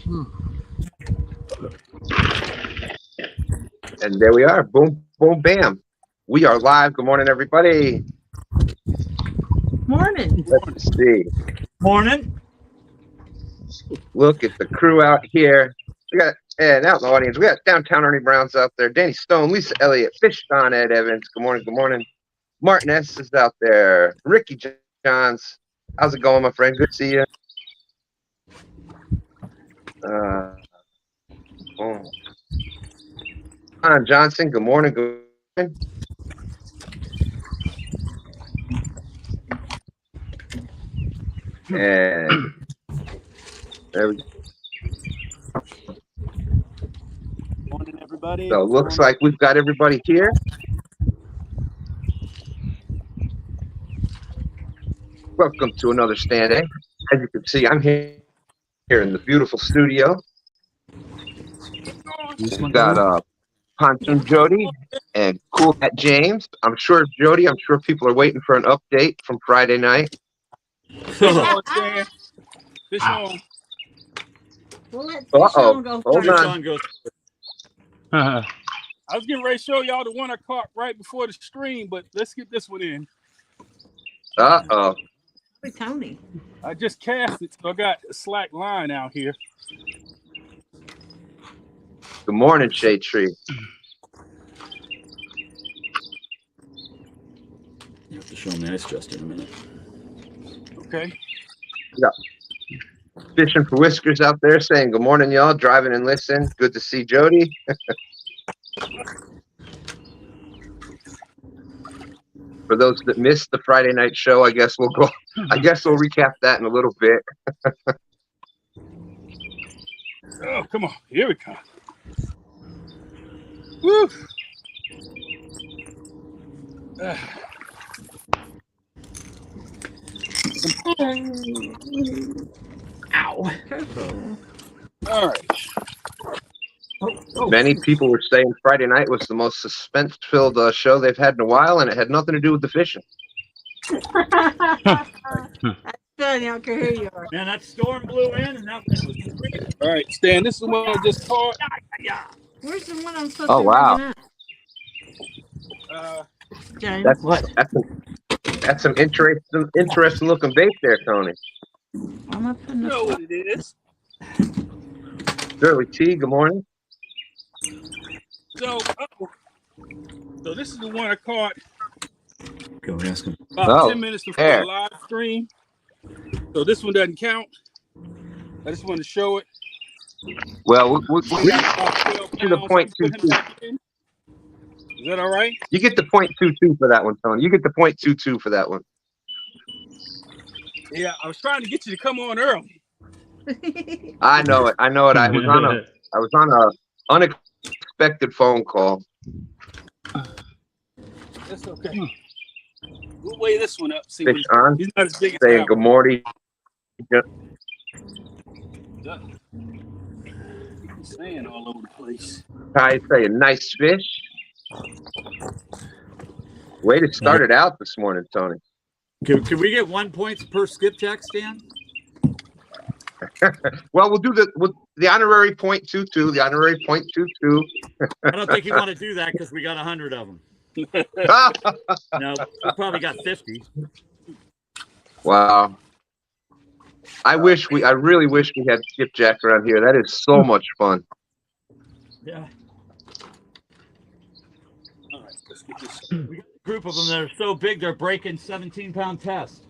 And there we are. Boom, boom, bam. We are live. Good morning, everybody. Morning. Let's see. Morning. Look at the crew out here. We got, and out in the audience, we got downtown Ernie Brown's out there. Danny Stone, Lisa Elliott, Fish Don, Ed Evans. Good morning, good morning. Martin S. is out there. Ricky Johns. How's it going, my friend? Good to see you. John Johnson, good morning. Good morning. And there we go. Morning, everybody. So it looks like we've got everybody here. Welcome to another STANday. As you can see, I'm here in the beautiful studio. We've got Pontoon Jody and Cool Cat James. I'm sure Jody, I'm sure people are waiting for an update from Friday night. Fish on. We'll let Fish on go Hold first. on. I was getting ready to show y'all the one I caught right before the stream, but let's get this one in. Uh-oh. Hey, Tony. I just cast it, so I got a slack line out here. Good morning, Shade Tree. You have to show me ice just in a minute. Okay. Yeah. Fishing for Whiskers out there saying good morning, y'all. Driving and listen. Good to see Jody. For those that missed the Friday night show, I guess we'll recap that in a little bit. Oh, come on. Here we come. Woo. Ow. All right. Many people were saying Friday night was the most suspense-filled show they've had in a while, and it had nothing to do with the fishing. That's good. I can hear you. Man, that storm blew in, and that was great. All right, Stan, this is the one I just caught. Where's the one I'm supposed Oh, to be wow. James? That's some interesting looking bait there, Tony. I'm up in You know the what it is. Shirley T, good morning. So this is the one I caught Go ask him. about 10 minutes before the live stream. So this one doesn't count. I just wanted to show it. Well, we'll get to the .22. Is that all right? You get the .22 for that one, Tony. You get the .22 for that one. Yeah, I was trying to get you to come on early. I know it. I was on a unexpected phone call. That's okay. We'll weigh this one up. See, Fish on. He's not as big as Saying that good one. morning. He's saying all over the place. Ty saying nice fish. Way to start it out this morning, Tony. Can we get 1 point per skipjack, Stan? Well, we'll do the honorary .22. The honorary .22. I don't think you want to do that because we got 100 of them. No, we probably got 50. Wow. I really wish we had skipjack around here. That is so much fun. Yeah. All right, let's get this. We got a group of them that are so big they're breaking 17-pound tests.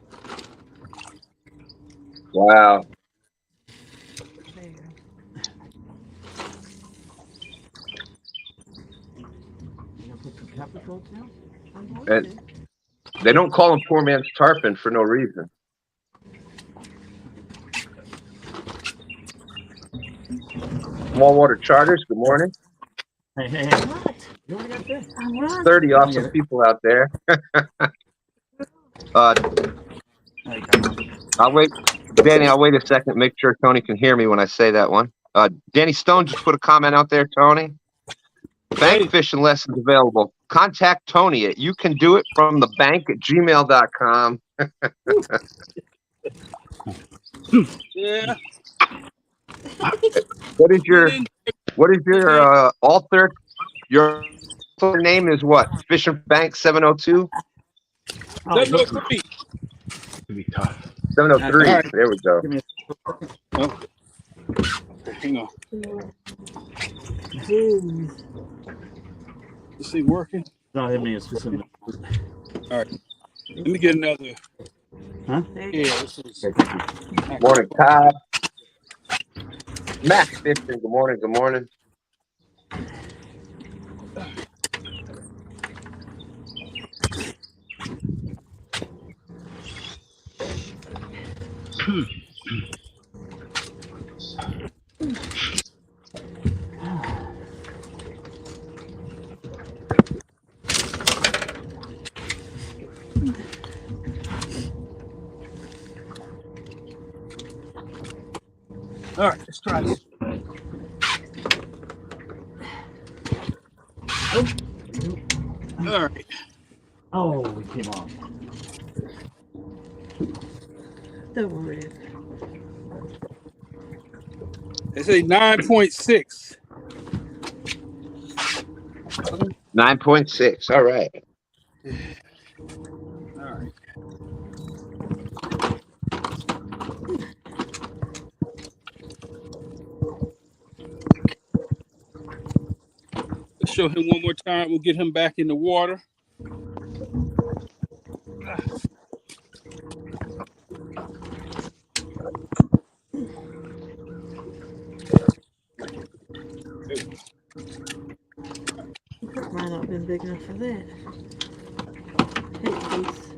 Wow. And they don't call him poor man's tarpon for no reason. Small water charters, good morning. Hey. What? You want to get this? 30 awesome people out there. I'll wait. Danny, I'll wait a second. Make sure Tony can hear me when I say that one. Danny Stone just put a comment out there, Tony. Bank fishing lessons available. Contact Tony at youcandoitfromthebank@gmail.com. Yeah. What is your author? Your author name is what? Fisher Bank 702? Oh, That's no three. It'd be tough. 703. All right. There we go. give me Oh. Hang on. Jeez. This thing working? no, I mean, it's just in All right. Let me get another. Huh? Yeah, this is. Morning, Todd. Matt Fishing. Good morning. Good morning. All right, let's try this. All right. Oh, we came off. Don't worry. They say 9.6. 9.6. All right. All right. Let's show him one more time. We'll get him back in the water. Might not have been big enough for that. Hey, please.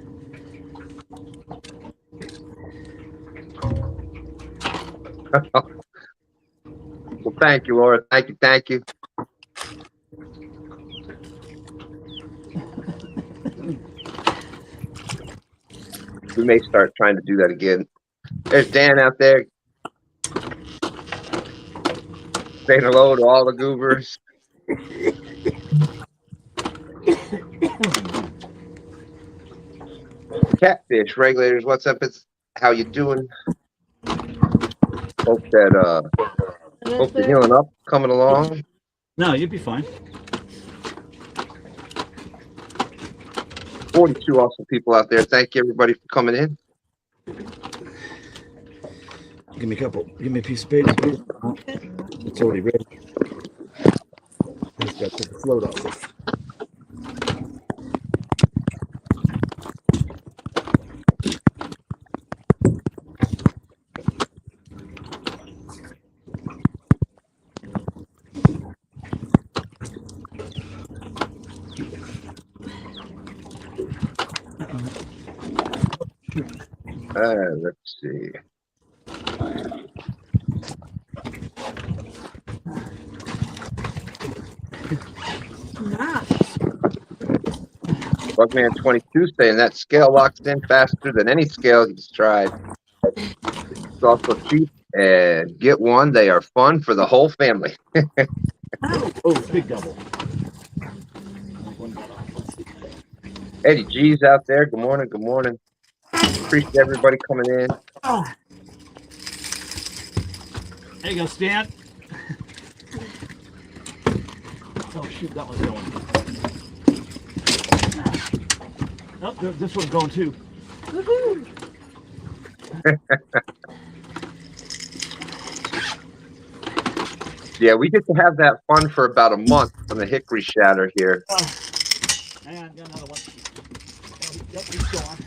Well, thank you, Laura. Thank you. Thank you. We may start trying to do that again. There's Dan out there. Saying hello to all the goobers. Catfish regulators, what's up? It's how you doing? Hope that hope you're healing up, coming along. No, you'd be fine. 42 awesome people out there. Thank you everybody for coming in. Give me a couple. Give me a piece of paper. It's already ready. Just got to take the float off. Let's see. Nice. Bugman 22 saying that scale locks in faster than any scale he's tried. It's also cheap and get one. They are fun for the whole family. Oh, big double. Eddie G's out there. Good morning. Good morning. Appreciate everybody coming in. Oh. There you go, Stan. Oh, shoot, that one's going. Oh, this one's going too. Woohoo! Yeah, we get to have that fun for about a month on the hickory shatter here. Oh. And got another one. Yep, he's gone.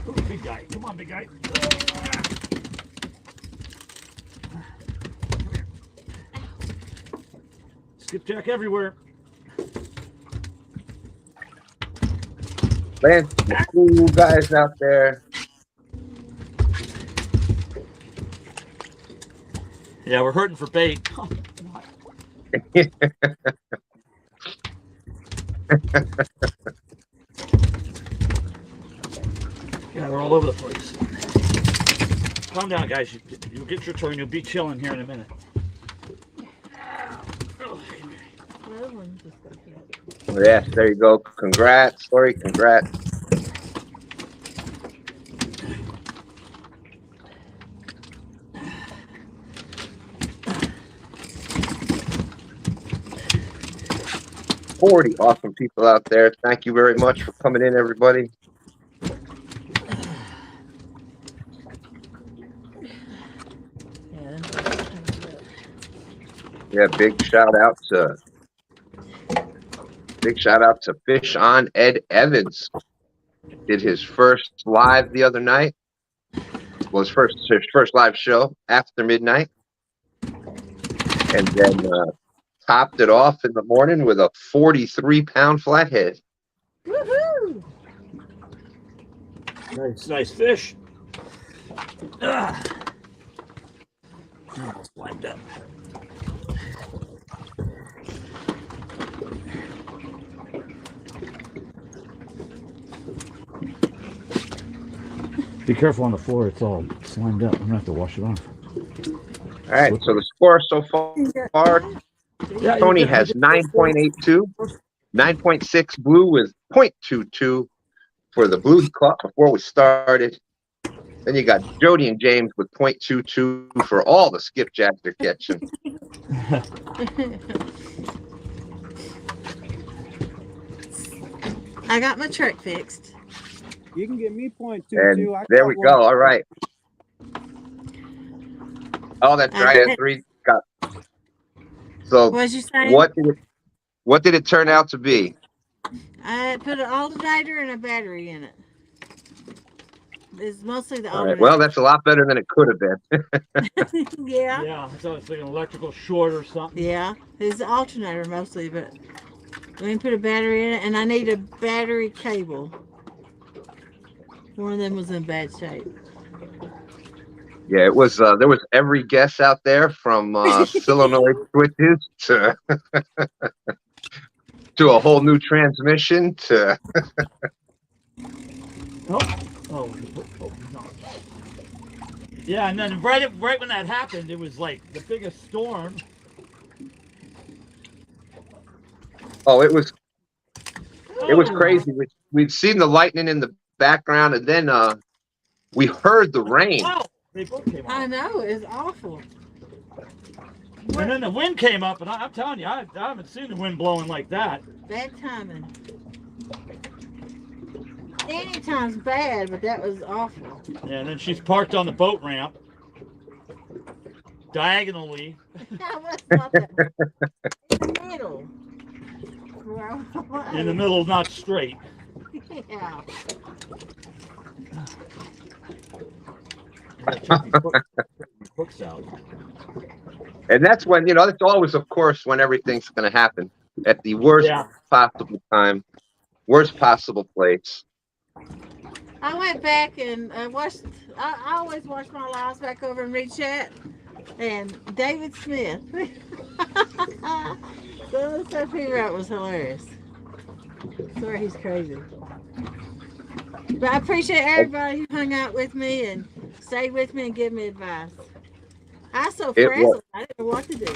Ooh, big guy. Come on, big guy. Skipjack everywhere. Man, cool guys out there. Yeah, we're hurting for bait. Oh, yeah, we're all over the place. Calm down, guys. You'll get your turn. You'll be chilling here in a minute. Yes, there you go. Congrats, Lori. Congrats. 40 awesome people out there. Thank you very much for coming in, everybody. Yeah, big shout out to Fish on Ed Evans. Did his first live the other night. Well, his first live show after midnight, and then topped it off in the morning with a 43-pound flathead. Woohoo! Nice fish. Almost lined up. Be careful on the floor, it's all slimed up. I'm gonna have to wash it off. All right, so the score so far, Yeah, Tony has 9.82, 9.6 blue with 0.22 for the blue club before we started. Then you got Jody and James with 0.22 for all the skipjacks they're catching. I got my truck fixed. You can give me 0.22. And there we go. All right. Oh, that's right. That's three. So What'd you say? what did it turn out to be? I put an alternator and a battery in it. It's mostly the All right. alternator. Well, that's a lot better than it could have been. Yeah. Yeah, so it's like an electrical short or something. Yeah, it's the alternator mostly, but we can put a battery in it, and I need a battery cable. One of them was in bad shape. Yeah, it was. There was every guess out there from solenoid switches to to a whole new transmission to. Oh, no. Yeah, and then right when that happened, it was like the biggest storm. Oh, it was crazy. We'd seen the lightning in the background, and then we heard the rain. Oh, they both came I up. know, it's awful. And then the wind came up, and I'm telling you, I haven't seen the wind blowing like that. Bad timing. Anytime's bad, but that was awful. Yeah, and then she's parked on the boat ramp, diagonally. I was not that. In the middle. In the middle, not straight. Yeah. Hooks out. And that's when, that's always, of course, when everything's going to happen at the worst possible time, worst possible place. I went back and watched. I always watch my lives back over and read chat. And David Smith. Some of the stuff he wrote was hilarious. I swear he's crazy. But I appreciate everybody who hung out with me and stayed with me and gave me advice. I was so frazzled, I didn't know what to do.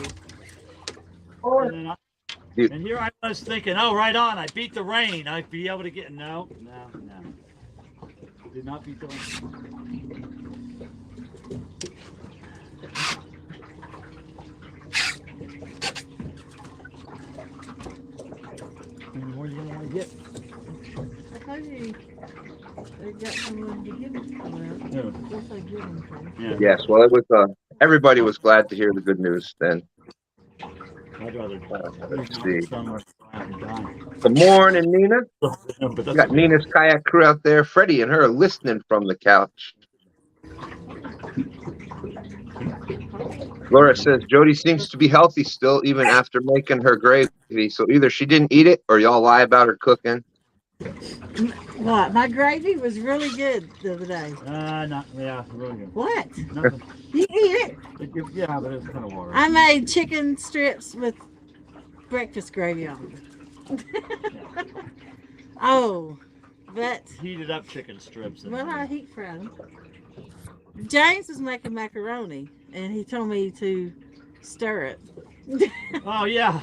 And here I was thinking, oh, right on, I beat the rain. I'd be able to get, no. Did not beat the rain. How many more do you want to get? I told you, they got someone to give it. No. Yes, I give them to. Yeah. Yes, well, it was. Everybody was glad to hear the good news then. I'd rather Let's see. somewhere and die. Good morning, Nina. But We that's got Nina's kayak crew out there. Freddie and her listening from the couch. Laura says Jody seems to be healthy still, even after making her gravy. So either she didn't eat it, or y'all lie about her cooking. What? My gravy was really good the other day. really good. What? Nothing. You eat it? Yeah, but it's kind of water. I made chicken strips with breakfast gravy on them. Oh, but Heated up chicken strips. well, I heat fry them. James was making macaroni, and he told me to stir it. Oh yeah.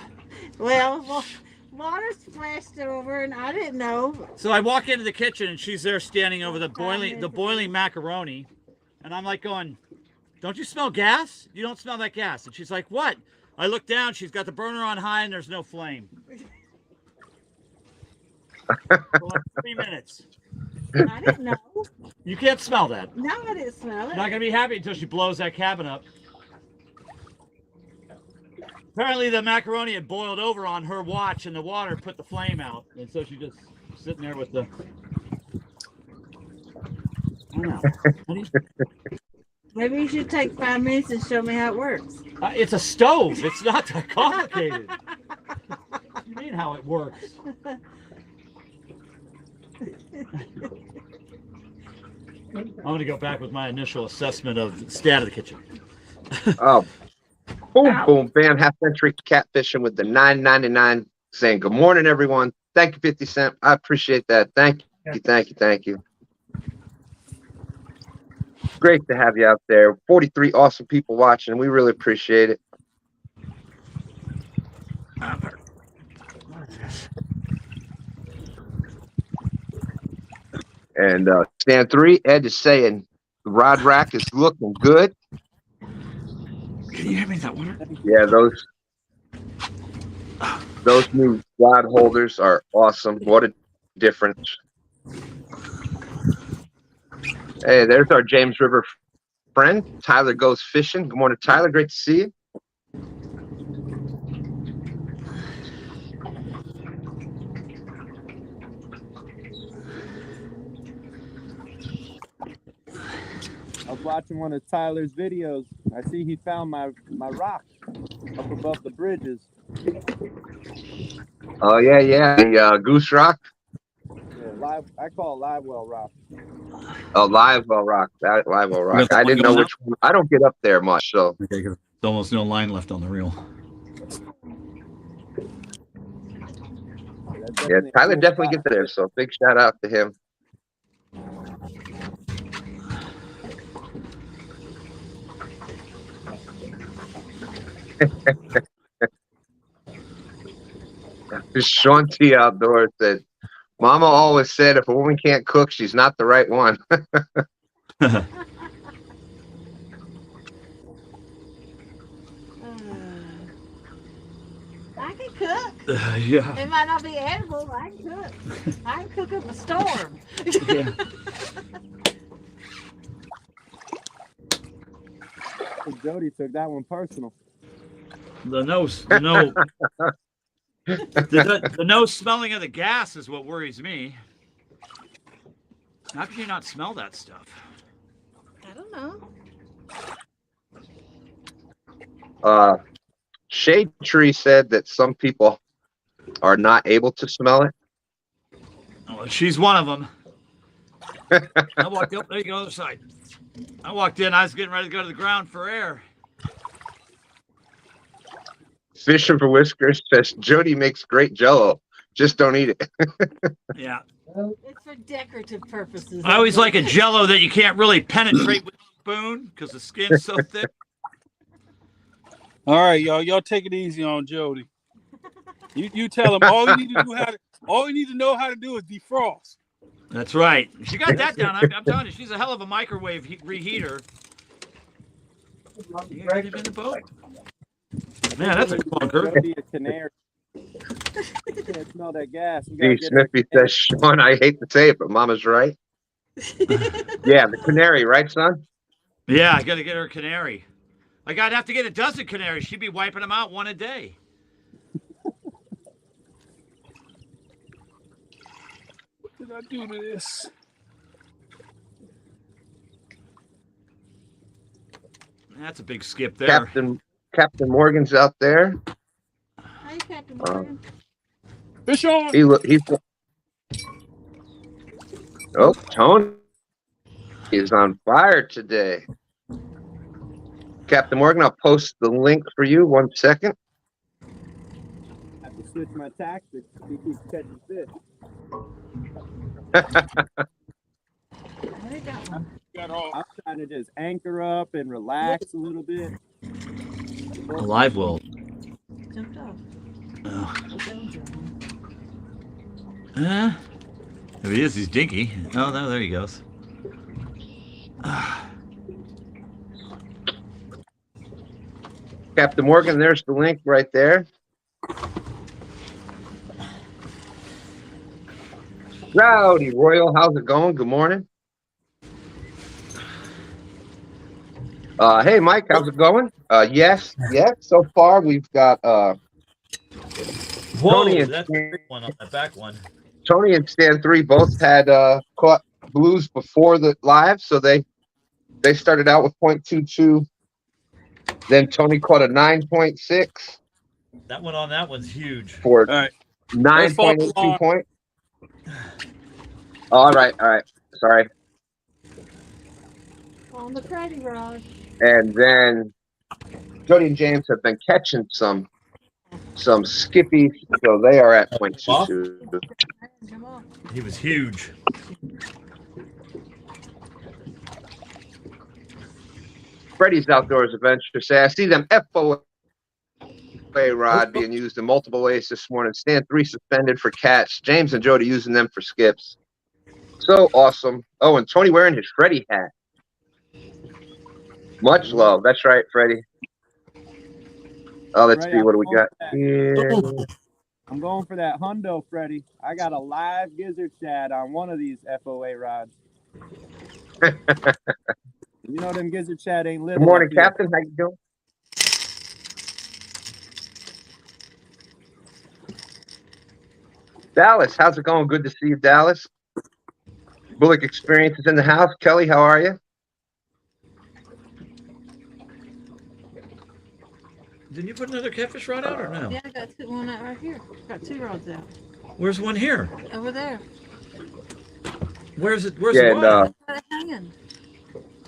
Well, water splashed over, and I didn't know. So I walk into the kitchen and she's there standing over the boiling macaroni, and I'm like going, "Don't you smell gas? You don't smell that gas." And she's like, "What?" I look down. She's got the burner on high, and there's no flame. For 3 minutes. I didn't know. You can't smell that. No, I didn't smell You're it. not gonna be happy until she blows that cabin up. Apparently the macaroni had boiled over on her watch and the water put the flame out. And so she just sitting there with the... I know. Maybe you should take 5 minutes and show me how it works. It's a stove. It's not that complicated. What do you mean how it works? I'm going to go back with my initial assessment of the state of the kitchen. Oh, boom, boom, bam. Half century catfishing with the $9.99 saying, good morning, everyone. Thank you, 50 Cent. I appreciate that. Thank you, thank you, thank you. Great to have you out there. 43 awesome people watching. We really appreciate it. And stand 3, Ed is saying the rod rack is looking good. Can you hand me that water? Yeah, those new rod holders are awesome. What a difference. Hey, there's our James River friend. Tyler goes fishing. Good morning, Tyler. Great to see you. I was watching one of Tyler's videos. I see he found my rock up above the bridges. Oh yeah, the Goose Rock. Yeah, I call it live well rock. Oh, live well rock. That live well rock. I didn't know which one. I don't get up there much, so. Okay, there's almost no line left on the reel. Yeah, Tyler definitely gets there. So big shout out to him. Sean T Outdoors said, Mama always said if a woman can't cook, she's not the right one. I can cook. Yeah. It might not be edible, but I can cook. I can cook up a storm. Yeah. Jody took that one personal. The no smelling of the gas is what worries me. How can you not smell that stuff? I don't know. Shade Tree said that some people are not able to smell it. Oh, she's one of them. I walked up. There you go, other side. I walked in. I was getting ready to go to the ground for air. Fishing for Whiskers says Jody makes great Jello. Just don't eat it. Yeah. It's for decorative purposes. I always like a Jello that you can't really penetrate with a spoon because the skin's so thick. All right, y'all take it easy on Jody. You tell him all you need to know how to do is defrost. That's right. She got that down. I'm telling you, she's a hell of a microwave reheater. You gonna get him in the boat? Man, that's a clunker. Jody a canary. You can't smell that gas. Steve Smithy says, Sean, I hate to say it, but Mama's right. Yeah, the canary, right, son? Yeah, I got to get her a canary. Like, I'd have to get a dozen canaries. She'd be wiping them out one a day. What did I do to this? That's a big skip there. Captain Morgan's out there. Hey, Captain Morgan. Fish on. He's oh, Tony is on fire today. Captain Morgan, I'll post the link for you. 1 second. I have to switch my tactics. He keeps catching fish. I got one. I'm trying to just anchor up and relax a little bit. A live well. Jumped off. Oh. There he is. He's dinky. Oh, no, there he goes. Captain Morgan, there's the link right there. Rowdy Royal, how's it going? Good morning. Hey Mike, how's it going? Yes. So far we've got Whoa, Tony and that's a big one on that back one. Tony and Stan 3 both had caught blues before the live, so they started out with 0.22. Then Tony caught a 9.6 That one on that one's huge. for All right. 9.82 point. All right. Sorry. On the Freddie rod. And then Jody and James have been catching some skippies, so they are at 0.22. Come on. He was huge. Freddie's Outdoors Adventure say, I see them FOA rod being used in multiple ways this morning. Stand 3 suspended for catch. James and Jody using them for skips. So awesome. Oh, and Tony wearing his Freddie hat. Much love. That's right, Freddie. Oh, let's see. What do we got here? I'm going for that hundo, Freddie. I got a live gizzard shad on one of these FOA rods. You know them gizzard shad ain't little. Good morning, Captain. How you doing? Dallas, how's it going? Good to see you, Dallas. Bullock Experience is in the house. Kelly, how are you? Didn't you put another catfish rod out or no? Yeah, I got one out right here. Got 2 rods out. Where's one here? Over there. Where's it? Where's Yeah, the rod? Got it hanging.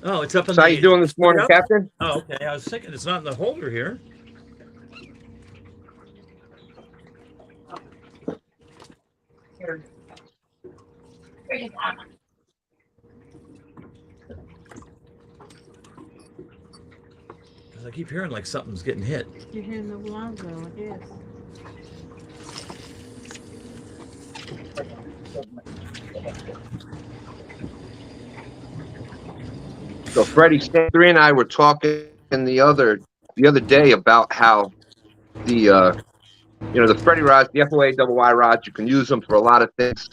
Oh, it's up in So how you doing this morning, up? Captain? Oh, okay. I was thinking it's not in the holder here. Because I keep hearing like something's getting hit. You're hearing the alarm go, I guess. So Freddie, Stan 3 and I were talking the other day about how the the Freddie rods, the FOA YY rods, you can use them for a lot of things.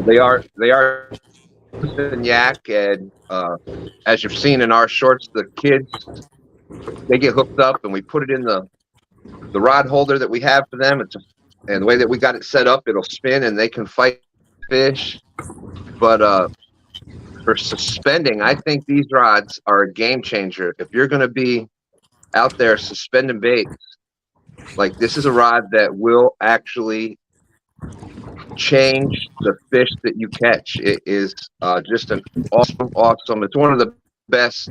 They are yak, and as you've seen in our shorts, the kids, they get hooked up and we put it in the rod holder that we have for them. And the way that we got it set up, it'll spin and they can fight fish. But for suspending, I think these rods are a game changer. If you're going to be out there suspending baits, like this is a rod that will actually change the fish that you catch. It is just an awesome. It's one of the best.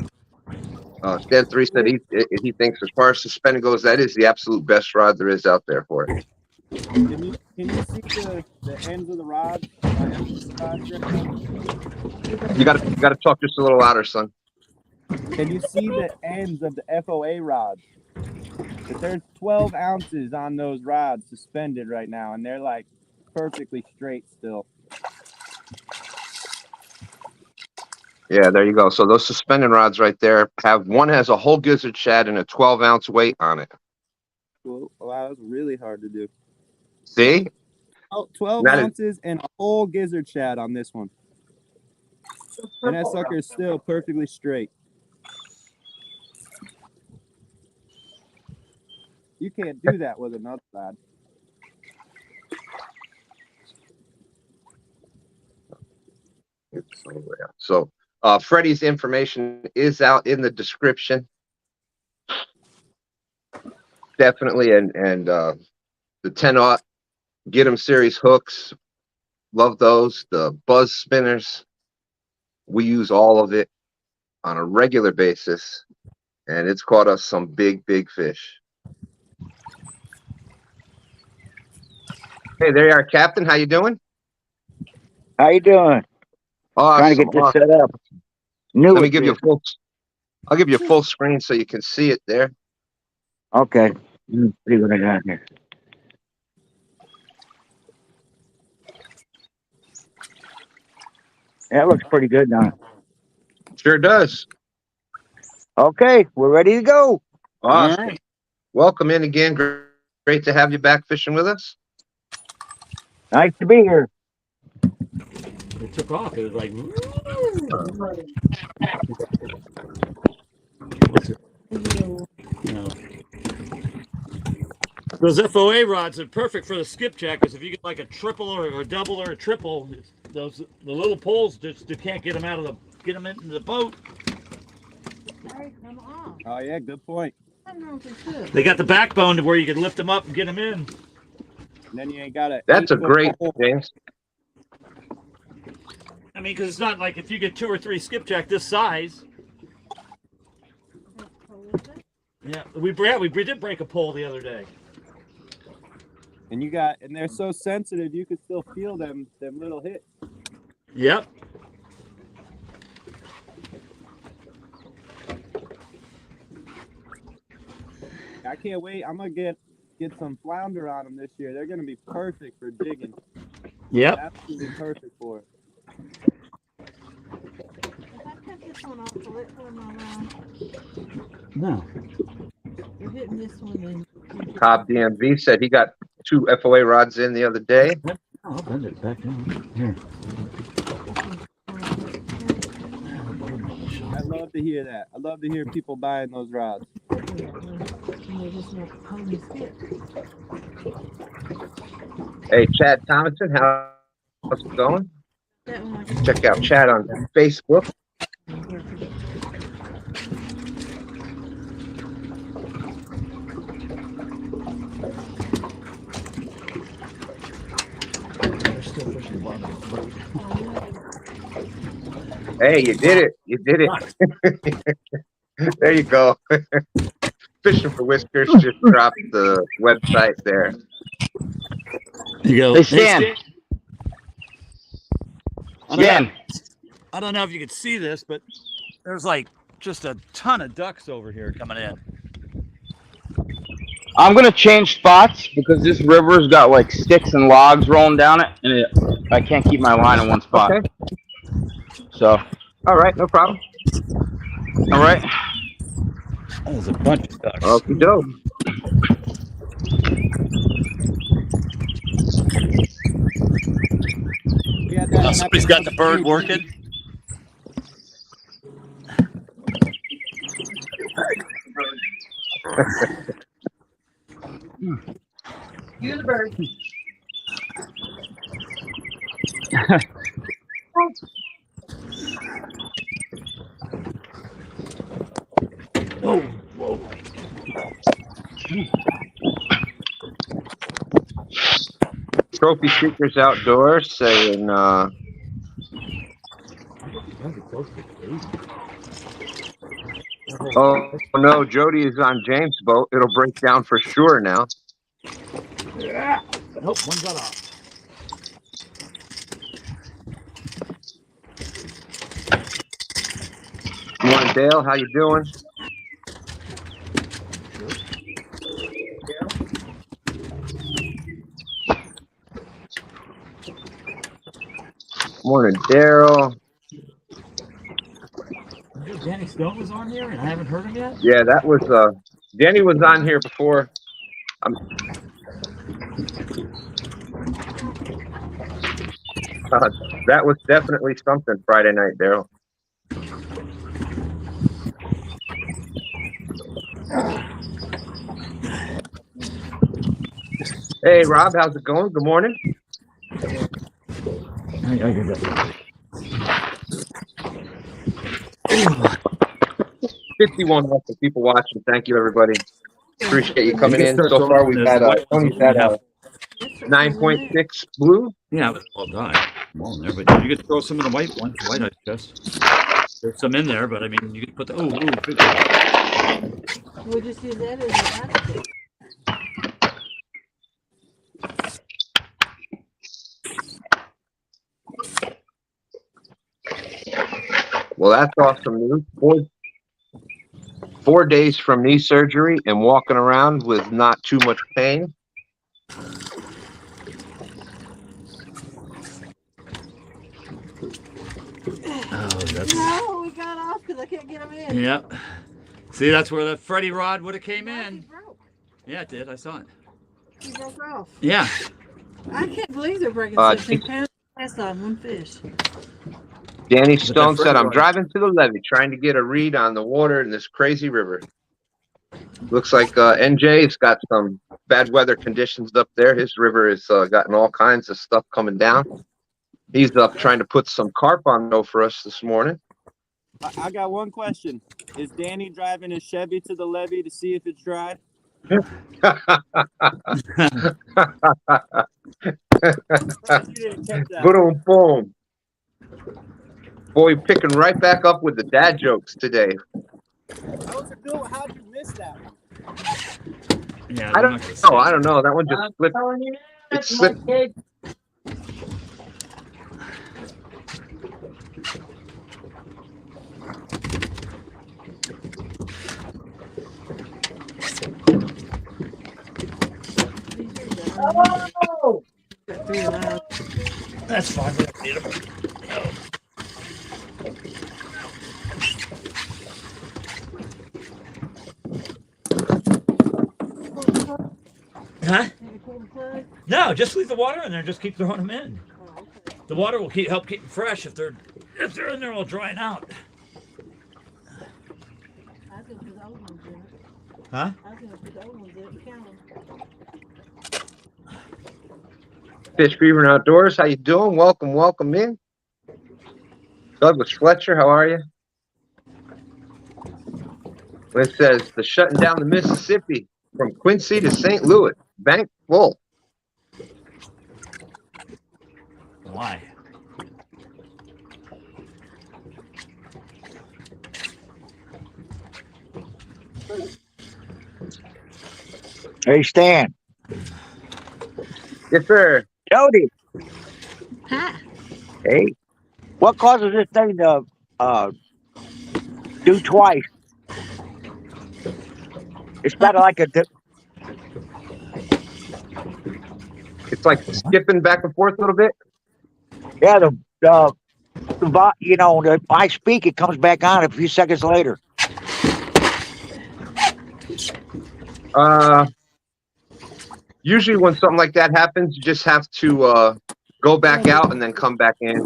Stan 3 said he thinks as far as suspending goes, that is the absolute best rod there is out there for it. Can you see the ends of the rod? You got to talk just a little louder, son. Can you see the ends of the FOA rods? But there's 12 ounces on those rods suspended right now, and they're like perfectly straight still. Yeah, there you go. So those suspended rods right there one has a whole gizzard shad and a 12-ounce weight on it. Cool. Wow, that's really hard to do. See? 12 ounces and a whole gizzard shad on this one. And that sucker is still perfectly straight. You can't do that with another rod. So Freddie's information is out in the description. Definitely, and the 10-aught Get 'em series hooks, love those. The buzz spinners, we use all of it on a regular basis, and it's caught us some big fish. Hey, there you are, Captain. How you doing? How you doing? Awesome. Trying to get this set up. Let me give you a full. I'll give you a full screen so you can see it there. Okay. Let's see what I got here. That looks pretty good now. Sure does. Okay, we're ready to go. Awesome. Right. Welcome in again. Great to have you back fishing with us. Nice to be here. It took off. It was like, you know. Those FOA rods are perfect for the skipjack, because if you get like a triple or a double or a triple, the little poles just you can't get them out of get them into the boat. Oh yeah, good point. They got the backbone to where you can lift them up and get them in. And then you ain't got it. That's a great, James. I mean, because it's not like if you get 2 or 3 skipjack this size. Yeah, we did break a pole the other day. And they're so sensitive, you can still feel them little hits. Yep. I can't wait. I'm gonna get some flounder on them this year. They're gonna be perfect for jigging. Yep. Absolutely perfect for it. No. We're hitting this one. Cobb DMV said he got 2 FOA rods in the other day. I'll bend it back down. Here. I love to hear that. I love to hear people buying those rods. Hey, Chad Thomason, how's it going? Check out Chad on Facebook. Hey, you did it. You did it. There you go. Fishing for Whiskers just dropped the website there. You go. Hey, Stan. I don't know if you can see this, but there's like just a ton of ducks over here coming in. I'm gonna change spots because this river's got like sticks and logs rolling down it, and I can't keep my line in one spot. Okay. So, All right, no problem. all right. There's a bunch of ducks. Okie doke. Somebody's got the bird working. You're the bird. Whoa, whoa. Trophy Seekers Outdoors saying, oh no, Jody is on James' boat. It'll break down for sure now. Nope, one got off. Morning, Dale. How you doing? Morning, Daryl. Danny Stone was on here, and I haven't heard him yet. Yeah, that was Danny was on here before. That was definitely something Friday night, Daryl. Hey, Rob, how's it going? Good morning. 51 awesome people watching. Thank you, everybody. Appreciate you coming in. So far, we've had Tony's had a 9.6 blue. Yeah, it was well done. Well, there, but you could throw some of the white ones, white ice chest. There's some in there, but I mean, you could put the We'll just use that as a basket. Well, that's awesome news. 4 days from knee surgery and walking around with not too much pain. No, we got off because I can't get them in. Yep. See, that's where the Freddie rod would have came He in. broke. Yeah, it did. I saw it. He broke off. Yeah. I can't believe they're breaking Uh, 17 pounds last on one fish. Danny But that Stone said, Freddie I'm one. driving to the levee trying to get a read on the water in this crazy river. Looks like NJ's got some bad weather conditions up there. His river has gotten all kinds of stuff coming down. He's up trying to put some carp on though for us this morning. I got one question. Is Danny driving his Chevy to the levee to see if it's dry? Boom, boom. Boy, picking right back up with the dad jokes today. That was a good one. How'd you miss that one? Yeah, I they're don't not gonna say know. I don't know. That one just slipped. It slipped. Oh! Got 3 alive. That's fine. We don't need them. Huh? No, just leave the water in there. Just keep throwing them in. Oh, okay. The water will help keep them fresh. If they're in there, all drying out. I was gonna put the old ones in it. Huh? I was gonna put the old ones in it and count them. Fish Fever Outdoors. How you doing? Welcome in. Douglas Fletcher, how are you? It says the shutting down the Mississippi from Quincy to St. Louis. Bank full. Why? Hey, Stan. Yes, sir. Jody. Hi. Hey. What causes this thing to do twice? It's got like a... It's like skipping back and forth a little bit. Yeah, I speak, it comes back on a few seconds later. Usually when something like that happens, you just have to go back out and then come back in.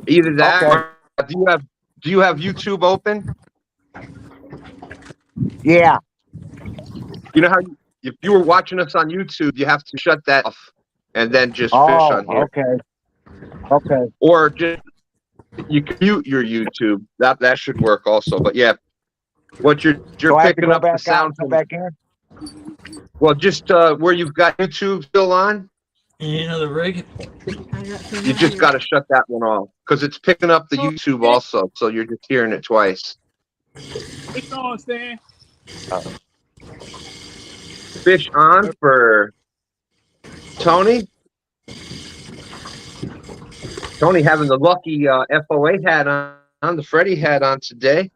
Either that Okay. or do you have YouTube open? Yeah. You know how if you were watching us on YouTube, you have to shut that off and then just fish Oh, on here. okay. Or just you can mute your YouTube. That should work also. But yeah, what you're So I have to picking go up the back out sound and come from, back in? well, just where you've got YouTube still on, You know the rig? you just got to shut that one off because it's picking up the YouTube also. So you're just hearing it twice. What's on, Stan? Fish on for Tony. Tony having the lucky FOA hat on, the Freddie hat on today.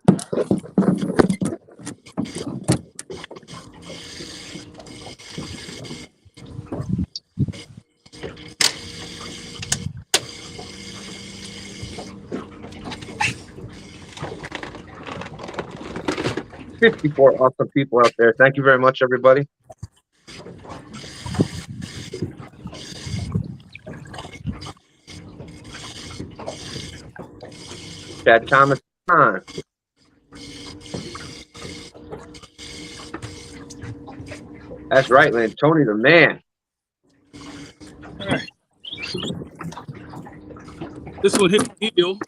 $54 awesome people out there. Thank you very much, everybody. Chad Thomas on. That's right, Lynn. Tony the man. All right. This one hit the heel.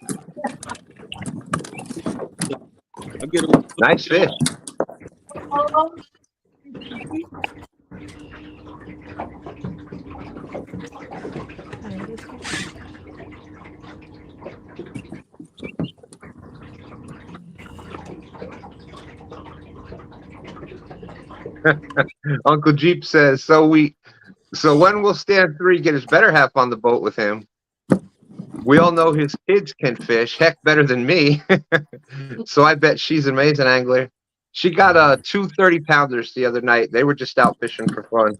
I get a Nice fish. Uncle Jeep says, so when will Stan 3 get his better half on the boat with him? We all know his kids can fish, heck, better than me. So I bet she's an amazing angler. She got 2 30-pounders the other night. They were just out fishing for fun.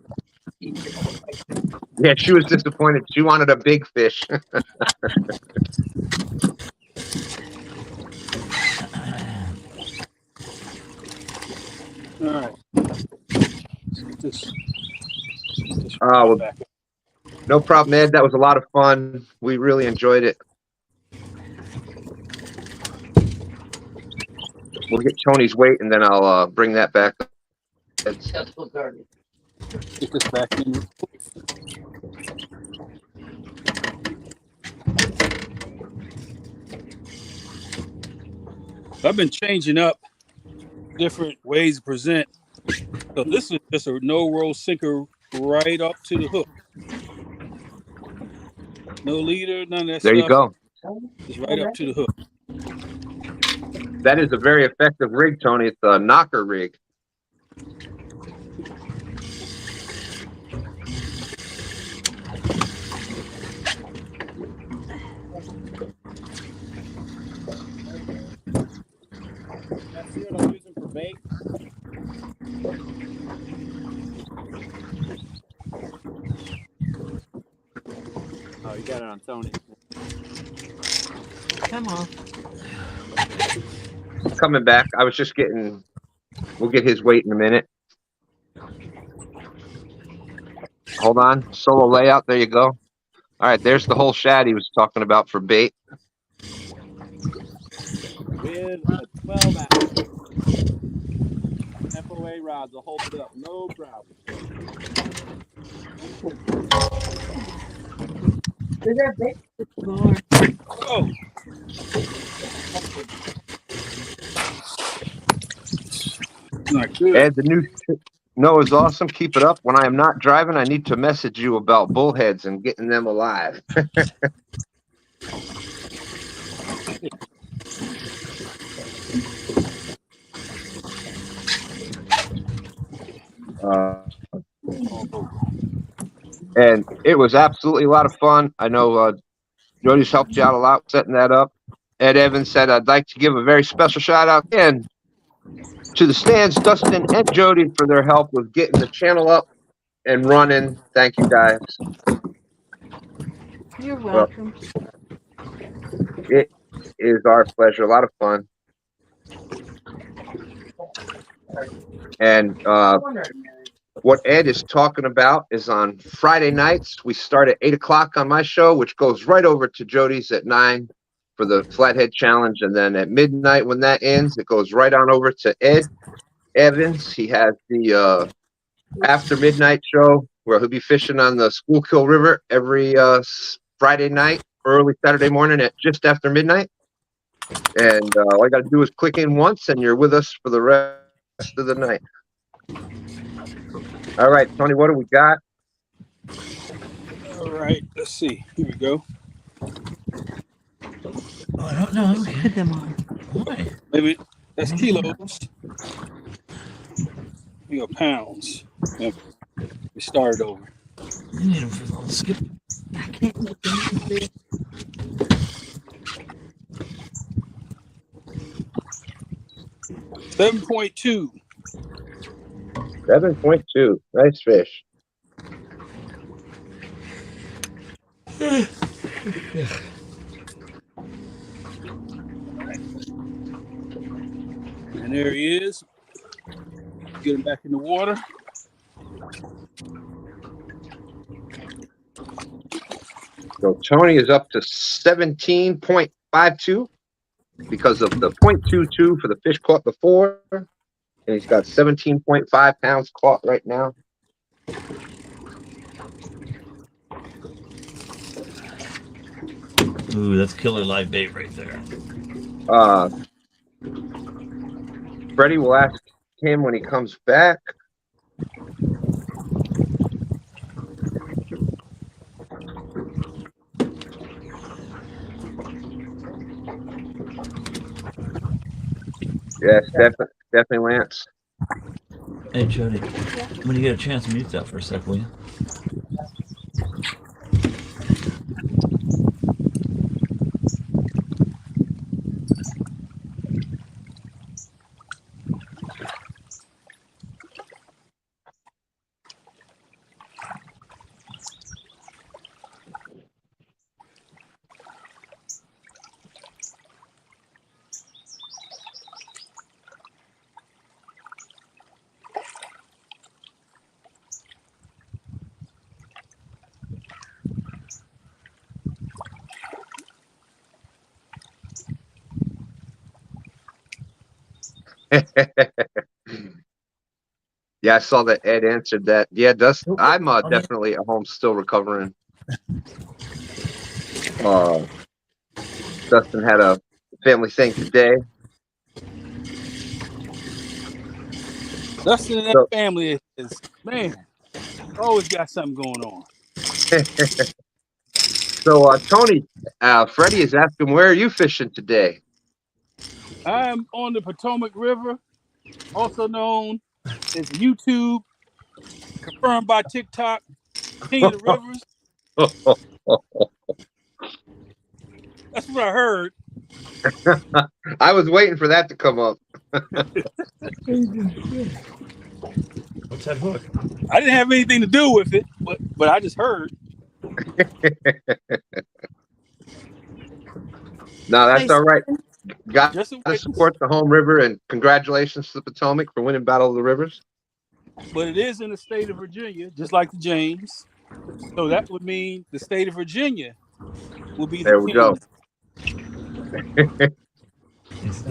Yeah, she was disappointed. She wanted a big fish. All right. Let's get this Well, back. No problem, Ed. That was a lot of fun. We really enjoyed it. We'll get Tony's weight, and then I'll bring that back. Get this back in. I've been changing up different ways to present. So this is just a no roll sinker right up to the hook. No leader, none of that There stuff. you go. Just right up to the hook. That is a very effective rig, Tony. It's a knocker rig. Let's see what I'm using for bait. Oh, you got it on Tony. Come on. Coming back. I was just getting. We'll get his weight in a minute. Hold on. Solo layout. There you go. All right. There's the whole shad he was talking about for bait. With a 12 ounce. FOA rods will hold it up. No problem. Lord. Oh. Not good. Ed, the new no is awesome. Keep it up. When I am not driving, I need to message you about bullheads and getting them alive. And it was absolutely a lot of fun. I know Jody's helped you out a lot setting that up. Ed Evans said, I'd like to give a very special shout out again to the stands, Dustin and Jody, for their help with getting the channel up and running. Thank you, guys. You're welcome. It is our pleasure. A lot of fun. And what Ed is talking about is on Friday nights. We start at 8 o'clock on my show, which goes right over to Jody's at 9 for the Flathead Challenge. And then at midnight, when that ends, it goes right on over to Ed Evans. He has the after midnight show where he'll be fishing on the Schuylkill River every Friday night, early Saturday morning at just after midnight. And all I got to do is click in once, and you're with us for the rest of the night. All right, Tony, what do we got? All right, let's see. Here we go. Oh, I don't know. Put them on. Why? Maybe that's kilos. We go pounds. Yep. We started over. You need them for the little skip. I can't make them big. 7.2. 7.2. Nice fish. And there he is. Get him back in the water. So Tony is up to 17.52 because of the 0.22 for the fish caught before. And he's got 17.5 pounds caught right now. Ooh, that's killer live bait right there. Freddie will ask him when he comes back. Yes, definitely Lance. Hey, Jody, when you get a chance, mute that for a sec, will you? Yeah, I saw that Ed answered that. Yeah, I'm definitely at home still recovering. Dustin had a family thing today. Dustin and that So- family is, man, always got something going on. So, Tony, Freddie is asking, where are you fishing today? I'm on the Potomac River, also known as YouTube, confirmed by TikTok, King of the Rivers. That's what I heard. I was waiting for that to come up. What's that hook? I didn't have anything to do with it, but I just heard. No, that's all right. Got Just a to witness. support the home river, and congratulations to the Potomac for winning Battle of the Rivers. But it is in the state of Virginia, just like the James. So that would mean the state of Virginia will be the There we go.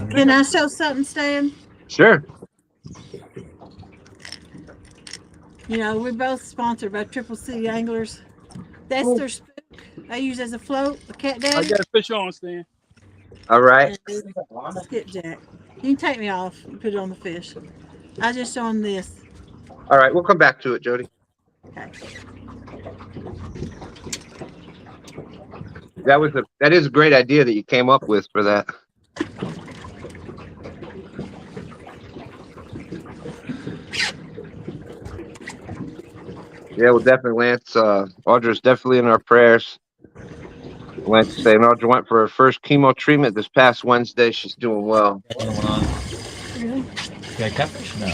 Can I show something, Stan? Sure. You know, we're both sponsored by Triple C Anglers. That's their spook they use as a float, a cat I daddy. got a fish on, Stan. All right. Skipjack. You can take me off and put it on the fish. I just showing this. All right. We'll come back to it, Jody. Okay. That is a great idea that you came up with for that. Yeah, well, definitely, Lance. Audra's definitely in our prayers. Lance is saying Audra went for her first chemo treatment this past Wednesday. She's doing well. Really? Got catfish? No.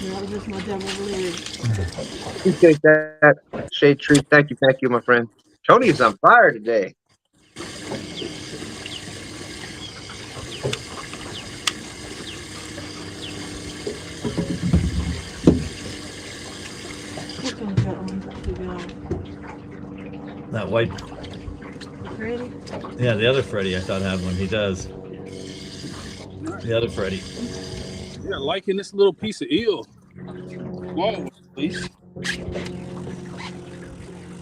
That was just my double leg. Appreciate that, Shade Tree. Thank you, my friend. Tony is on fire today. Which one's that one? That white. Ready? Yeah, the other Freddie I thought had one. He does. The other Freddie. Yeah, liking this little piece of eel. Whoa, please.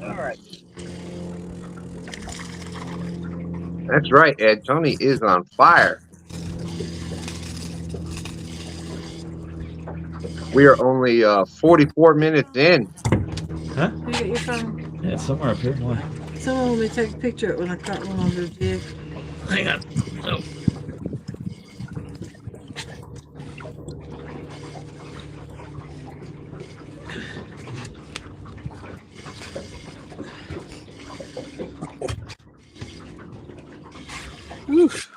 All right. That's right, Ed. Tony is on fire. We are only 44 minutes in. Huh? You get your phone? Yeah, it's somewhere up here. Why? Someone let me take a picture of it when I caught one on their jig. Hang on. Oh. Oof.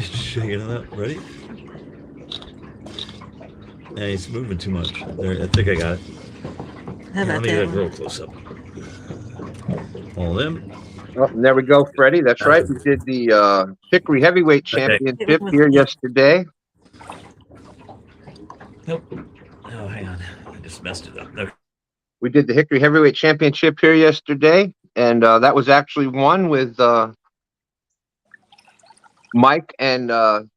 Shaking it up. Ready? Yeah, he's moving too much. There, I think I got it. How Let about me get that a one? real close up. All them. Oh, and there we go, Freddie. That's right. We did the Hickory Heavyweight Championship here yesterday. Nope. Oh, hang on. I just messed it up. There. We did the Hickory Heavyweight Championship here yesterday, and that was actually won with Mike and Doug.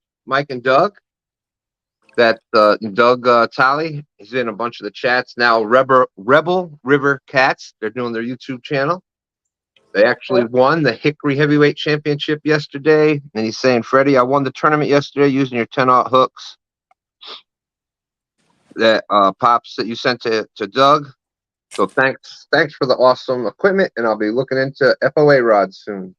That Doug Talley, he's in a bunch of the chats now. Rebel River Cats, they're doing their YouTube channel. They actually won the Hickory Heavyweight Championship yesterday, and he's saying, Freddie, I won the tournament yesterday using your 10-aught hooks that pops that you sent to Doug. So thanks for the awesome equipment, and I'll be looking into FOA rods soon.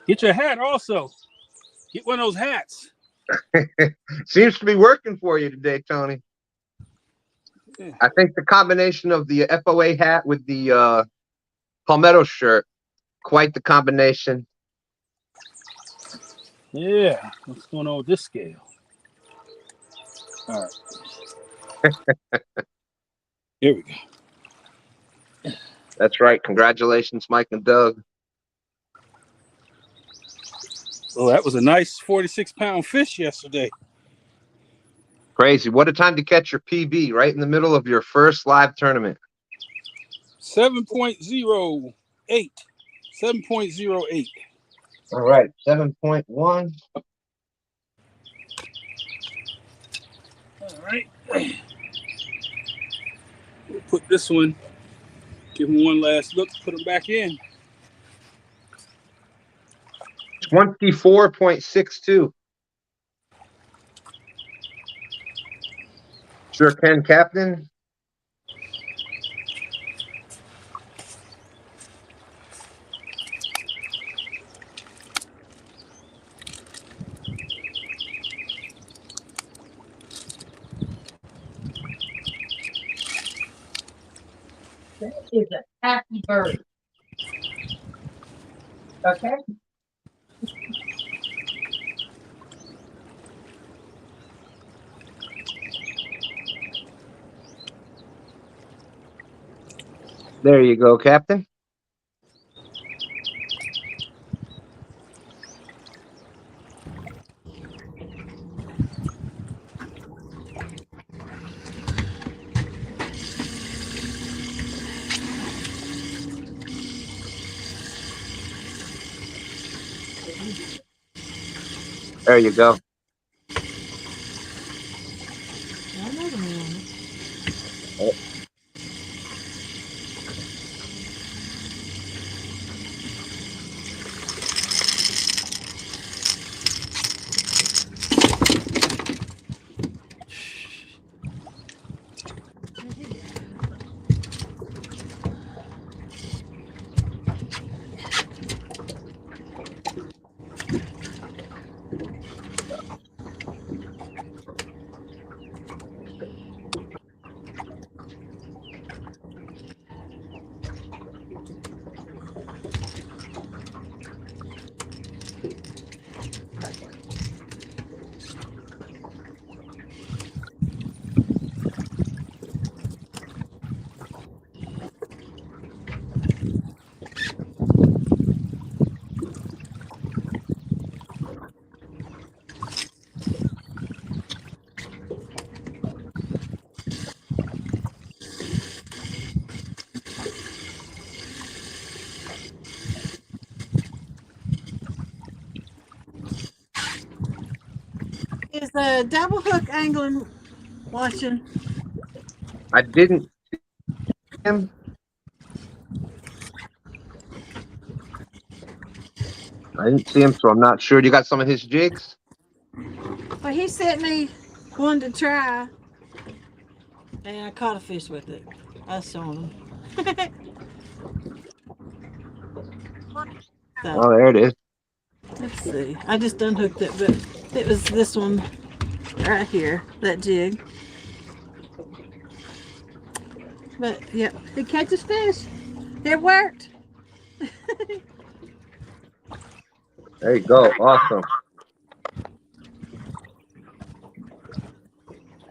Get your hat also. Get one of those hats. Seems to be working for you today, Tony. Yeah. I think the combination of the FOA hat with the palmetto shirt, quite the combination. Yeah. What's going on with this scale? All right. Here we go. That's right. Congratulations, Mike and Doug. Well, that was a nice 46-pound fish yesterday. Crazy. What a time to catch your PB right in the middle of your first live tournament. 7.08. 7.08. All right, 7.1. All right. We'll put this one, give him one last look, put him back in. 24.62. Sure can, Captain. That is a happy bird. Okay. There you go, Captain. There you go. Is the double hook angling watching? I didn't see him. I didn't see him, so I'm not sure. You got some of his jigs? Well, he sent me one to try, and I caught a fish with it. I was showing him. So, Oh, there it is. let's see. I just unhooked it, but it was this one right here, that jig. But, yep, it catches fish. It worked. There you go. Awesome.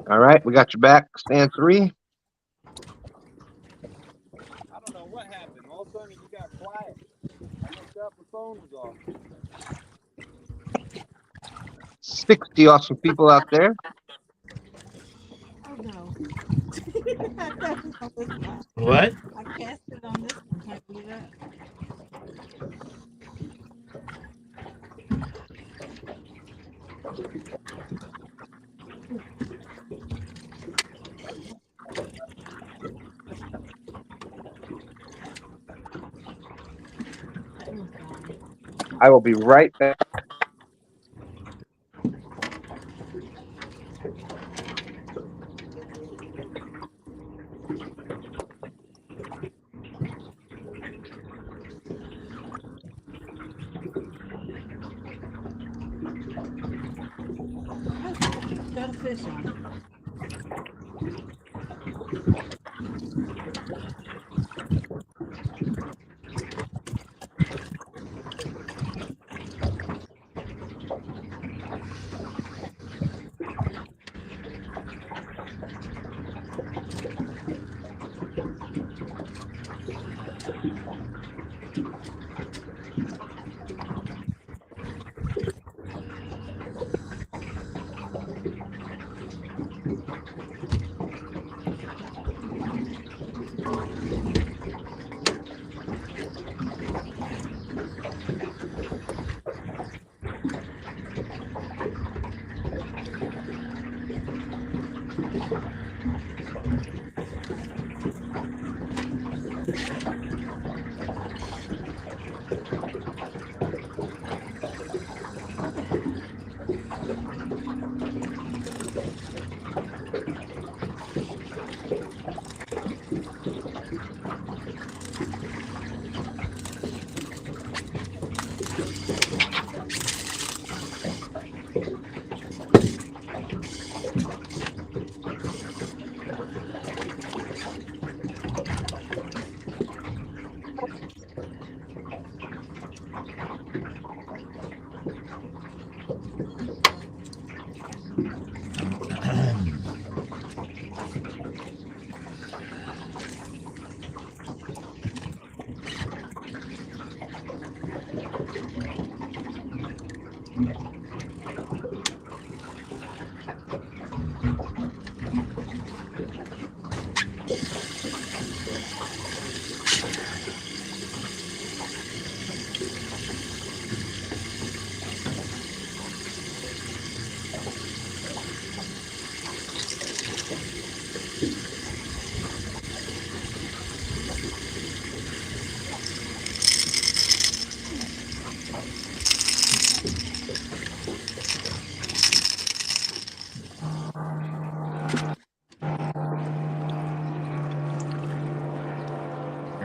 All right, we got you back. Stand 3. I don't know what happened. All of a sudden you got quiet. I looked up, the phone was off. 60 awesome people out there. Oh, no. What? I cast it on this one. Can't do that. I will be right back. Got a fish on it. We're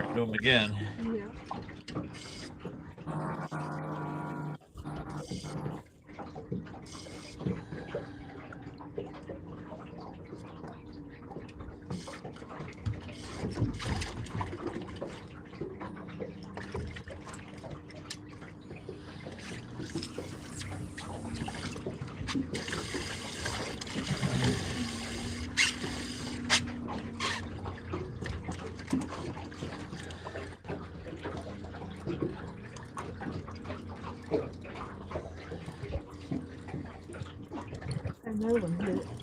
gonna do them again. Yeah. I know them, but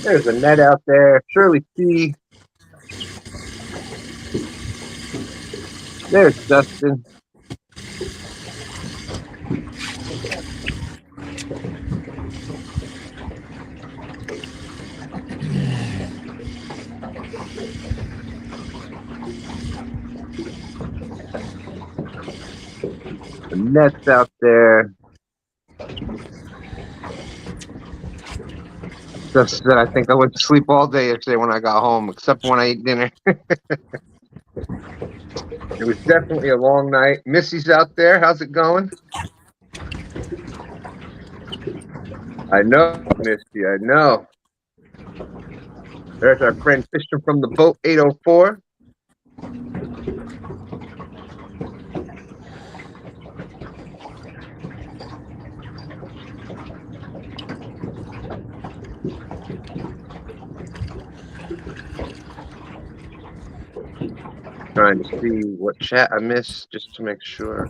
There's a net out there. Shirley C. There's Dustin. The net's out there. Just said I think I went to sleep all day yesterday when I got home, except when I ate dinner. It was definitely a long night. Missy's out there. How's it going? I know, Missy. I know. There's our friend fishing from the boat 804. Trying to see what chat I missed just to make sure.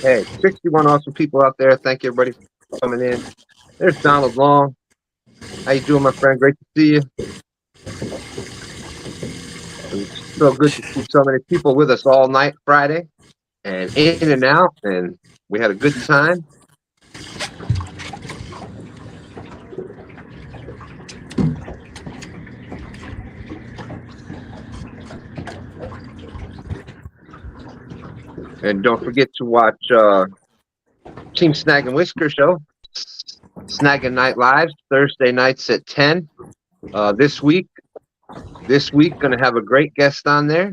Hey, 61 awesome people out there. Thank you, everybody, for coming in. There's Donald Long. How you doing, my friend? Great to see you. It's so good to see so many people with us all night Friday, and in and out, and we had a good time. And don't forget to watch Team Snag and Whisker show, Snagging Night Live, Thursday nights at 10. This week, gonna have a great guest on there.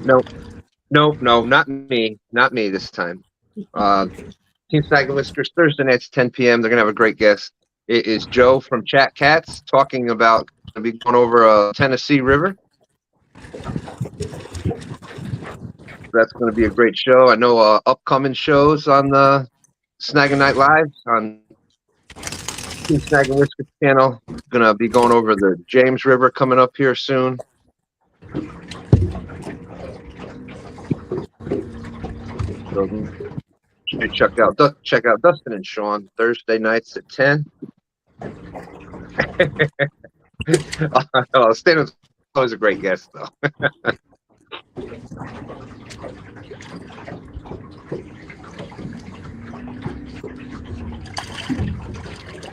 No, not me this time. Team Snag and Whiskers, Thursday nights, 10 p.m. They're gonna have a great guest. It is Joe from Chat Cats talking about gonna be going over Tennessee River. That's going to be a great show. I know upcoming shows on the Snagging Night Live on Team Snag and Whisker channel. Going to be going over the James River coming up here soon. So check out Dustin and Sean Thursday nights at 10. Stan was always a great guest, though.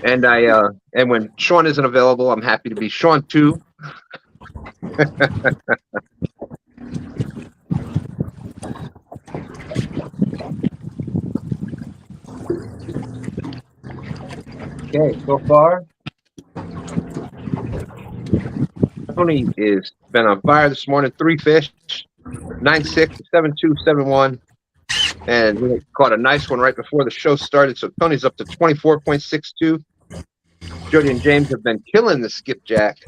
And and when Sean isn't available, I'm happy to be Sean too. Okay, so far, Tony is been on fire this morning. 3 fish, 9.6, 7.2, 7.1. And we caught a nice one right before the show started. So Tony's up to 24.62. Jody and James have been killing the skipjack.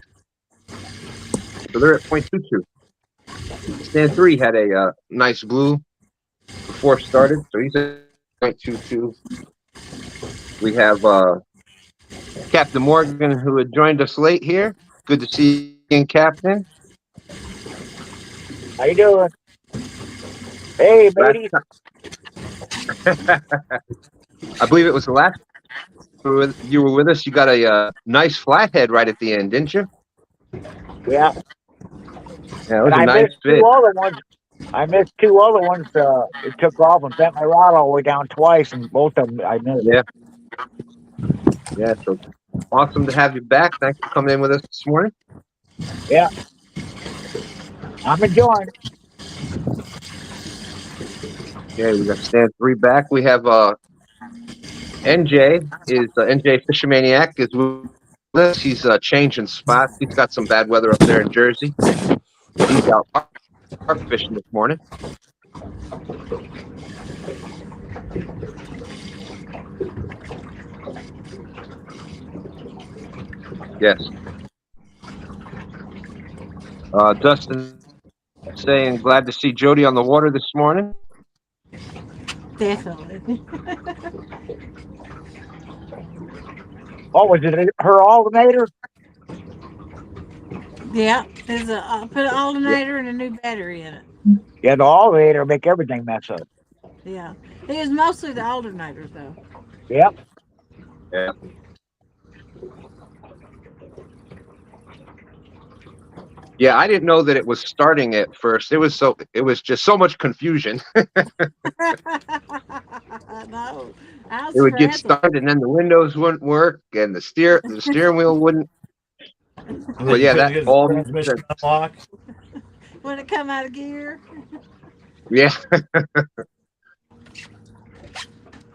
So they're at 0.22. Stan 3 had a nice blue before it started. So he's at 0.22. We have Captain Morgan, who had joined us late here. Good to see you, Captain. How you doing? Hey, buddy. I believe it was the last you were with us. You got a nice flathead right at the end, didn't you? Yeah. Yeah, it was And a nice fish. I missed two other ones. It took off and bent my rod all the way down twice, and both of them I missed. Yeah. Yeah, so awesome to have you back. Thanks for coming in with us this morning. Yeah. I'm enjoying it. Okay, we got Stan 3 back. We have NJ is NJ Fishermaniac is with us. He's changing spots. He's got some bad weather up there in Jersey. He's out carp fishing this morning. Yes. Dustin saying glad to see Jody on the water this morning. Definitely. Oh, was it her alternator? Yeah, there's a put an alternator and a new battery in it. Yeah, the alternator make everything mess up. Yeah, it was mostly the alternators though. Yep. Yeah. Yeah, I didn't know that it was starting at first. It was just so much confusion. No, It would get started and then the windows wouldn't work and the steering wheel wouldn't. Well, yeah, that all makes sense. When it come out of gear. Yeah.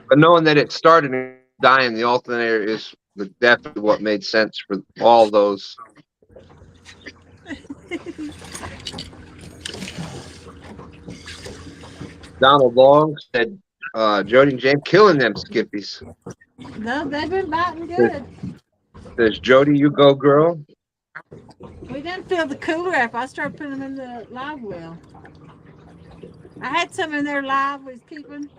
But knowing that it started and dying, the alternator is definitely what made sense for all those. Donald Long said, Jody and James killing them skippies. No, they've been biting good. There's Jody, you go, girl. We didn't fill the cooler up. I started putting them in the live well. I had some in there live, was keeping,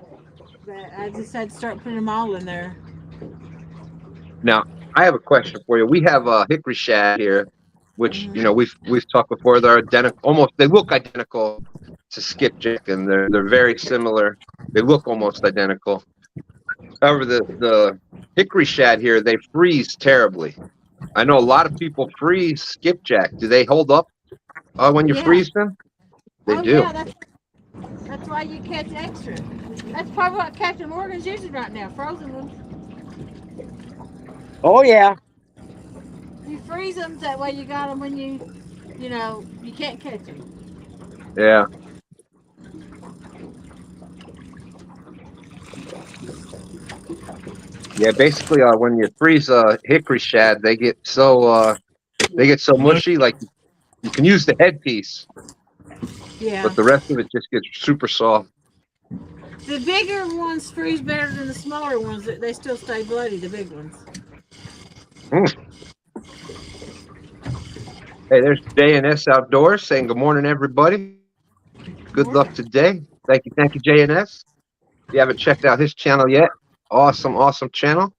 but I just had to start putting them all in there. Now, I have a question for you. We have a hickory shad here, which you know we've talked before. They're identical, they look identical to skipjack, and they're very similar. They look almost identical. However, the hickory shad here, they freeze terribly. I know a lot of people freeze skipjack. Do they hold up when you freeze them? They do. Yeah, that's why you catch extra. That's probably what Captain Morgan's using right now, frozen ones. Oh yeah. You freeze them, that way you got them when you you know, you can't catch them. Yeah. Yeah, basically, when you freeze a hickory shad, they get so mushy. Like you can use the headpiece, Yeah. but the rest of it just gets super soft. The bigger ones freeze better than the smaller ones. They still stay bloody, the big ones. Hey, there's JNS Outdoors saying good morning, everybody. Good luck today. Thank you, JNS. If you haven't checked out his channel yet, awesome channel.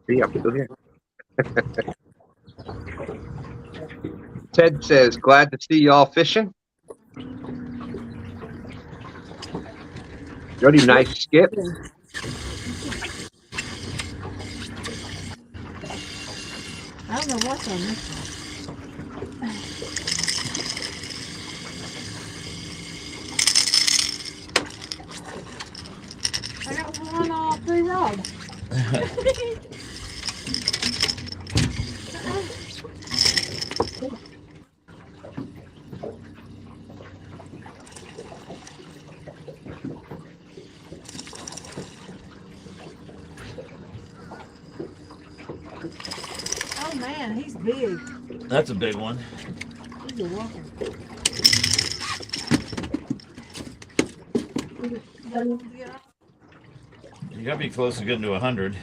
See, I'm still here. Ted says, glad to see y'all fishing. Jody, nice skip. I don't know what's on this one. I got one on 3 rods. Oh man, he's big. That's a big one. You're welcome. You gotta be close to getting to 100.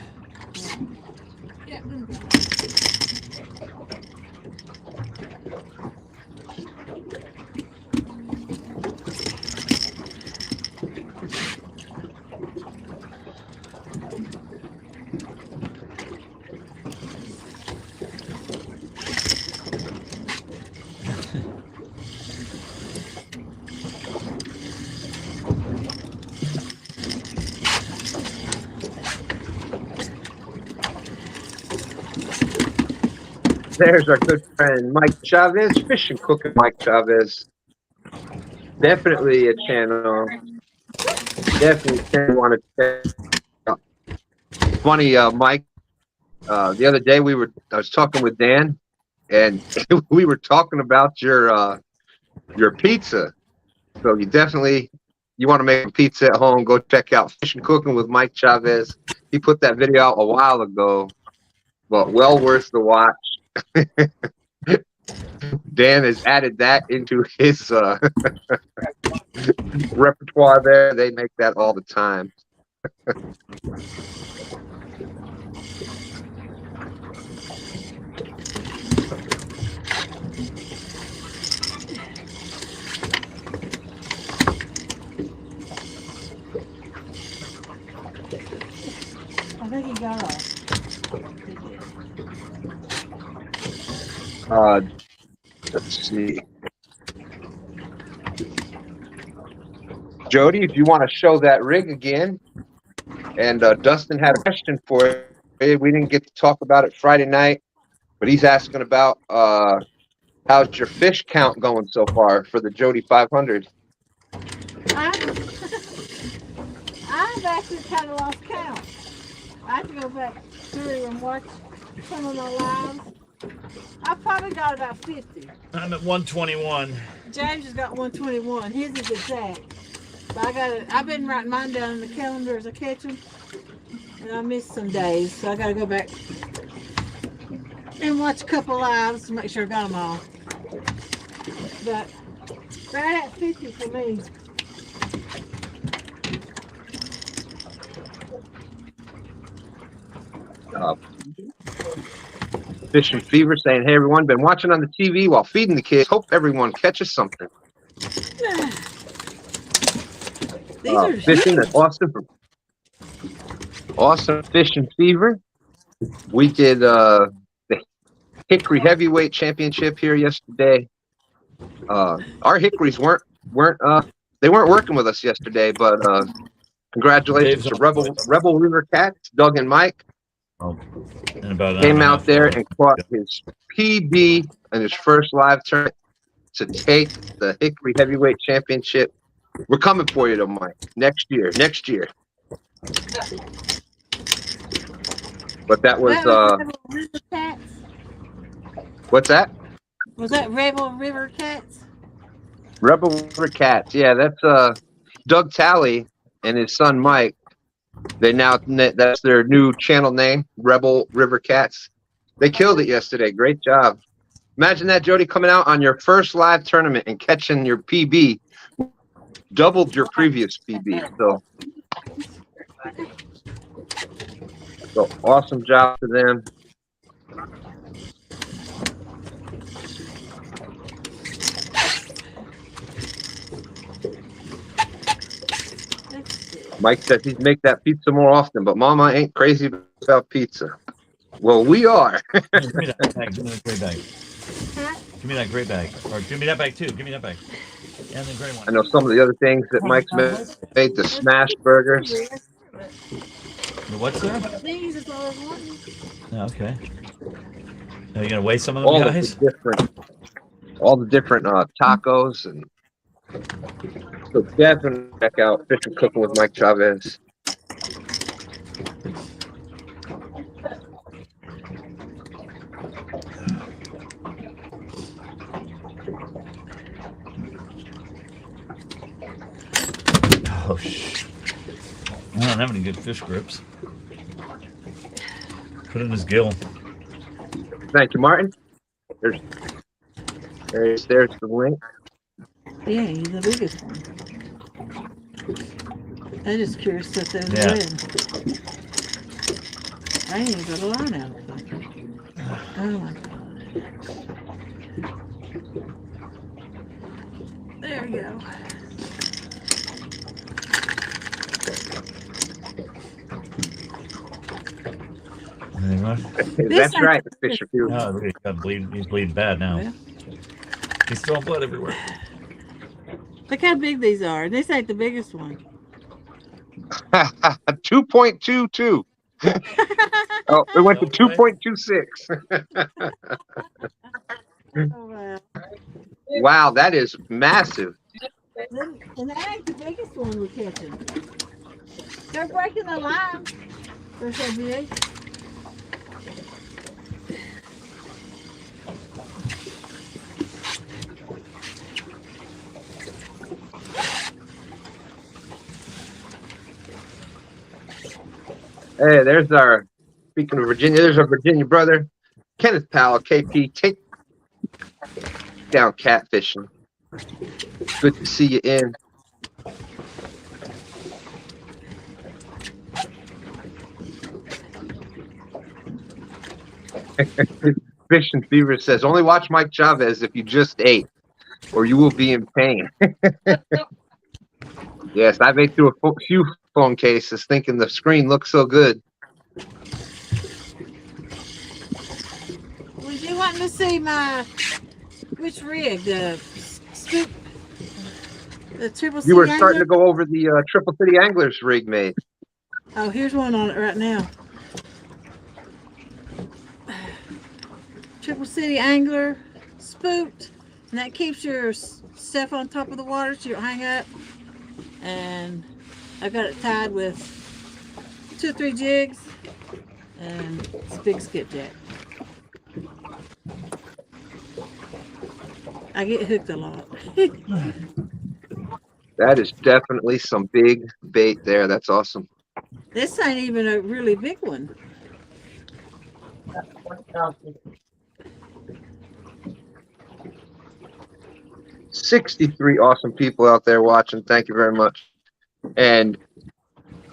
Yeah. There's our good friend Mike Chavez, fishing cooking Mike Chavez. Definitely a channel. Definitely want to check out. Funny, Mike. The other day I was talking with Dan, and we were talking about your pizza. So you want to make a pizza at home? Go check out Fishing Cooking with Mike Chavez. He put that video out a while ago, but well worth the watch. Dan has added that into his repertoire there. They make that all the time. I think he got off. Let's see. Jody, if you want to show that rig again. And Dustin had a question for you. We didn't get to talk about it Friday night, but he's asking about how's your fish count going so far for the Jody 500? I've actually kind of lost count. I have to go back through and watch some of my lives. I probably got about 50. I'm at 121. James has got 121. His is exact. But I've been writing mine down in the calendar as I catch them. And I missed some days, so I got to go back and watch a couple lives to make sure I got them all. But right at 50 for me. Fishing Fever saying, hey everyone, been watching on the TV while feeding the kids. Hope everyone catches something. These are fishing at awesome Fishing Fever. We did the Hickory Heavyweight Championship here yesterday. Our hickories weren't working with us yesterday, but congratulations to Rebel River Cats, Doug and Mike. Came out there and caught his PB in his first live tournament to take the Hickory Heavyweight Championship We're coming for you, though, Mike. Next year. But that was Rebel River Cats? what's that? Was that Rebel River Cats? Rebel River Cats. Yeah, that's Doug Talley and his son Mike. That's their new channel name, Rebel River Cats. They killed it yesterday. Great job. Imagine that, Jody, coming out on your first live tournament and catching your PB, doubled your previous PB. So awesome job to them. Mike says he'd make that pizza more often, but Mama ain't crazy about pizza. Well, we are. Give me that bag. Give me that gray bag. Give me that gray bag. Or give me that bag too. Give me that bag. And the gray one. I know some of the other things that Mike's made, the smash burgers. The what's there? These is all I wanted. Oh, okay. Are you gonna weigh some of them guys? All the different tacos, and so definitely check out Fishing Cooking with Mike Chavez. Oh shit! I don't have any good fish grips. Put it in his gill. Thank you, Martin. There's the link. Yeah, he's the biggest one. I'm just curious if they're red. I ain't even got a line out of them. Oh my god. There we go. That's right, Fisher Field. Oh, he's bleeding bad now. Yeah. He's throwing blood everywhere. Look how big these are. This ain't the biggest one. 2.22. Oh, it went to 2.26. Oh, wow. Wow, that is massive. And that ain't the biggest one we're catching. They're breaking the line. They're so big. Hey, there's our, speaking of Virginia, there's our Virginia brother, Kenneth Powell, KP, take down catfishing. Good to see you in. Fishing Fever says, only watch Mike Chavez if you just ate, or you will be in pain. Yes, I've ate through a few phone cases thinking the screen looks so good. Would you want to see which rig, the scoop, the Triple City You were starting Angler? to go over the Triple City Anglers rig made. Oh, here's one on it right now. Triple City Angler, spooked, and that keeps your stuff on top of the water so you don't hang up. And I got it tied with 2 or 3 jigs, and it's a big skipjack. I get hooked a lot. That is definitely some big bait there. That's awesome. This ain't even a really big one. $63 awesome people out there watching. Thank you very much. And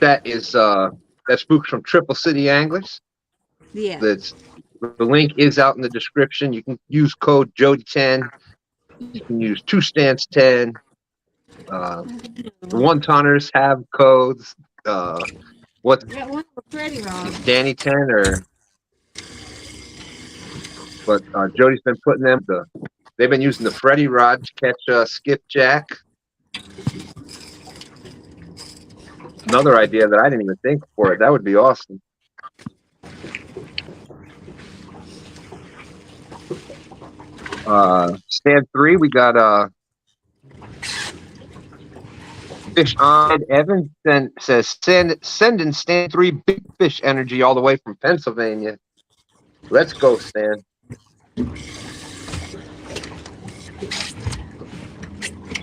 that is that spooks from Triple City Anglers. Yeah. The link is out in the description. You can use code Jody10. You can use 2stands10. The one-tonners have codes. What? Got one for Freddie Rods. Danny 10 or. But Jody's been putting them. They've been using the Freddie rod to catch skipjack. Another idea that I didn't even think for it. That would be awesome. Stand 3, we got Fish on Evans says send and Stan 3 big fish energy all the way from Pennsylvania. Let's go, Stan.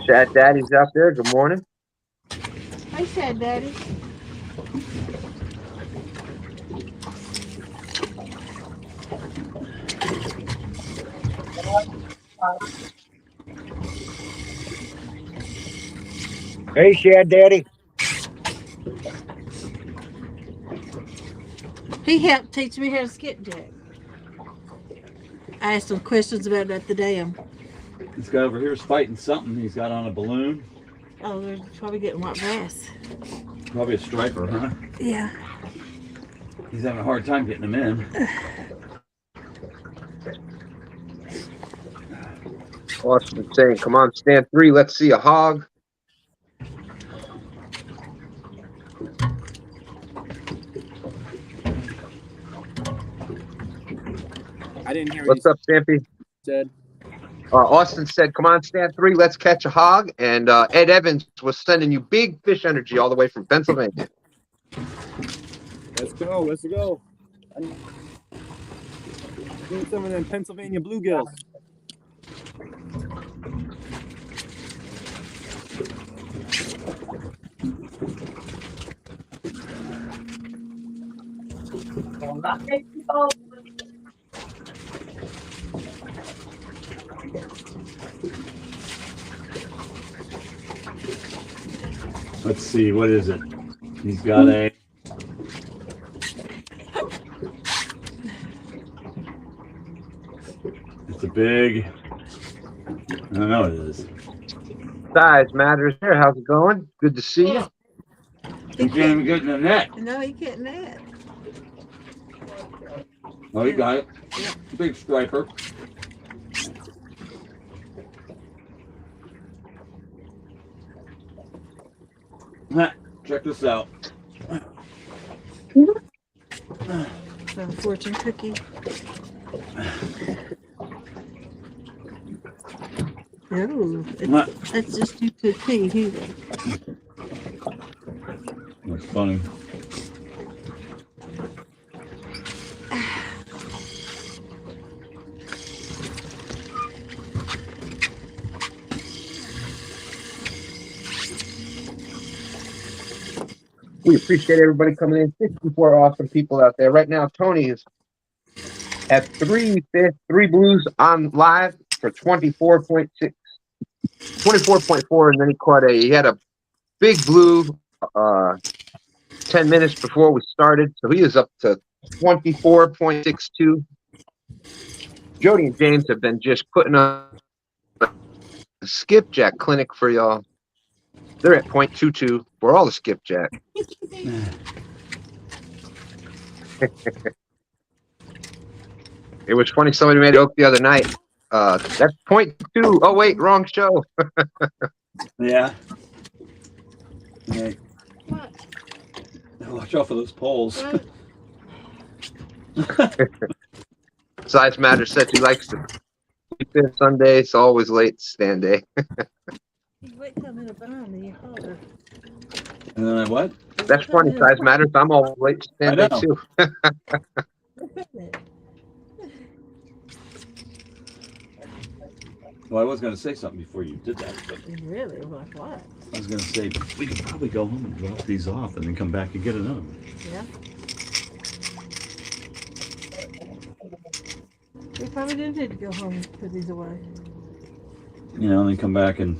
Shad Daddy's out there. Good morning. Hey, Shad Daddy. Hey, Shad Daddy. He helped teach me how to skipjack. I asked him questions about that the dam. This guy over here is fighting something. He's got on a balloon. Oh, they're probably getting white bass. Probably a striper, huh? Yeah. He's having a hard time getting them in. Austin saying, come on, Stan 3, let's see a hog. I didn't hear What's up, Stampy? said. Austin said, come on, Stan 3, let's catch a hog. And Ed Evans was sending you big fish energy all the way from Pennsylvania. Let's go. Let's go. I need some of them Pennsylvania bluegills. Let's see, what is it? He's got a... It's a big... I don't know what it is. Size matters there. How's it going? Good to see you. He can't even get in the net. No, he can't net. Oh, he got it. Big striper. Check this out. Some fortune cookie. Oh, that's just too petite either. That's funny. We appreciate everybody coming in. 64 awesome people out there. Right now, Tony is at 3 blues on live for 24.6, 24.4, and then he had a big blue 10 minutes before we started, so he is up to 24.62. Jody and James have been just putting on a skipjack clinic for y'all. They're at 0.22 for all the skipjack. It was funny. Somebody made a joke the other night. That's 0.2. Oh wait, wrong show. Yeah. Hey. What? Watch out for those poles. Size Matter said he likes to sleep in Sunday. It's always late STANday. Wait till I'm in a bind and you holler. And then what? That's funny. Size Matters. I'm always late to STANday too. Well, I was going to say something before you did that. But Really? Like what? I was going to say, we could probably go home and drop these off and then come back and get another one. Yeah. We probably do need to go home and put these away. You know, and then come back and...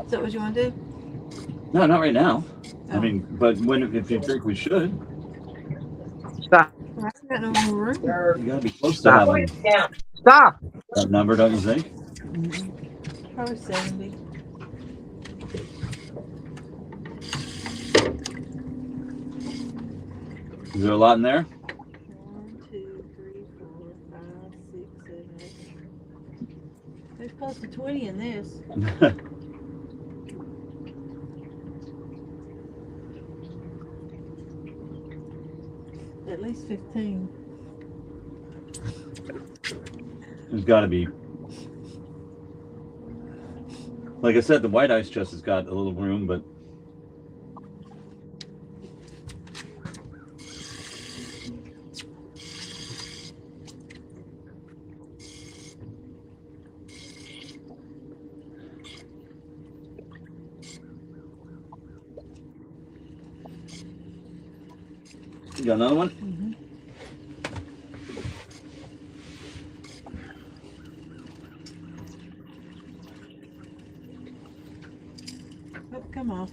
Is that what you want to do? No, not right now. Oh. I mean, but if you think we should, Stop. I got no more room. you gotta be close to having Stop. that number, don't you think? Probably 70. Is there a lot in there? close to 20 in this. At least 15. There's got to be. Like I said, the white ice chest has got a little room, but you got another one? Mm-hmm. Oh, come off.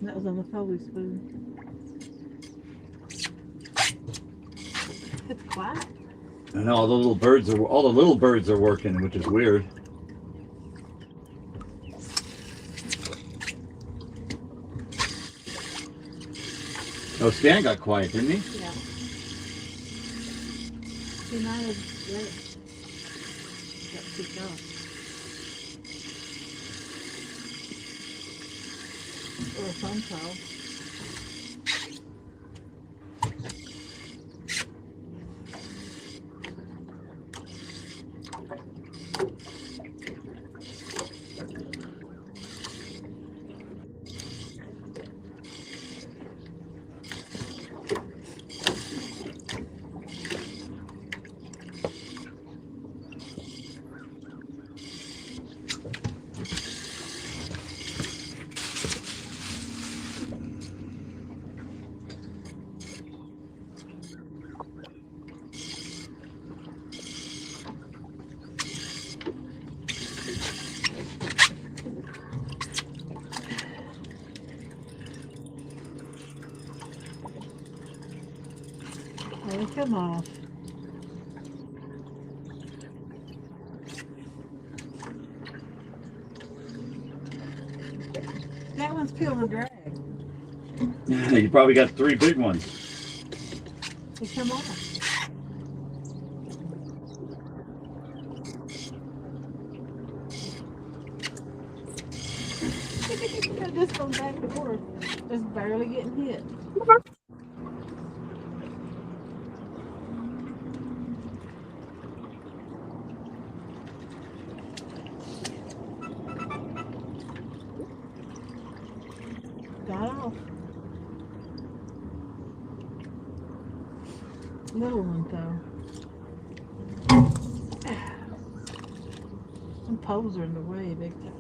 That was on the Foley spoon. It's quiet. I know all the little birds are working, which is weird. Oh, Stan got quiet, didn't he? Yeah. He might have got kicked off. Or a phone call. Oh, come off. That one's peeled a drag. You probably got 3 big ones. They come off. This goes back and forth. Just barely getting hit. Got off. Little one though. Some poles are in the way big time.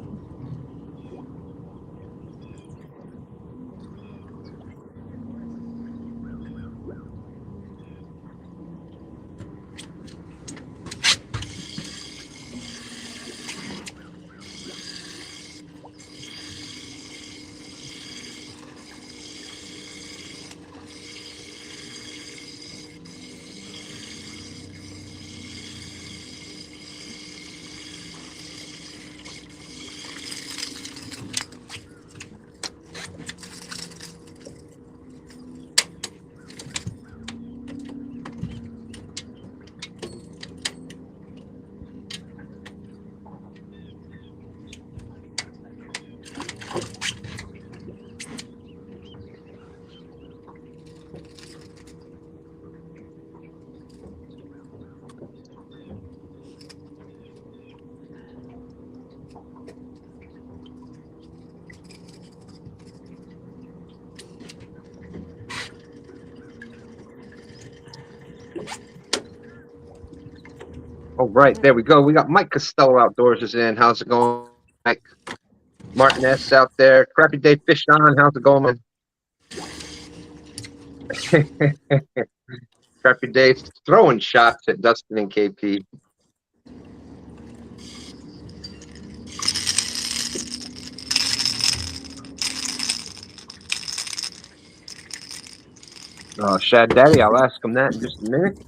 All right, there we go. We got Mike Costello Outdoors is in. How's it going, Mike? Martin S out there. Crappy Day Fish on. How's it going, man? Crappy Day throwing shots at Dustin and KP. Shad Daddy, I'll ask him that in just a minute.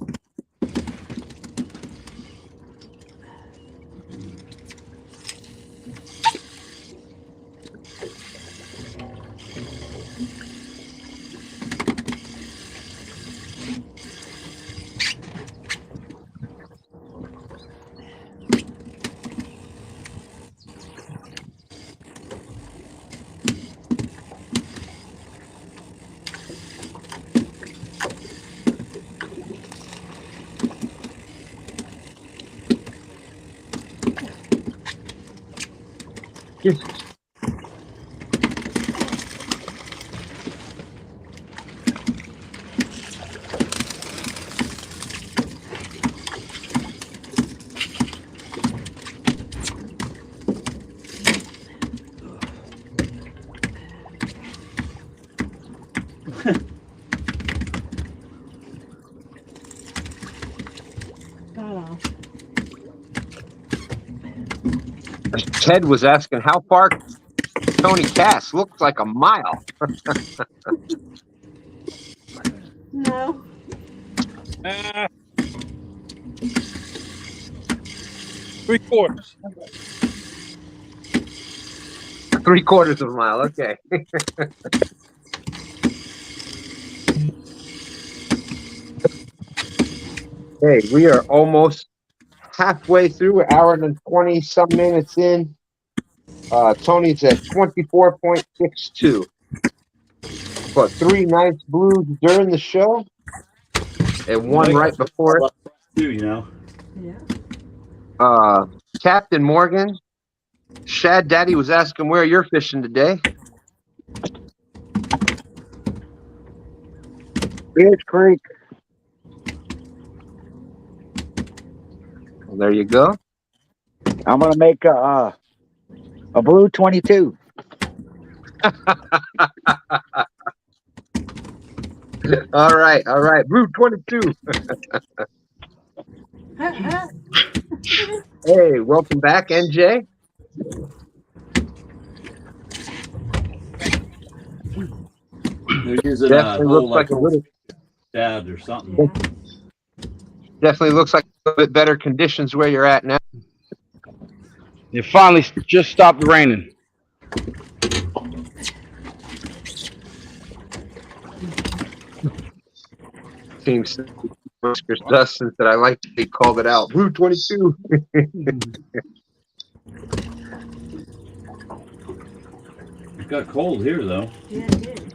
Hold on. Ted was asking how far Tony casts. Looks like a mile. No. Ah, 3/4. 3/4 of a mile. Okay. Hey, we are almost halfway through, an hour and 20 some minutes in. Tony's at 24.62. But 3 nice blues during the show, and one right before it. Too, you know. Yeah. Captain Morgan, Shad Daddy was asking where you're fishing today. Beers Creek. Well, there you go. I'm gonna make a blue 22. All right. Blue 22. Hey, welcome back, NJ. They're using Definitely looks like a little. stab or something. Yeah. Definitely looks like a little bit better conditions where you're at now. It finally just stopped raining. Seems Oscar Dustin that I like to be called it out. Blue 22. It got cold here though. Yeah, it did.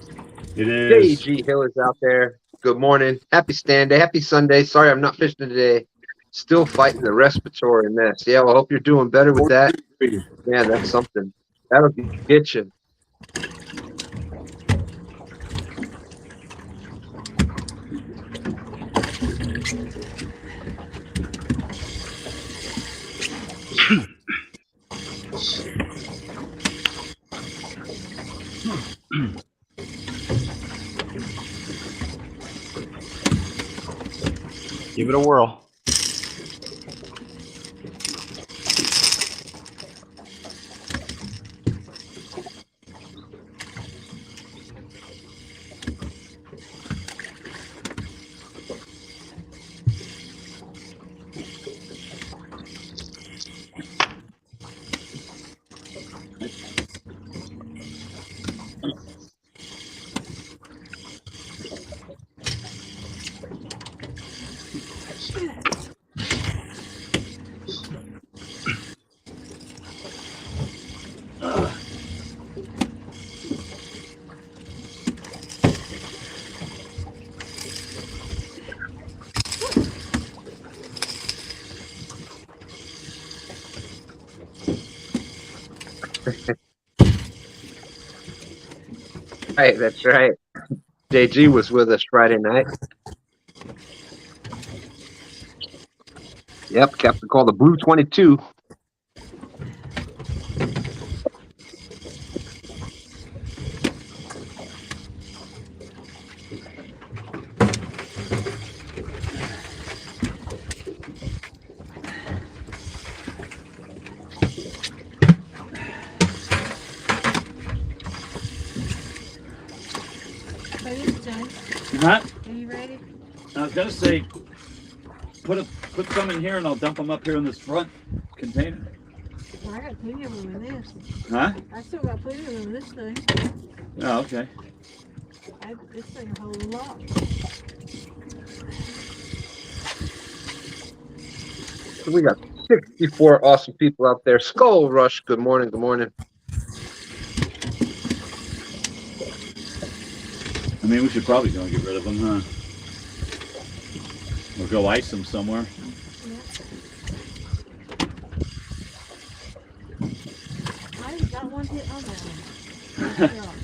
It is. JG Hill is out there. Good morning. Happy STANday. Happy Sunday. Sorry I'm not fishing today. Still fighting the respiratory mess. Yeah, well, I hope you're doing better with that. Yeah, that's something. That'll get you. Give it a whirl. Right, that's right. JG was with us Friday night. Yep, Captain called the Blue 22. Huh? Are you ready? I was gonna say, put some in here and I'll dump them up here in this front container. Well, I got plenty of them in this. Huh? I still got plenty of them in this thing. Oh, okay. This thing a whole lot. So we got 64 awesome people out there. Skull Rush, good morning, good morning. I mean, we should probably go and get rid of them, huh? Or go ice them somewhere. I got one hit on that one.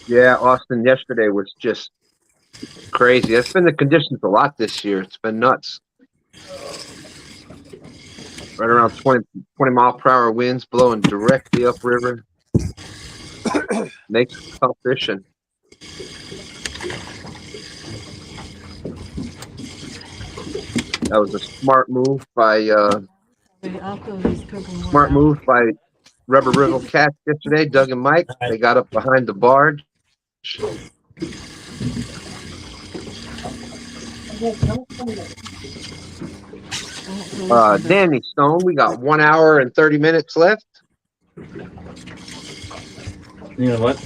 Yeah, Austin yesterday was just crazy. That's been the conditions a lot this year. It's been nuts. Right around 20 mile per hour winds blowing directly upriver. Makes it tough fishing. That was a smart move by Rubber River Cats yesterday. Doug and Mike. They got up behind the barge. Danny Stone, we got 1 hour and 30 minutes left. You know what?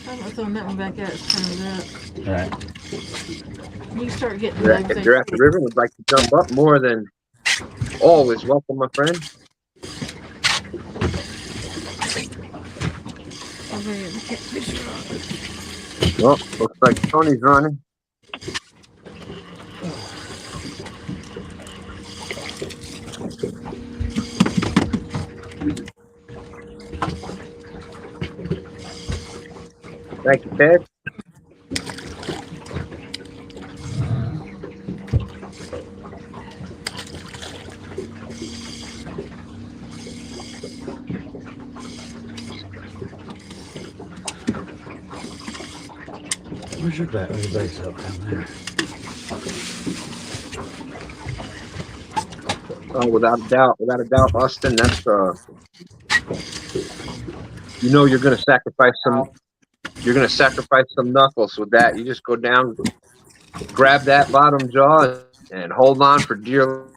I'm gonna throw that one back out. It's turned up. All right. You start getting If you're at the river and would like to jump up, more than always welcome, my friend. Well, looks like Tony's running. Thank you, Ted. Where's your bat? Where's your base up down there? Oh, without a doubt, Austin. That's you know, you're gonna sacrifice some. You're gonna sacrifice some knuckles with that. You just go down, grab that bottom jaw, and hold on for dear.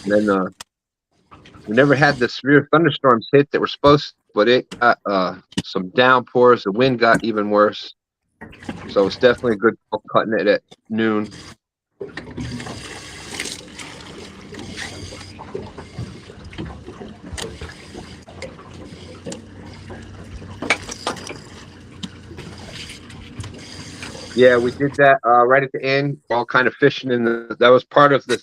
And then we never had the severe thunderstorms hit that were supposed to, but it got some downpours. The wind got even worse. So it's definitely a good call cutting it at noon. Yeah, we did that right at the end. All kind of fishing in the. That was part of the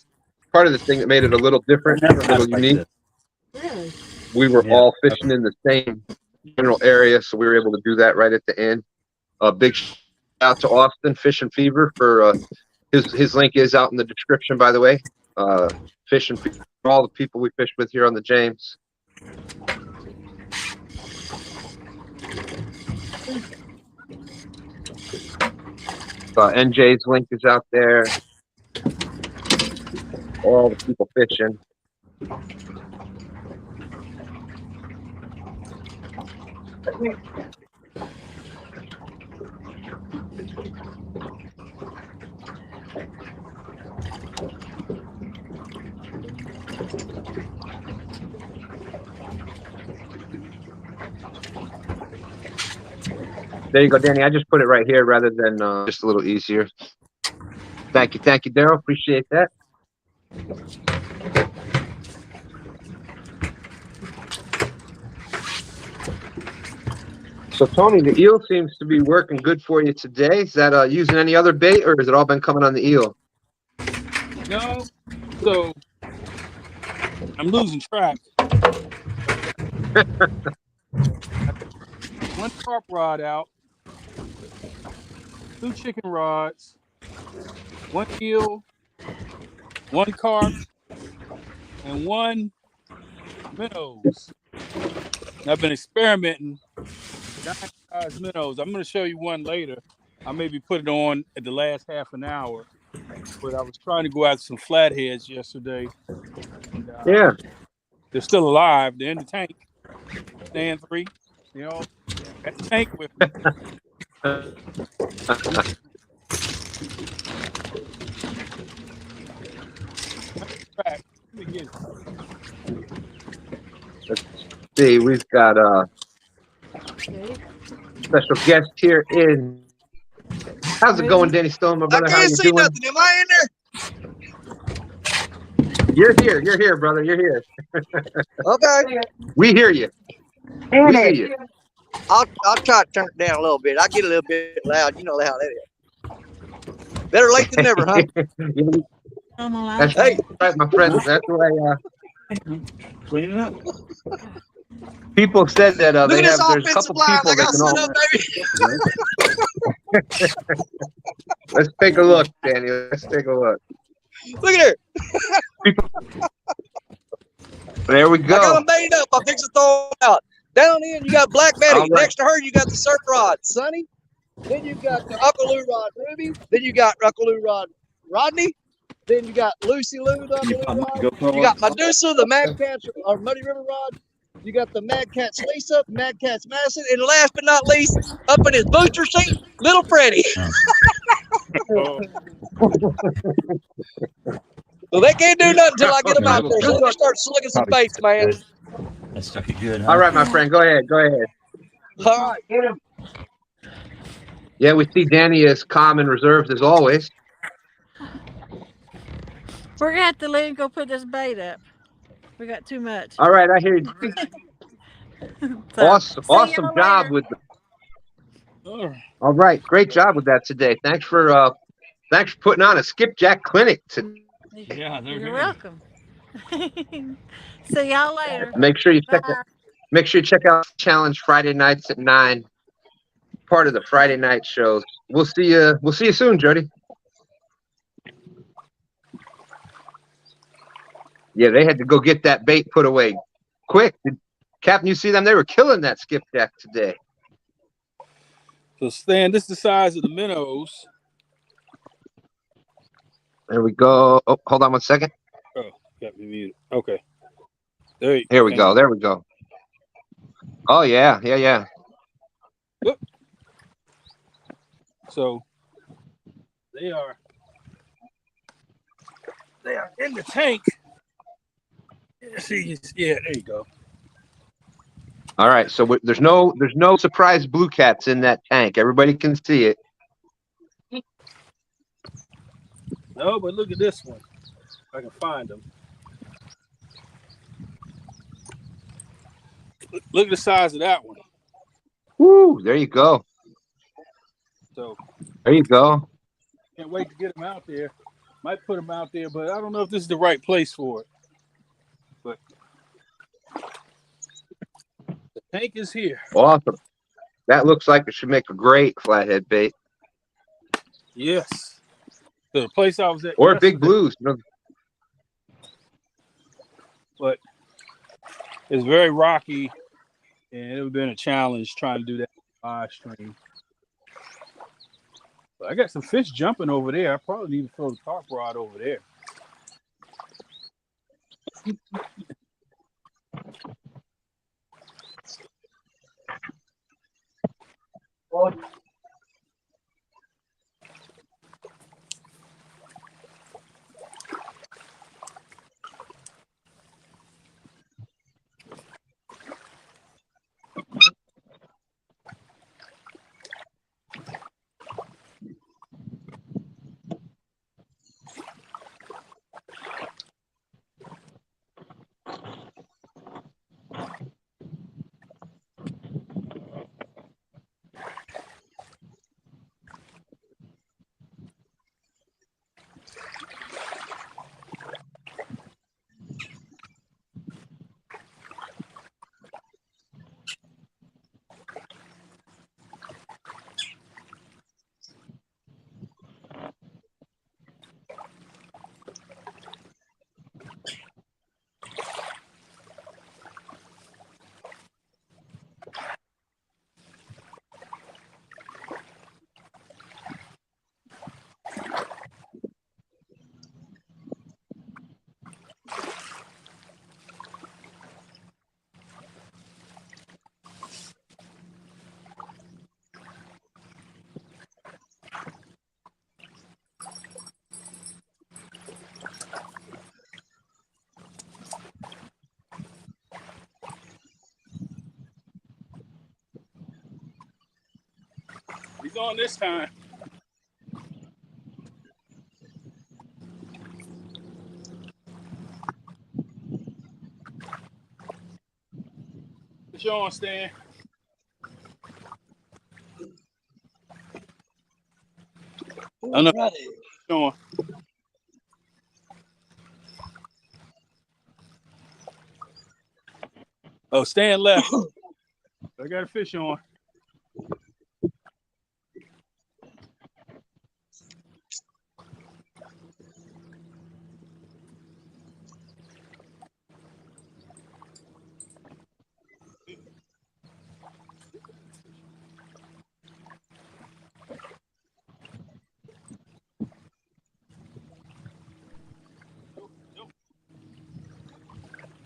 thing that made it a little different, a little unique. Really? We were all fishing in the same general area, so we were able to do that right at the end. A big shout out to Austin Fishing Fever for his link is out in the description, by the way. Fishing Fever for all the people we fished with here on the James. NJ's link is out there. All the people fishing. There you go, Danny. I just put it right here rather than just a little easier. Thank you, Daryl. Appreciate that. So, Tony, the eel seems to be working good for you today. Is that using any other bait, or has it all been coming on the eel? No. So I'm losing track. One carp rod out, 2 chicken rods, 1 eel, 1 carp, and 1 minnows. And I've been experimenting with 9 size minnows. I'm going to show you one later. I maybe put it on at the last half an hour. But I was trying to go out some flatheads yesterday. And, yeah. They're still alive. They're in the tank. Stand 3. You know, at the tank with me. Let's see, we've got a special guest here in. How's it going, Danny Stone, my brother? I How can't you see doing? nothing. Am I in there? You're here. You're here, brother. You're here. Okay. We hear you. We see you. I'll try to turn it down a little bit. I get a little bit loud. You know how that is. Better late than never, huh? That's Hey. right, my friend. That's the way. Clean it up. People said that Look they at this have. There's a offensive couple line people I got that set can up, all. baby. Let's take a look, Danny. Let's take a look. Look at her. There we I got go. them baited up. I'm fixing to throw them out. Down in, you got Black Betty. All right. Next to her, you got the Surf Rod, Sonny. Then you got the Uncle Lou Rod, Ruby. Then you got Uncle Lou Rod, Rodney. Then you got Lucy Lou, the Uncle Lou Rod. You got Medusa, the Mad Cat's or Muddy River Rod. You got the Mad Cat's Lisa, Mad Cat's Madison, and last but not least, up in his booster seat, little Freddie. Well, they can't do nothing until I get them out there. So let me start slinging some baits, man. That stuck it good, huh? All right, my friend. Go ahead. Go ahead. All right, get him. Yeah, we see Danny is calm and reserved as always. We're gonna have to leave and go put this bait up. We got too much. All right, I hear you. So, Awesome, see awesome y'all job later. with. All right, great job with that today. Thanks for putting on a skipjack clinic today. Yeah, they're You're here. welcome. See y'all later. Make sure you check Bye. out. Make sure you check out Challenge Friday nights at 9. Part of the Friday night shows. We'll see you. We'll see you soon, Jody. Yeah, they had to go get that bait put away quick. Captain, you see them? They were killing that skipjack today. So Stan, this is the size of the minnows. There we go. Oh, hold on one second. Oh, got me muted. Okay. There you Here we go. There we go. Oh yeah, yeah, yeah. Whoop. So they are in the tank. See, yeah, there you go. All right. So there's no surprise blue cats in that tank. Everybody can see it. No, but look at this one. If I can find them. Look at the size of that one. Woo! There you go. So There you go. can't wait to get them out there. Might put them out there, but I don't know if this is the right place for it. But the tank is here. Awesome. That looks like it should make a great flathead bait. Yes. The place I was at. Or big yesterday, blues. but it's very rocky, and it would have been a challenge trying to do that live stream. But I got some fish jumping over there. I probably need to throw the carp rod over there. He's on this time. fish on, Stan. Oh, no. Fish on. Oh, Stan left. I got a fish on.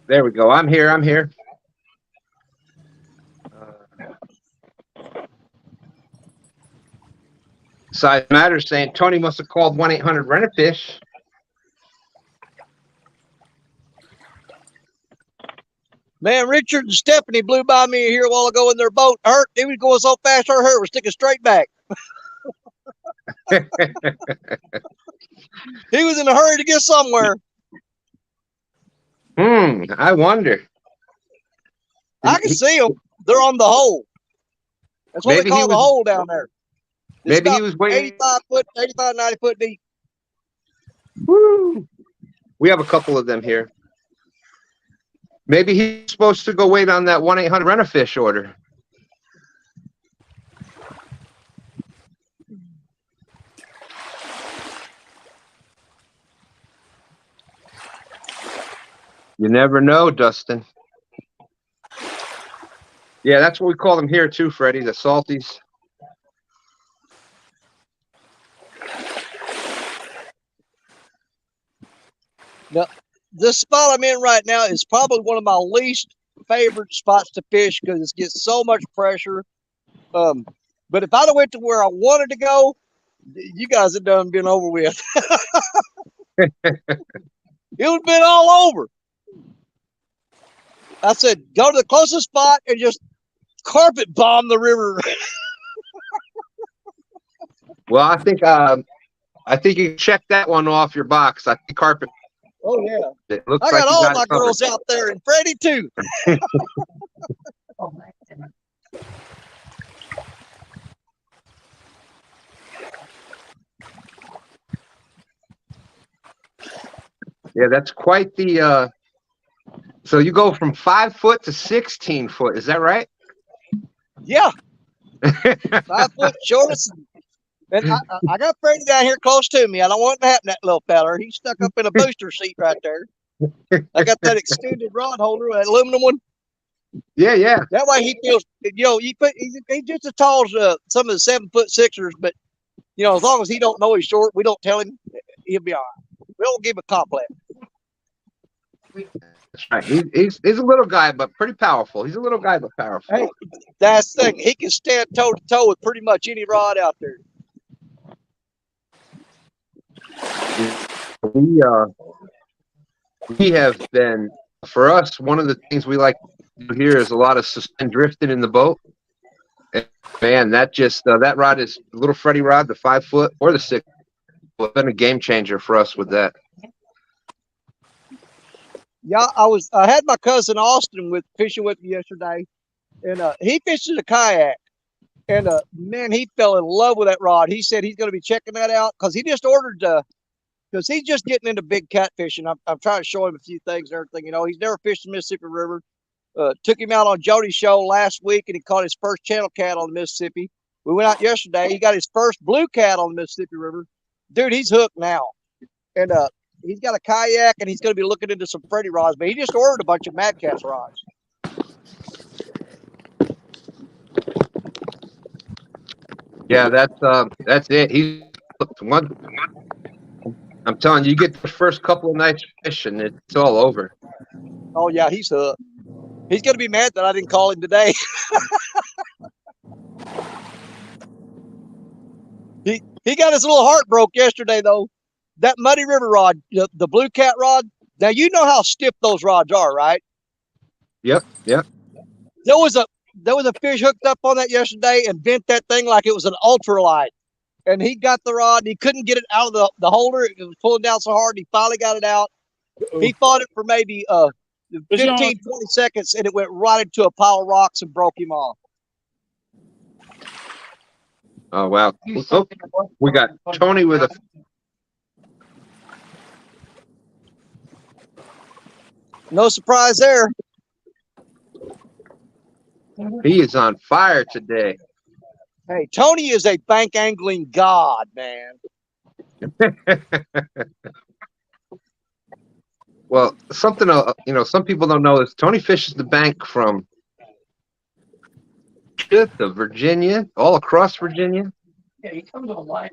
There we go. I'm here. I'm here. Size Matters saying Tony must have called 1-800-RENT-A-FISH. Man, Richard and Stephanie blew by me here a while ago in their boat. Hurt. They was going so fast, her hurt was sticking straight back. He was in a hurry to get somewhere. I wonder. I can see them. They're on the hole. That's what they call the hole down there. It's maybe he was waiting. 85, 90 foot deep. Woo. We have a couple of them here. Maybe he's supposed to go wait on that 1-800-RENT-A-FISH order. You never know, Dustin. Yeah, that's what we call them here too, Freddie, the salties. Now, this spot I'm in right now is probably one of my least favorite spots to fish because it gets so much pressure. But if I'd have went to where I wanted to go, you guys have done been over with. It would have been all over. I said, go to the closest spot and just carpet bomb the river. Well, I think you can check that one off your box. I think carpet. Oh yeah, it looks I like got all you my girls out there and Freddie too. Yeah, that's quite the. So you go from 5 foot to 16 foot. Is that right? Yeah, 5 foot shortest. And I got Freddie down here close to me. I don't want it to happen to that little feller. He's stuck up in a booster seat right there. I got that extended rod holder, that aluminum one. Yeah, yeah. That way he feels, he's just as tall as some of the 7'6"ers, but as long as he don't know he's short, we don't tell him, he'll be all right. We don't give him a complex. That's right. He's a little guy, but pretty powerful. He's a little guy, but powerful. Hey, that's the thing. He can stand toe to toe with pretty much any rod out there. We have been, for us, one of the things we like to do here is a lot of suspend drifting in the boat. And man, that just that rod is the little Freddie rod, the 5 foot or the 6 foot. It's been a game changer for us with that. Yeah, I had my cousin Austin fishing with me yesterday, and he fishes a kayak, and man, he fell in love with that rod. He said he's going to be checking that out because he just ordered because he's just getting into big catfishing. I'm trying to show him a few things and everything. He's never fished the Mississippi River. Took him out on Jody's show last week, and he caught his first channel cat on the Mississippi. We went out yesterday. He got his first blue cat on the Mississippi River. Dude, he's hooked now, and he's got a kayak, and he's going to be looking into some Freddie rods, but he just ordered a bunch of Mad Cats rods. Yeah, that's it. He's one. I'm telling you, you get the first couple of nights fishing, it's all over. Oh yeah, he's hooked. He's going to be mad that I didn't call him today. He got his little heart broke yesterday though. That Muddy River rod, the blue cat rod. Now you know how stiff those rods are, right? Yep. There was a fish hooked up on that yesterday and bent that thing like it was an ultralight. And he got the rod. And he couldn't get it out of the holder. It was pulling down so hard. He finally got it out. He fought it for maybe What's 15, your 20 seconds, and it went right into a pile of rocks and broke him off. Oh, wow. Oh, we got Tony with a... No surprise there. He is on fire today. Hey, Tony is a bank angling god, man. Well, something, you know, some people don't know is Tony fishes the bank from to Virginia, all across Virginia. Yeah, he comes online.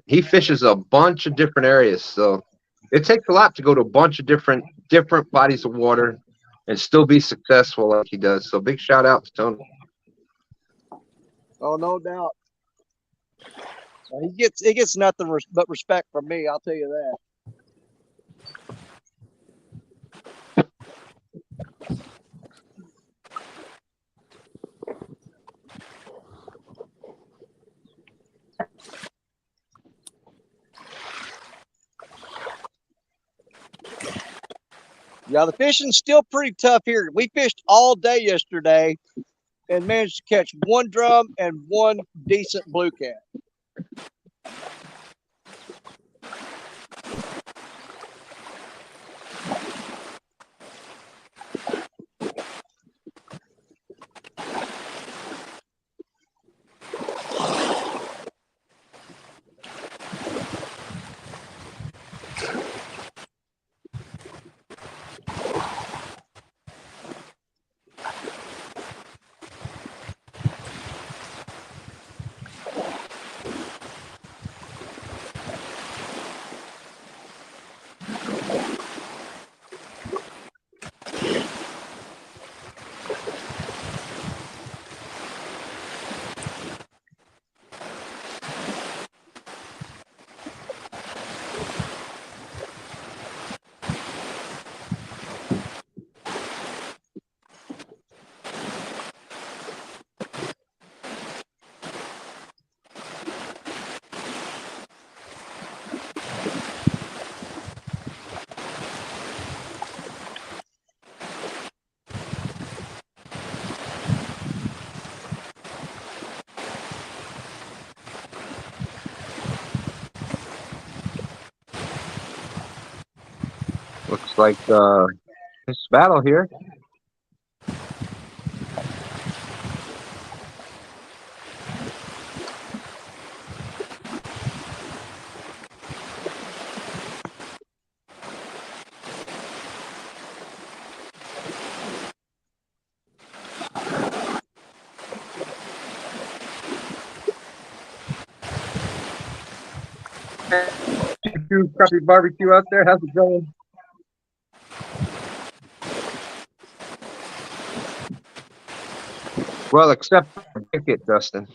He fishes a bunch of different areas, so it takes a lot to go to a bunch of different bodies of water and still be successful like he does. So big shout out to Tony. Oh, no doubt. He gets nothing but respect from me. I'll tell you that. Yeah, the fishing's still pretty tough here. We fished all day yesterday and managed to catch one drum and one decent blue cat. Looks like this battle here. Crappy barbecue out there. How's it going? Well, except for it, Dustin.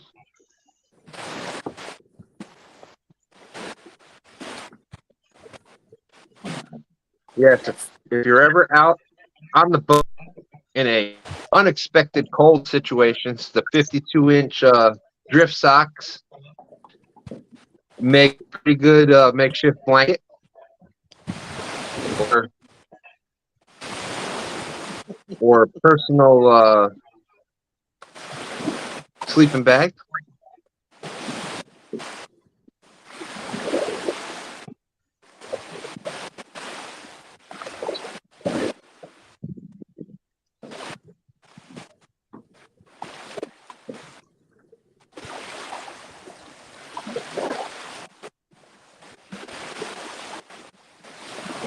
Yes, if you're ever out on the boat in a unexpected cold situations, the 52-inch drift socks make pretty good makeshift blanket. Or personal sleeping bag.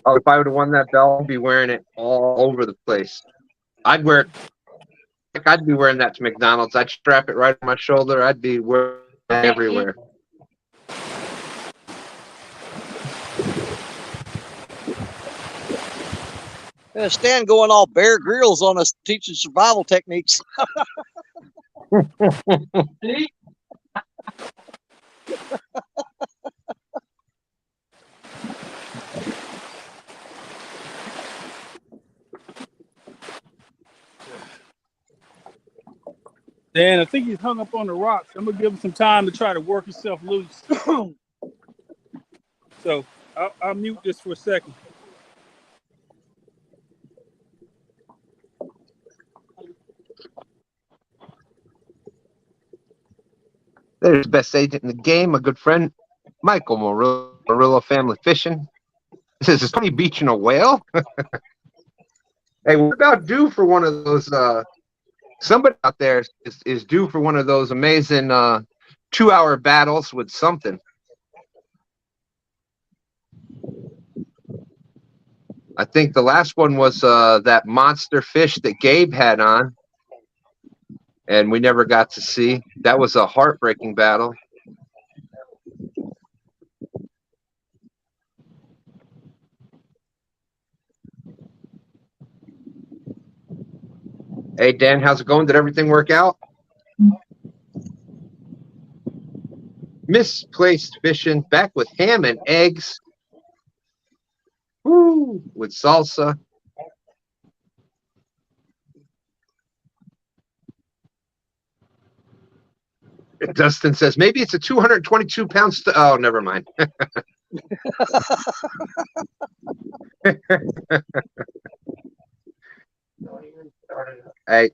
Oh, if I would have won that belt, I'd be wearing it all over the place. I'd wear it. I'd be wearing that to McDonald's. I'd strap it right on my shoulder. I'd be wearing it everywhere. Stan going all Bear Grylls on us teaching survival techniques. Dan, I think he's hung up on the rocks. I'm gonna give him some time to try to work himself loose. So I'll mute this for a second. There's the best agent in the game, my good friend Michael Murillo Family Fishing. This is Tony beaching a whale. Hey, we're about due for one of those. Somebody out there is due for one of those amazing 2-hour battles with something. I think the last one was that monster fish that Gabe had on, and we never got to see. That was a heartbreaking battle. Hey, Dan, how's it going? Did everything work out? Misplaced fishing, back with ham and eggs. Woo, with salsa. Dustin says, maybe it's a 222-pound oh, never mind. Hey,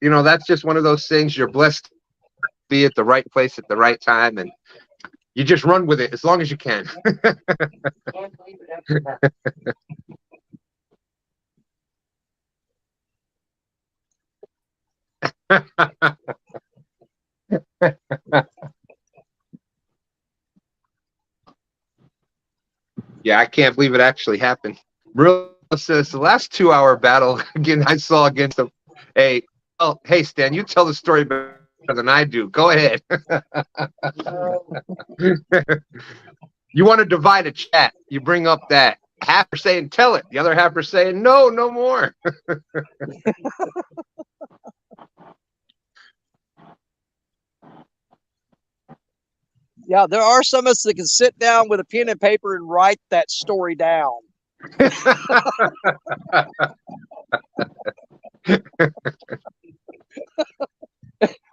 you know, that's just one of those things. You're blessed to be at the right place at the right time, and you just run with it as long as you can. Yeah, I can't believe it actually happened. Real says the last 2-hour battle again I saw against them. Hey, oh, hey Stan, you tell the story better than I do. Go ahead. You want to divide a chat? You bring up that half are saying tell it, the other half are saying no, no more. Yeah, there are some of us that can sit down with a pen and paper and write that story down.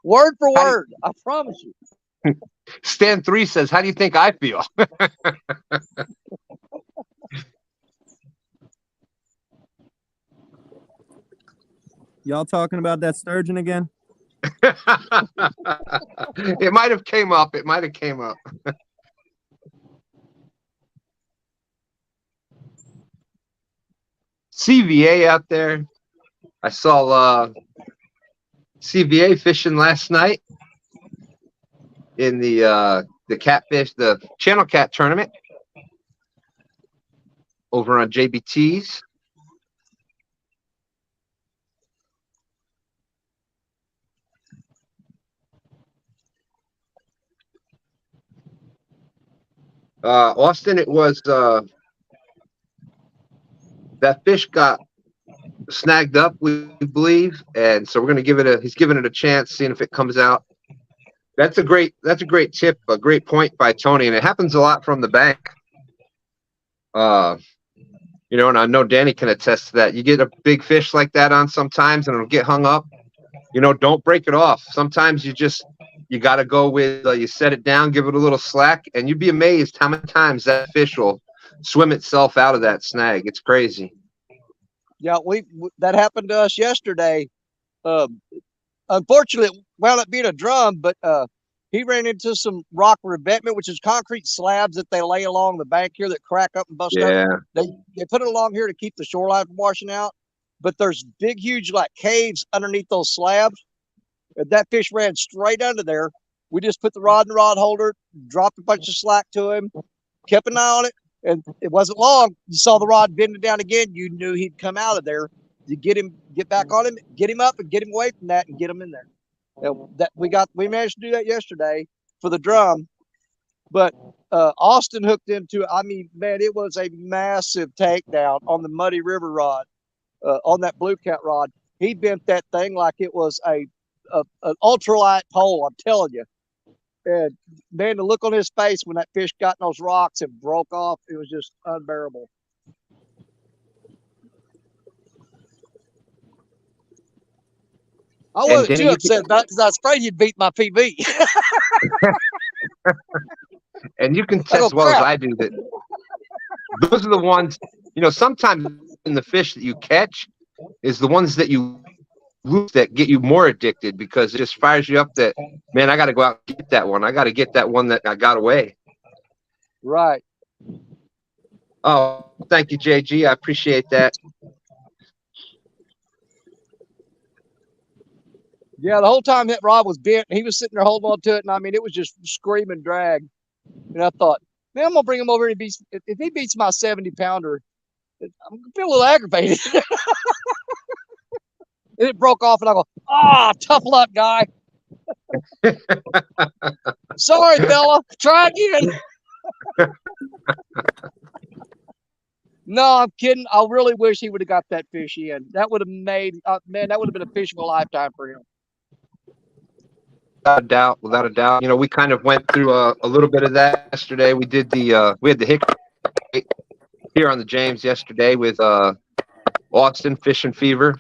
Word for word, I promise you. Stan 3 says, how do you think I feel? Y'all talking about that sturgeon again? It might have came up. It might have came up. CVA out there. I saw CVA fishing last night in the Catfish, the Channel Cat tournament over on JBT's. Austin, it was that fish got snagged up, we believe, and so we're going to give it he's giving it a chance, seeing if it comes out. That's a great tip, a great point by Tony, and it happens a lot from the bank. You know, and I know Danny can attest to that. You get a big fish like that on sometimes, and it'll get hung up. You know, don't break it off. Sometimes you got to go with, you set it down, give it a little slack, and you'd be amazed how many times that fish will swim itself out of that snag. It's crazy. Yeah, that happened to us yesterday. Unfortunately, it wound up being a drum, but he ran into some rock revetment, which is concrete slabs that they lay along the bank here that crack up and bust up. They put it along here to keep the shoreline from washing out, but there's big, huge like caves underneath those slabs. That fish ran straight under there. We just put the rod in the rod holder, dropped a bunch of slack to him, kept an eye on it, and it wasn't long. You saw the rod bending down again. You knew he'd come out of there. You get back on him, get him up, and get him away from that, and get him in there. And we managed to do that yesterday for the drum, but Austin hooked into it. I mean, man, it was a massive takedown on the Muddy River rod, on that blue cat rod. He bent that thing like it was an ultralight pole, I'm telling you. And man, the look on his face when that fish got in those rocks and broke off, it was just unbearable. I wasn't too upset about it because I was afraid you'd beat my PB. And you can test as well as I do that those are the ones, you know, sometimes in the fish that you catch is the ones that you loops that get you more addicted because it just fires you up that, man, I got to go out and get that one. I got to get that one that I got away. Right. Oh, thank you, JG. I appreciate that. Yeah, the whole time that rod was bent, he was sitting there holding on to it, and I mean, it was just screaming drag. And I thought, man, I'm gonna bring him over and if he beats my 70-pounder, I'm gonna feel a little aggravated. And it broke off, and I go, tough luck, guy. Sorry, fella. Try again. No, I'm kidding. I really wish he would have got that fish in. That would have made, man, that would have been a fish of a lifetime for him. Without a doubt, without a doubt. You know, we kind of went through a little bit of that yesterday. We did we had the hickory here on the James yesterday with Austin Fishing Fever.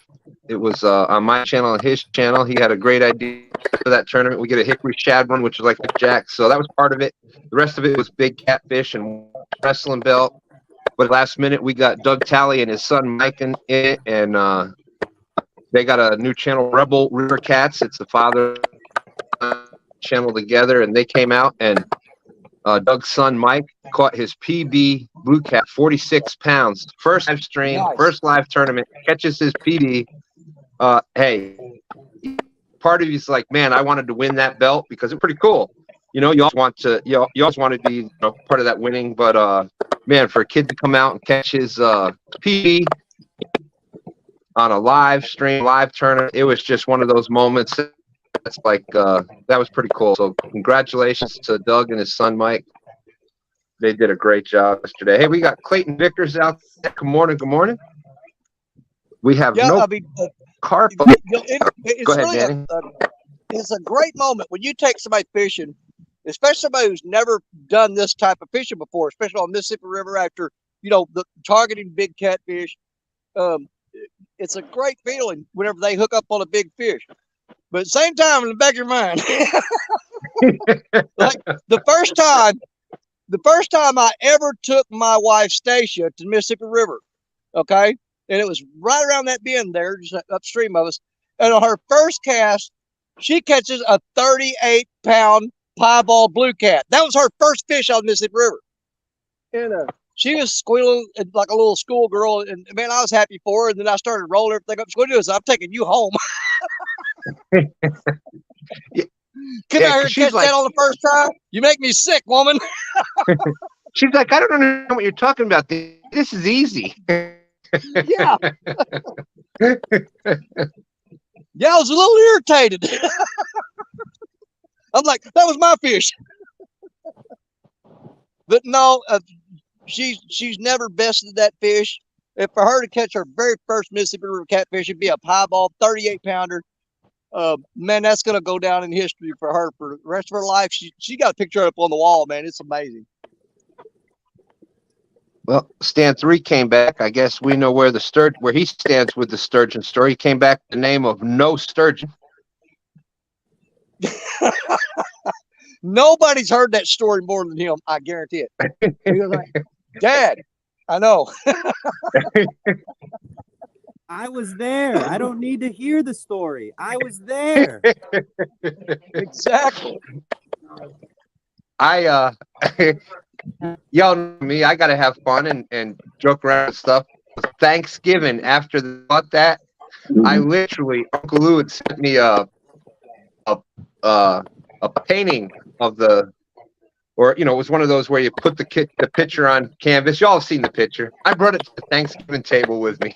It was on my channel and his channel. He had a great idea for that tournament. We get a hickory shad run, which is like a jack. So that was part of it. The rest of it was big catfish and wrestling belt. But last minute, we got Doug Talley and his son Mike in it, and they got a new channel, Rebel River Cats. It's the father channel together, and they came out, and Doug's son Mike caught his PB blue cat, 46 pounds. First live stream, Nice. first live tournament, catches his PB. Hey, part of you's like, man, I wanted to win that belt because it's pretty cool. You know, you always want to, you always want to be part of that winning. But man, for a kid to come out and catch his PB on a live stream, live tournament, it was just one of those moments. That's like that was pretty cool. So congratulations to Doug and his son Mike. They did a great job yesterday. Hey, we got Clayton Vickers out there. Good morning. Good morning. We have Carp. It's Go ahead, really Danny. It's a great moment when you take somebody fishing, especially somebody who's never done this type of fishing before, especially on Mississippi River after, targeting big catfish. It's a great feeling whenever they hook up on a big fish. But at the same time, in the back of your mind, like the first time I ever took my wife Stacia to Mississippi River, okay, and it was right around that bend there, just upstream of us. And on her first cast, she catches a 38-pound piebald blue cat. That was her first fish on Mississippi River, and she was squealing like a little schoolgirl. And man, I was happy for her. And then I started rolling everything up. She's going to do is I'm taking you home. Come out here and catch that on the first try. You make me sick, woman. She's like, I don't understand what you're talking about. This is easy. Yeah. Yeah, I was a little irritated. I'm like, that was my fish. But no, she's never bested that fish. If for her to catch her very first Mississippi River catfish, it'd be a piebald 38-pounder. Man, that's gonna go down in history for her for the rest of her life. She got a picture up on the wall, man. It's amazing. Well, Stan 3 came back. I guess we know where he stands with the sturgeon story. He came back with the name of No Sturgeon. Nobody's heard that story more than him. I guarantee it. He was like, Dad, I know. I was there. I don't need to hear the story. I was there. Exactly. Y'all know me. I gotta have fun and joke around and stuff. Thanksgiving after that, I literally Uncle Lou had sent me a painting of it was one of those where you put the picture on canvas. Y'all have seen the picture. I brought it to the Thanksgiving table with me.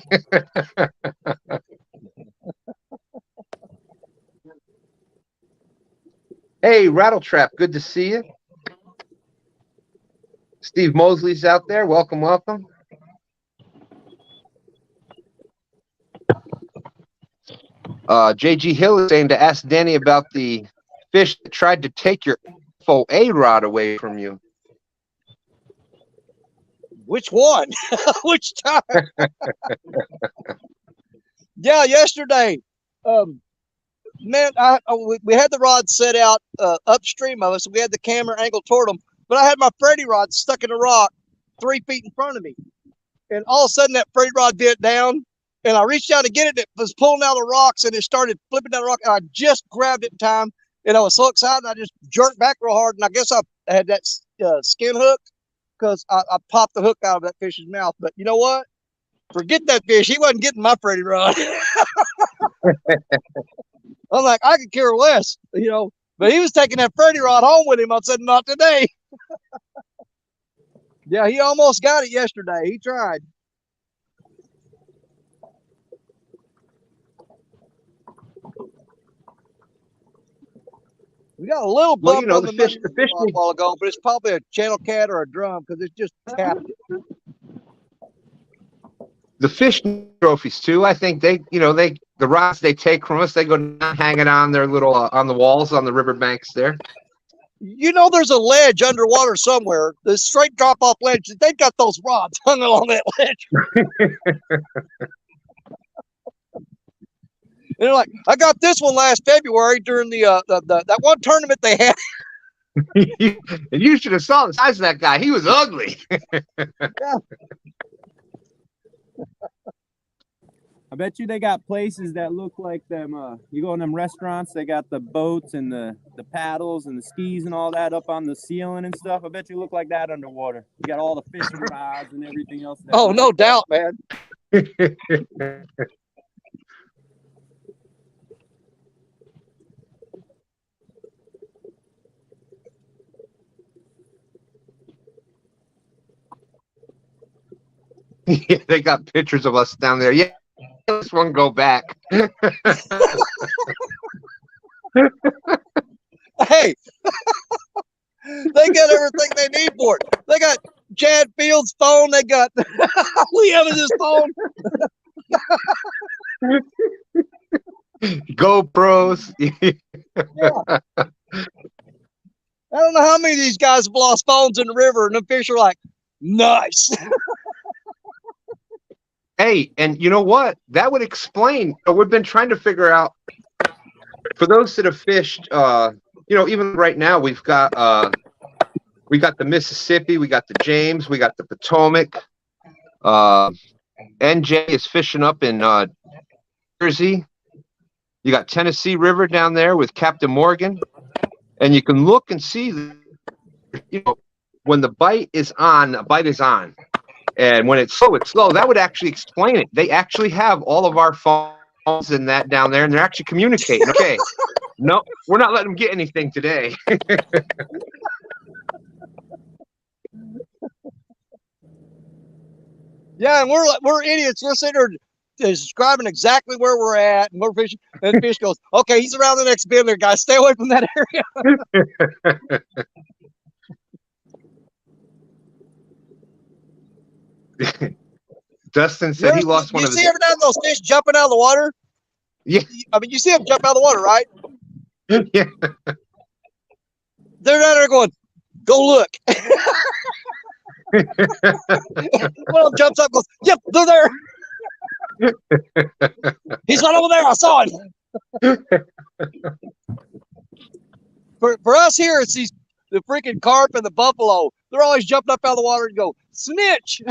Hey, Rattletrap, good to see you. Steve Mosley's out there. Welcome, welcome. JG Hill is saying to ask Danny about the fish that tried to take your FOA rod away from you. Which one? Which time? Yeah, yesterday. Man, we had the rod set out upstream of us. We had the camera angled toward them, but I had my Freddie rod stuck in a rock 3 feet in front of me. And all of a sudden that Freddie rod bent down and I reached out to get it. It was pulling out the rocks, and it started flipping down the rock. And I just grabbed it in time, and I was so excited. I just jerked back real hard, and I guess I had that skin hook because I popped the hook out of that fish's mouth. But you know what? Forget that fish. He wasn't getting my Freddie rod. I'm like, I could care less, you know. But he was taking that Freddie rod home with him. I said, not today. Yeah, he almost got it yesterday. He tried. We got a little bump you know, on the the fish a while ago, but it's probably a channel cat or a drum because it's just tapped. The fish trophies too. I think they, you know, the rods they take from us, they go down hanging on their little on the walls on the riverbanks there. You know, there's a ledge underwater somewhere. The straight drop off ledge. They've got those rods hung along that ledge. And they're like, I got this one last February during that one tournament they had. And you should have saw the size of that guy. He was ugly. Yeah. I bet you they got places that look like them. You go in them restaurants, they got the boats and the paddles and the skis and all that up on the ceiling and stuff. I bet you look like that underwater. You got all the fishing rods and everything else. Oh, no doubt, man. Yeah, they got pictures of us down there. Yeah, this one go back. Hey, they got everything they need for it. They got Chad Fields' phone. They got Lee Evans' phone. GoPros. Yeah. I don't know how many of these guys have lost phones in the river, and the fish are like, nice. Hey, and you know what? That would explain. We've been trying to figure out, for those that have fished, you know, even right now we got the Mississippi, we got the James, we got the Potomac. NJ is fishing up in Jersey. You got Tennessee River down there with Captain Morgan, and you can look and see, you know, when the bite is on, the bite is on. And when it's slow, it's slow. That would actually explain it. They actually have all of our phones and that down there, and they're actually communicating. Okay, no, we're not letting them get anything today. Yeah, and we're idiots. We're sitting there describing exactly where we're at, and we're fishing. And the fish goes, "Okay, he's around the next bend there, guys. Stay away from that area." Dustin said he lost one of his. You see every now and then those fish jumping out of the water? Yeah. I mean, you see them jump out of the water, right? Yeah. They're down there going, go look. One of them jumps up and goes, yep, they're there. He's not over there. I saw him. For us here, it's the freaking carp and the buffalo. They're always jumping up out of the water and go, snitch.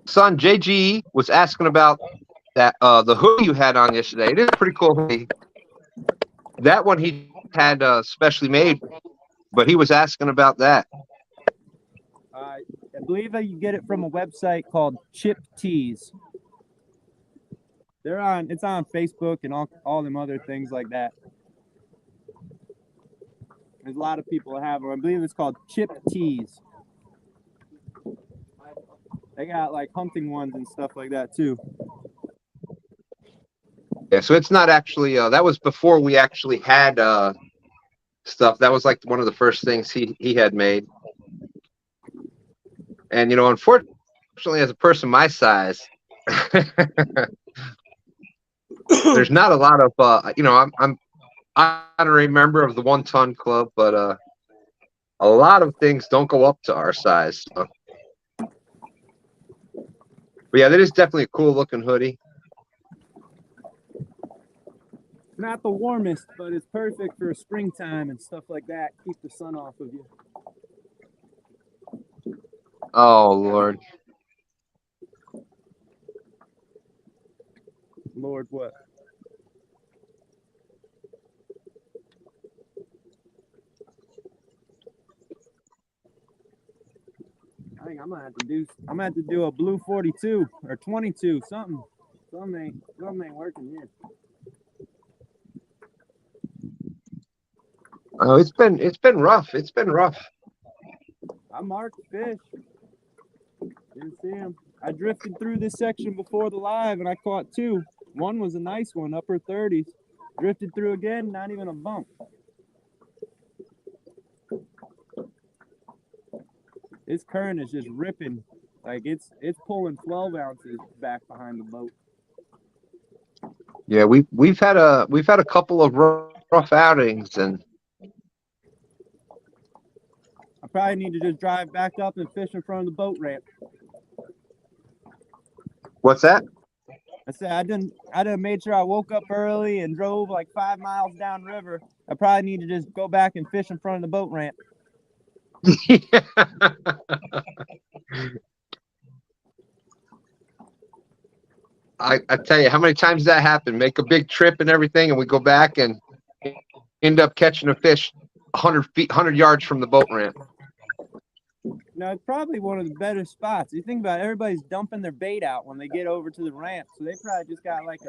Son, JG was asking about that the hoodie you had on yesterday. It is a pretty cool hoodie. That one he had specially made, but he was asking about that. I believe that you get it from a website called Chip Tees. It's on Facebook and all them other things like that. There's a lot of people that have them. I believe it's called Chip Tees. They got like hunting ones and stuff like that too. Yeah, so it's not actually that was before we actually had stuff. That was like one of the first things he had made. And you know, unfortunately, as a person my size, there's not a lot of you know, I'm an honorary member of the 1 Ton Club, but a lot of things don't go up to our size. So. But yeah, that is definitely a cool looking hoodie. Not the warmest, but it's perfect for springtime and stuff like that. Keep the sun off of you. Oh Lord. Lord, what? I think I'm gonna have to do a blue 42 or 22, something. Something ain't working here. Oh, it's been rough. It's been rough. I marked fish. Didn't see him. I drifted through this section before the live and I caught 2. One was a nice one, upper 30s. Drifted through again, not even a bump. This current is just ripping. Like it's pulling 12 ounces back behind the boat. Yeah, we've had a couple of rough outings, and I probably need to just drive back up and fish in front of the boat ramp. what's that? I said I didn't made sure I woke up early and drove like 5 miles downriver. I probably need to just go back and fish in front of the boat ramp. I tell you, how many times that happened? Make a big trip and everything, and we go back and end up catching a fish 100 yards from the boat ramp. No, it's probably one of the better spots. You think about it, everybody's dumping their bait out when they get over to the ramp, so they probably just got like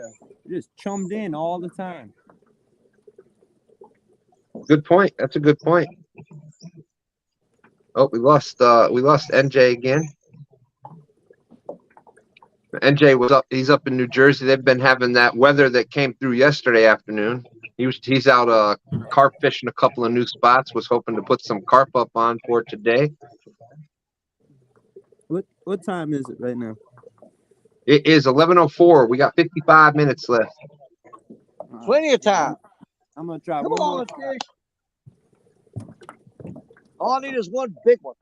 just chummed in all the time. Good point. That's a good point. Oh, we lost NJ again. NJ was up. He's up in New Jersey. They've been having that weather that came through yesterday afternoon. He's out carp fishing a couple of new spots. Was hoping to put some carp up on for today. What time is it right now? It is 11:04. We got 55 minutes left. Plenty of time. I'm gonna try Come one more. on, fish. All I need is one big one.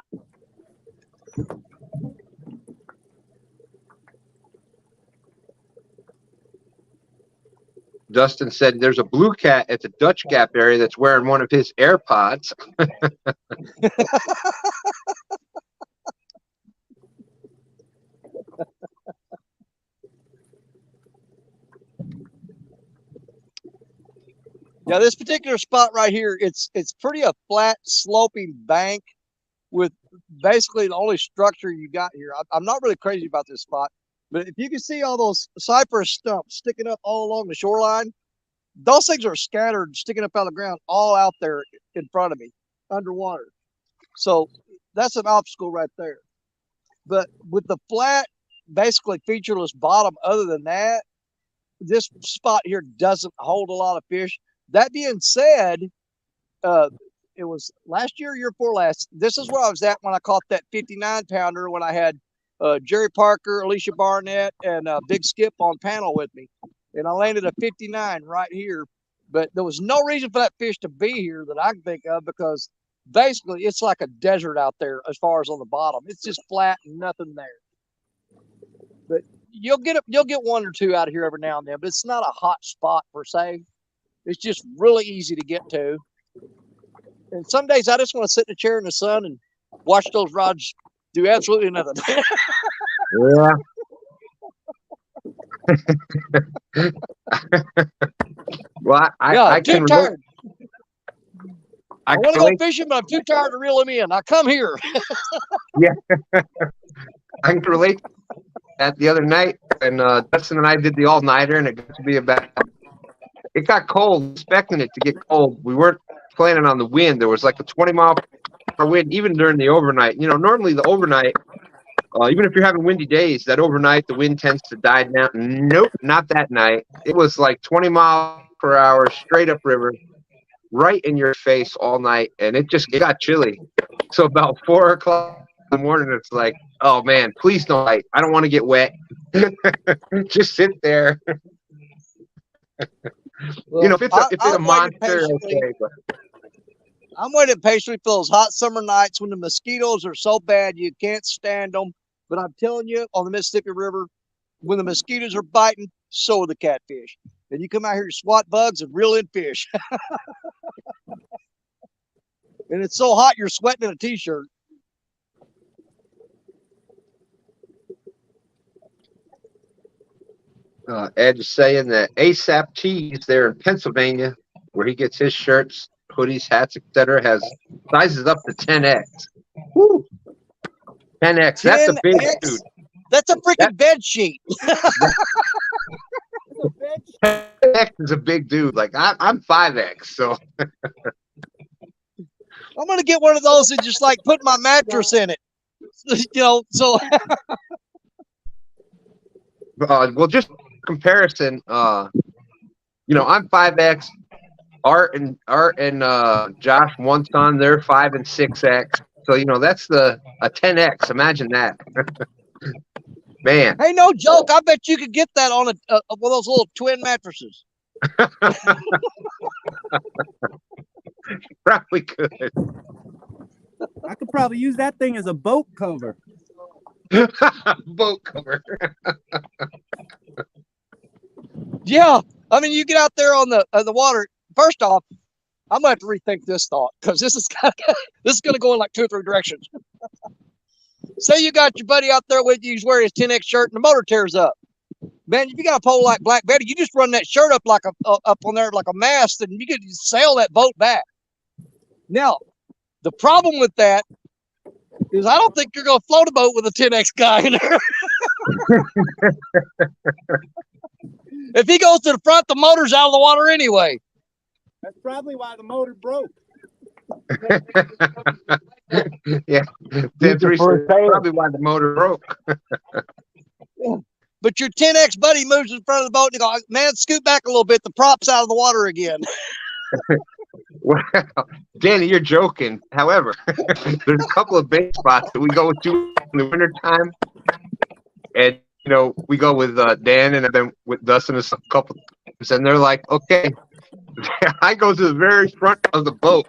Dustin said there's a blue cat at the Dutch Gap area that's wearing one of his AirPods. Yeah, this particular spot right here, it's pretty a flat sloping bank with basically the only structure you got here. I'm not really crazy about this spot, but if you can see all those cypress stumps sticking up all along the shoreline, those things are scattered, sticking up out of the ground, all out there in front of me, underwater. So that's an obstacle right there. But with the flat, basically featureless bottom, other than that, this spot here doesn't hold a lot of fish. That being said, it was last year, year before last. This is where I was at when I caught that 59-pounder when I had Jerry Parker, Alicia Barnett, and Big Skip on panel with me. And I landed a 59 right here. But there was no reason for that fish to be here that I can think of, because basically it's like a desert out there as far as on the bottom. It's just flat and nothing there. But you'll get one or two out of here every now and then, but it's not a hot spot per se. It's just really easy to get to. And some days I just want to sit in a chair in the sun and watch those rods do absolutely nothing. Yeah. Well, I can relate. I want to go fishing, but I'm too tired to reel them in. I come here. Yeah. I can relate that the other night, and Dustin and I did the all-nighter, and it got to be it got cold, expecting it to get cold. We weren't planning on the wind. There was like a 20-mile-per-hour wind, even during the overnight. You know, normally the overnight, even if you're having windy days, that overnight the wind tends to die down. Nope, not that night. It was like 20 miles per hour, straight up river, right in your face all night, and it got chilly. So about 4 o'clock in the morning, it's like, oh man, please don't bite. I don't want to get wet. Just sit there. Well, you know, if it's a monster, okay. But I'm waiting patiently for those hot summer nights when the mosquitoes are so bad you can't stand them. But I'm telling you, on the Mississippi River, when the mosquitoes are biting, so are the catfish. And you come out here to swat bugs and reel in fish. And it's so hot you're sweating in a t-shirt. Ed is saying that ASAP Tees there in Pennsylvania, where he gets his shirts, hoodies, hats, etc., has sizes up to 10X. Woo! 10X. That's a big 10X? dude. That's a freaking bed sheet. 10X is a big dude. Like I'm 5X, so I'm gonna get one of those and just like put my mattress in it. You know, so well, just comparison. You know, I'm 5X. Art and Josh, one son, they're 5 and 6X. So you know that's a 10X. Imagine that, man. hey, no joke. I bet you could get that on one of those little twin mattresses. Probably could. I could probably use that thing as a boat cover. Boat cover. Yeah, I mean, you get out there on the water. First off, I'm gonna have to rethink this thought because this is gonna go in like 2 or 3 directions. Say you got your buddy out there with you, he's wearing his 10X shirt and the motor tears up. Man, if you got a pole like Black Betty, you just run that shirt up like up on there like a mast, and you can sail that boat back. Now, the problem with that is I don't think you're gonna float a boat with a 10X guy in there. If he goes to the front, the motor's out of the water anyway. That's probably why the motor broke. Yeah, that's probably why the motor broke. Yeah. But your 10X buddy moves in front of the boat and you go, man, scoot back a little bit. The prop's out of the water again. Well, Danny, you're joking. However, there's a couple of bait spots that we go to in the wintertime. And, you know, we go with Dan and then with Dustin a couple times. And they're like, okay, I go to the very front of the boat.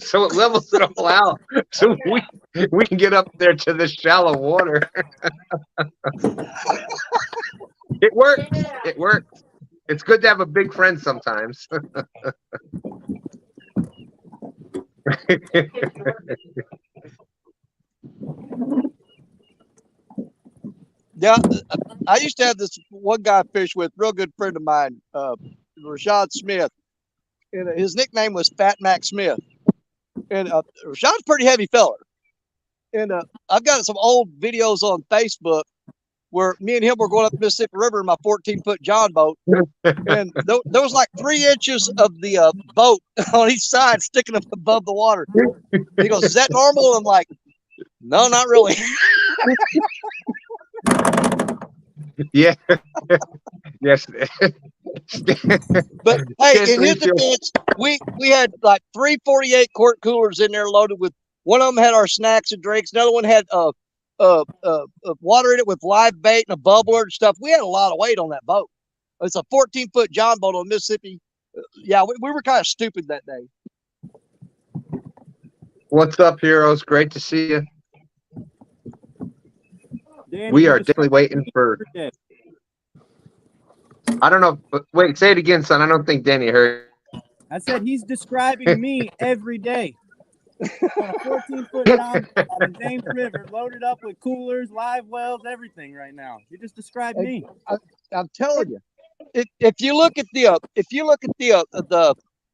So it levels it all out. So we can get up there to the shallow water. It works. It works. It's good to have a big friend sometimes. Yeah, I used to have this one guy I fish with, real good friend of mine, Rashad Smith. And his nickname was Fat Mac Smith. And Rashad's a pretty heavy feller. And I've got some old videos on Facebook where me and him were going up the Mississippi River in my 14-foot John boat. And there was like 3 inches of the boat on each side sticking up above the water. He goes, is that normal? I'm like, no, not really. Yeah. Yes. But hey, in his defense, we had like 3 48 quart coolers in there loaded with. One of them had our snacks and drinks. Another one had water in it with live bait and a bubbler and stuff. We had a lot of weight on that boat. It's a 14-foot John boat on Mississippi. Yeah, we were kind of stupid that day. What's up, heroes? Great to see you. Danny, We are definitely waiting for. I don't know. But wait, say it again, son. I don't think Danny heard. I said he's describing me every day. On a 14-foot John boat on the James River, loaded up with coolers, live wells, everything right now. You just described me. I'm telling you, if you look at the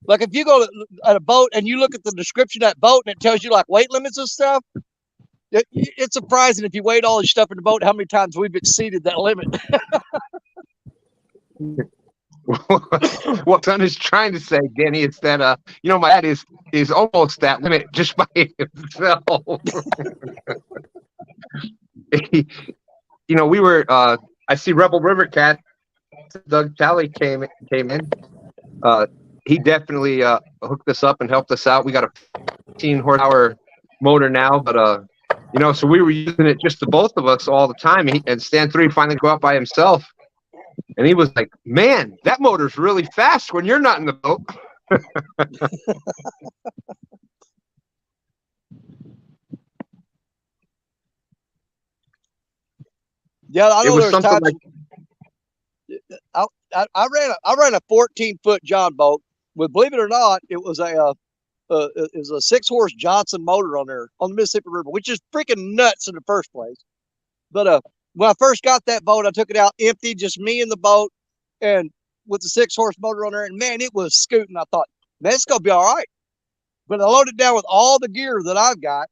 like if you go at a boat and you look at the description of that boat and it tells you like weight limits and stuff, it's surprising if you weighed all this stuff in the boat how many times we've exceeded that limit. What son is trying to say, Danny, is that you know, my dad is almost that limit just by himself. You know, we were I see Rebel River Cat. Doug Talley came in. He definitely hooked us up and helped us out. We got a 15 horsepower motor now, but you know, so we were using it just the both of us all the time. And Stan 3 finally go out by himself. And he was like, man, that motor's really fast when you're not in the boat. Yeah, I know there's times like, I ran a 14-foot John boat with, believe it or not, it was a 6-horse Johnson motor on there on the Mississippi River, which is freaking nuts in the first place. But when I first got that boat, I took it out empty, just me and the boat, and with the 6-horse motor on there. And man, it was scooting. I thought, man, it's gonna be all right. But I loaded it down with all the gear that I've got,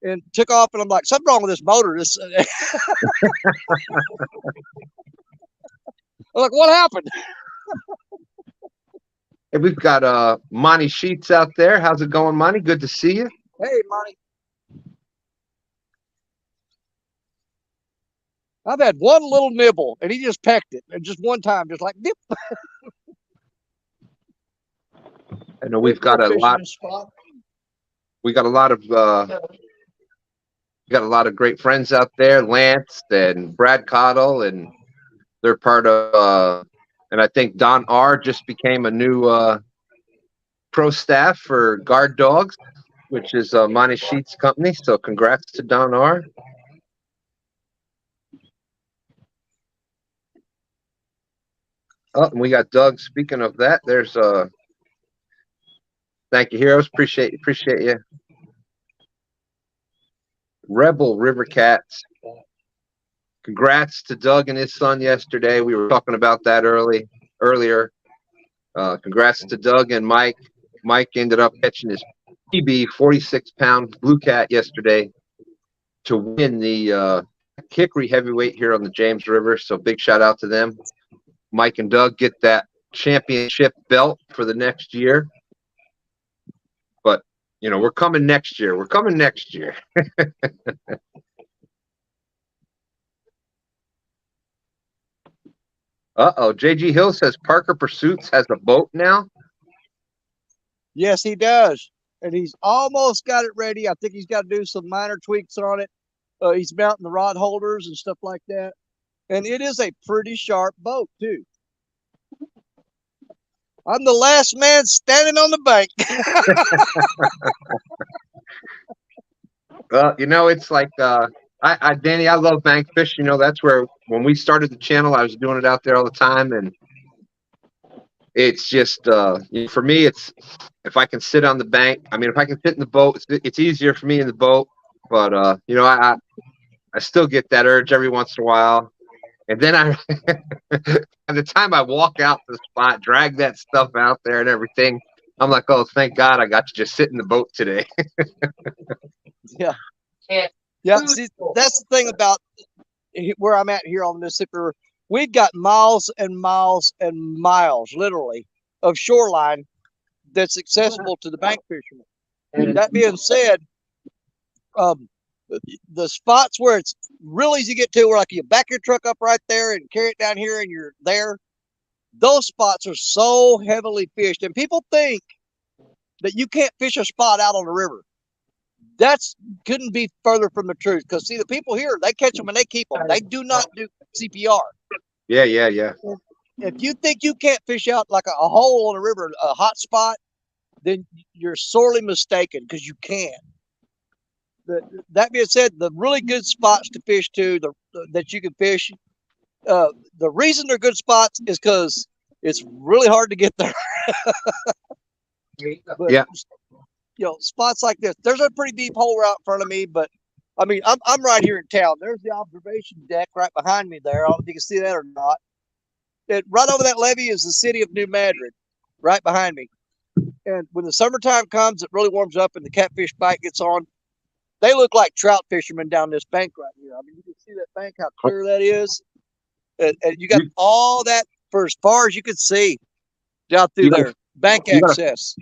and took off. And I'm like, something wrong with this motor. This. I'm like, what happened? Hey, we've got Monty Sheets out there. How's it going, Monty? Good to see you. Hey, Monty. I've had one little nibble, and he just pecked it, and just one time, just like dip. I know we've got a lot. We got a lot of great friends out there, Lance and Brad Cottle, and they're part of. And I think Don R just became a new pro staff for Guard Dogs, which is Monty Sheets' company. So congrats to Don R. Oh, and we got Doug. Speaking of that, there's thank you, heroes. Appreciate you. Rebel River Cats. Congrats to Doug and his son yesterday. We were talking about that earlier. Congrats to Doug and Mike. Mike ended up catching his PB 46-pound blue cat yesterday to win the Hickory heavyweight here on the James River. So big shout out to them. Mike and Doug get that championship belt for the next year. But, you know, we're coming next year. Uh-oh. JG Hill says Parker Pursuits has a boat now. Yes, he does. And he's almost got it ready. I think he's got to do some minor tweaks on it. He's mounting the rod holders and stuff like that. And it is a pretty sharp boat, too. I'm the last man standing on the bank. Well, you know, it's like, Danny, I love bank fish. You know, that's where, when we started the channel, I was doing it out there all the time. And it's just, for me, it's, if I can sit on the bank, I mean, if I can fit in the boat, it's easier for me in the boat. But, you know, I still get that urge every once in a while. And then by the time I walk out to the spot, drag that stuff out there and everything, I'm like, oh, thank God I got to just sit in the boat today. Yeah. Yeah. See, that's the thing about where I'm at here on the Mississippi River. We've got miles and miles and miles, literally, of shoreline that's accessible to the bank fishermen. And that being said, the spots where it's real easy to get to, where like you back your truck up right there and carry it down here and you're there, those spots are so heavily fished. And people think that you can't fish a spot out on the river. That's couldn't be further from the truth. Because see, the people here, they catch them and they keep them. They do not do CPR. Yeah. If you think you can't fish out like a hole on a river, a hot spot, then you're sorely mistaken, because you can. That being said, the really good spots to fish to, that you can fish, the reason they're good spots is because it's really hard to get there. But, yeah. You know, spots like this, there's a pretty deep hole right in front of me, but I mean, I'm right here in town. There's the observation deck right behind me there. I don't know if you can see that or not. Right over that levee is the city of New Madrid, right behind me. And when the summertime comes, it really warms up and the catfish bite gets on. They look like trout fishermen down this bank right here. I mean, you can see that bank, how clear that is. And you got all that for as far as you can see down through there. Bank access.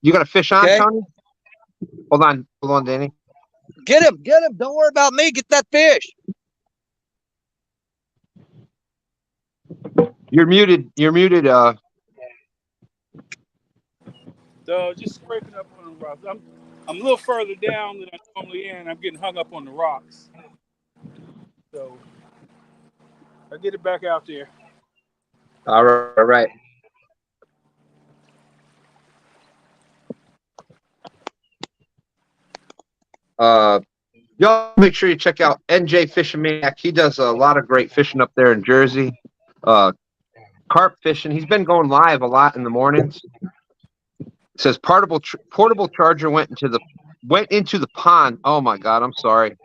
You got a fish on, Tony? Hold on, Danny. Get him. Don't worry about me. Get that fish. You're muted. So just scraping up on the rocks. I'm a little further down than I normally am. I'm getting hung up on the rocks. So I'll get it back out there. All right. Y'all make sure you check out NJ Fishing Maniac. He does a lot of great fishing up there in Jersey. Carp fishing. He's been going live a lot in the mornings. It says portable charger went into the pond. Oh my God, I'm sorry.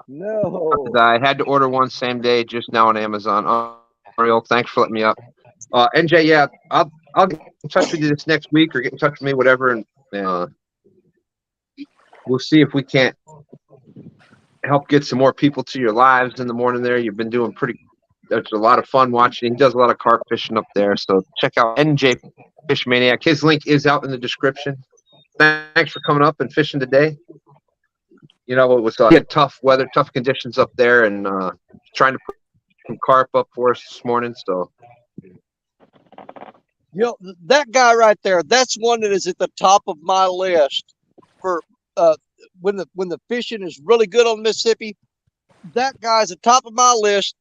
No. I had to order one same day just now on Amazon. Ariel, thanks for letting me up. NJ, yeah, I'll get in touch with you this next week or get in touch with me, whatever, and we'll see if we can't help get some more people to your lives in the morning there. You've been doing there's a lot of fun watching. He does a lot of carp fishing up there, so check out NJ Fish Maniac. His link is out in the description. Thanks for coming up and fishing today. You know, it was tough weather, tough conditions up there, and trying to put some carp up for us this morning. So, You know, that guy right there, that's one that is at the top of my list for when the fishing is really good on Mississippi. That guy's at the top of my list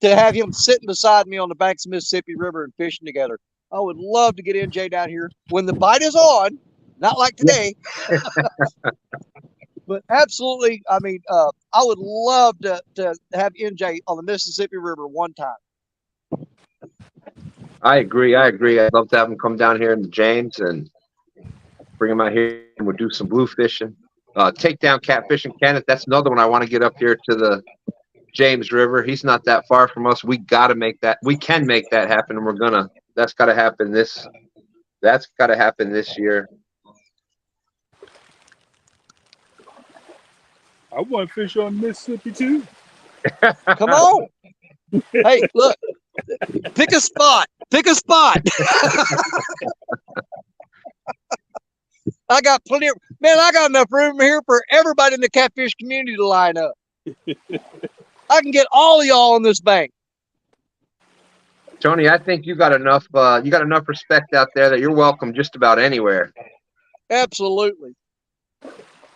to have him sitting beside me on the banks of Mississippi River and fishing together. I would love to get NJ down here when the bite is on, not like today. But absolutely, I mean, I would love to have NJ on the Mississippi River one time. I agree. I'd love to have him come down here in the James and bring him out here, and we'll do some blue fishing. Take down catfish and Kenneth. That's another one I want to get up here to the James River. He's not that far from us. We got to make that. We can make that happen, and we're gonna. That's got to happen this. That's got to happen this year. I want to fish on Mississippi too. Come on. Hey, look, pick a spot. Pick a spot. I got plenty of, man, I got enough room here for everybody in the catfish community to line up. I can get all of y'all on this bank. Tony, I think you got enough respect out there that you're welcome just about anywhere. Absolutely.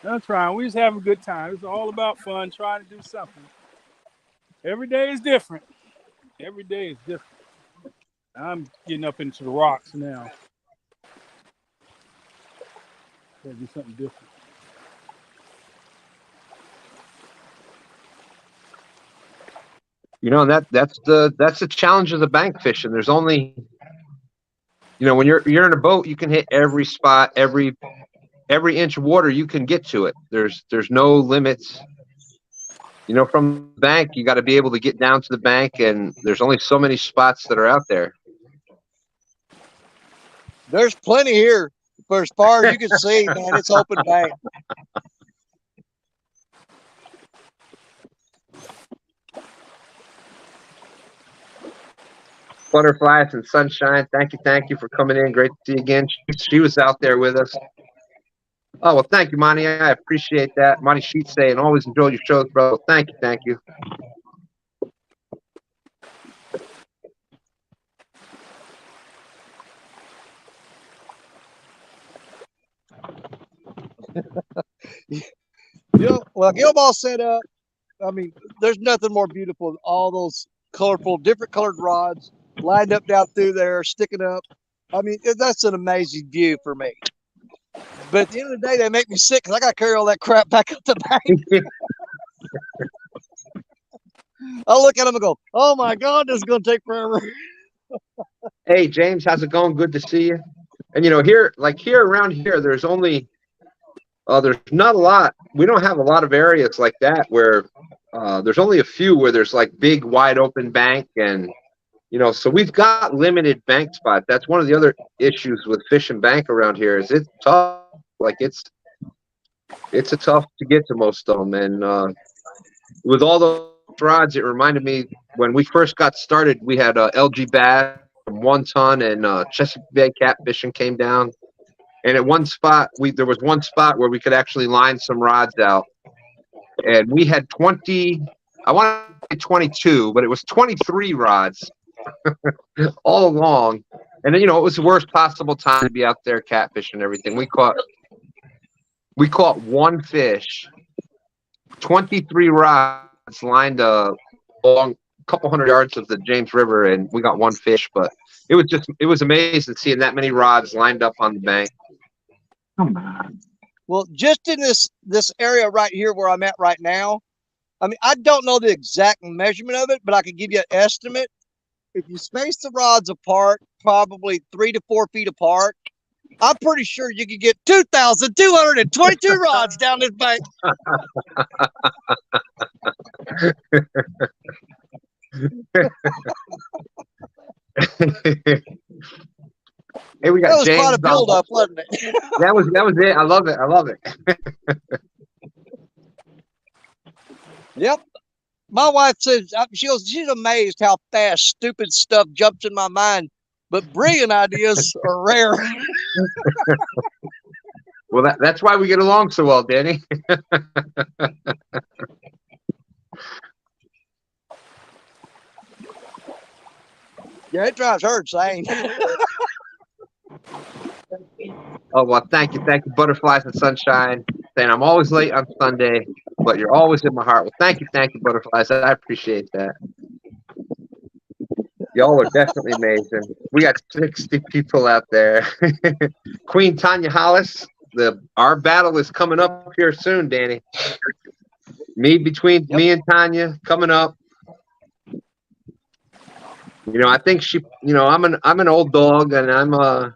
That's right. We just have a good time. It's all about fun, trying to do something. Every day is different. Every day is different. I'm getting up into the rocks now. Gotta do something different. You know, that's the challenge of the bank fishing. There's only, you know, when you're in a boat, you can hit every spot, every inch of water you can get to it. There's no limits. You know, from the bank, you got to be able to get down to the bank, and there's only so many spots that are out there. There's plenty here. For as far as you can see, man, it's open bank. Butterflies and sunshine. Thank you for coming in. Great to see you again. She was out there with us. Oh, well, thank you, Monty. I appreciate that. Monty Sheets saying, always enjoy your shows, bro. Thank you. Well, get them all set up. I mean, there's nothing more beautiful than all those colorful, different colored rods lined up down through there, sticking up. I mean, that's an amazing view for me. But at the end of the day, they make me sick because I got to carry all that crap back up the bank. I look at them and go, oh my God, this is going to take forever. Hey, James, how's it going? Good to see you. And, you know, here around here, there's only, there's not a lot. We don't have a lot of areas like that where there's only a few where there's like big, wide open bank. And, you know, so we've got limited bank spots. That's one of the other issues with fishing bank around here is it's tough. Like it's a tough to get to most of them. And with all those rods, it reminded me when we first got started, we had LG bass from 1 ton and Chesapeake Bay catfishing came down. And at one spot, there was one spot where we could actually line some rods out. And we had 20, I want to say 22, but it was 23 rods all along. And then, you know, it was the worst possible time to be out there catfishing and everything. We caught one fish, 23 rods lined along a couple hundred yards of the James River, and we got one fish. But it was amazing seeing that many rods lined up on the bank. Come on. Well, just in this area right here where I'm at right now, I mean, I don't know the exact measurement of it, but I can give you an estimate. If you space the rods apart, probably 3 to 4 feet apart, I'm pretty sure you could get 2,222 rods down this bank. Hey, we That got was James. quite a build up, wasn't it? That was it. I love it. I love it. Yep. My wife says she's amazed how fast stupid stuff jumps in my mind, but brilliant ideas are rare. Well, that's why we get along so well, Danny. Yeah, it drives her insane. Oh, well, thank you, Butterflies and Sunshine. Saying I'm always late on Sunday, but you're always in my heart. Well, thank you, Butterflies. I appreciate that. Y'all are definitely amazing. We got 60 people out there. Queen Tanya Hollis, our battle is coming up here soon, Danny. Between me and Tanya coming up. You know, I think I'm an old dog and I'm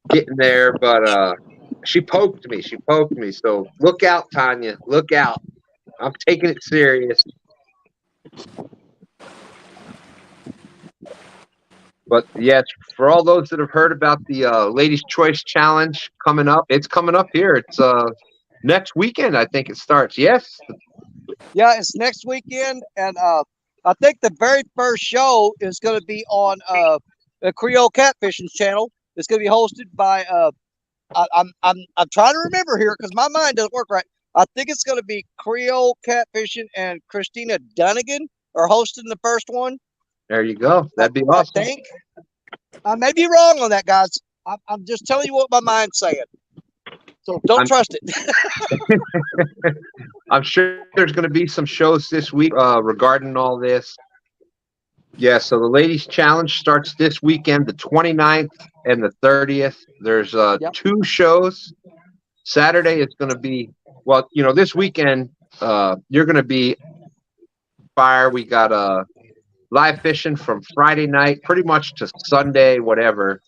getting there, but she poked me. So look out, Tanya. Look out. I'm taking it serious. But yes, for all those that have heard about the Ladies' Choice Challenge coming up, it's coming up here. It's next weekend, I think it starts. Yes. Yeah, it's next weekend, and I think the very first show is going to be on the Creole Catfishing channel. It's going to be hosted by I'm trying to remember here because my mind doesn't work right. I think it's going to be Creole Catfishing and Christina Dunnigan are hosting the first one. There you go. That'd be awesome. I think I may be wrong on that, guys. I'm just telling you what my mind's saying. So don't trust it. I'm sure there's going to be some shows this week regarding all this. Yeah, so the Ladies Challenge starts this weekend, the 29th and the 30th. There's 2 shows. Saturday is going to be, well, this weekend you're going to be fire. We got live fishing from Friday night pretty much to Sunday, whatever.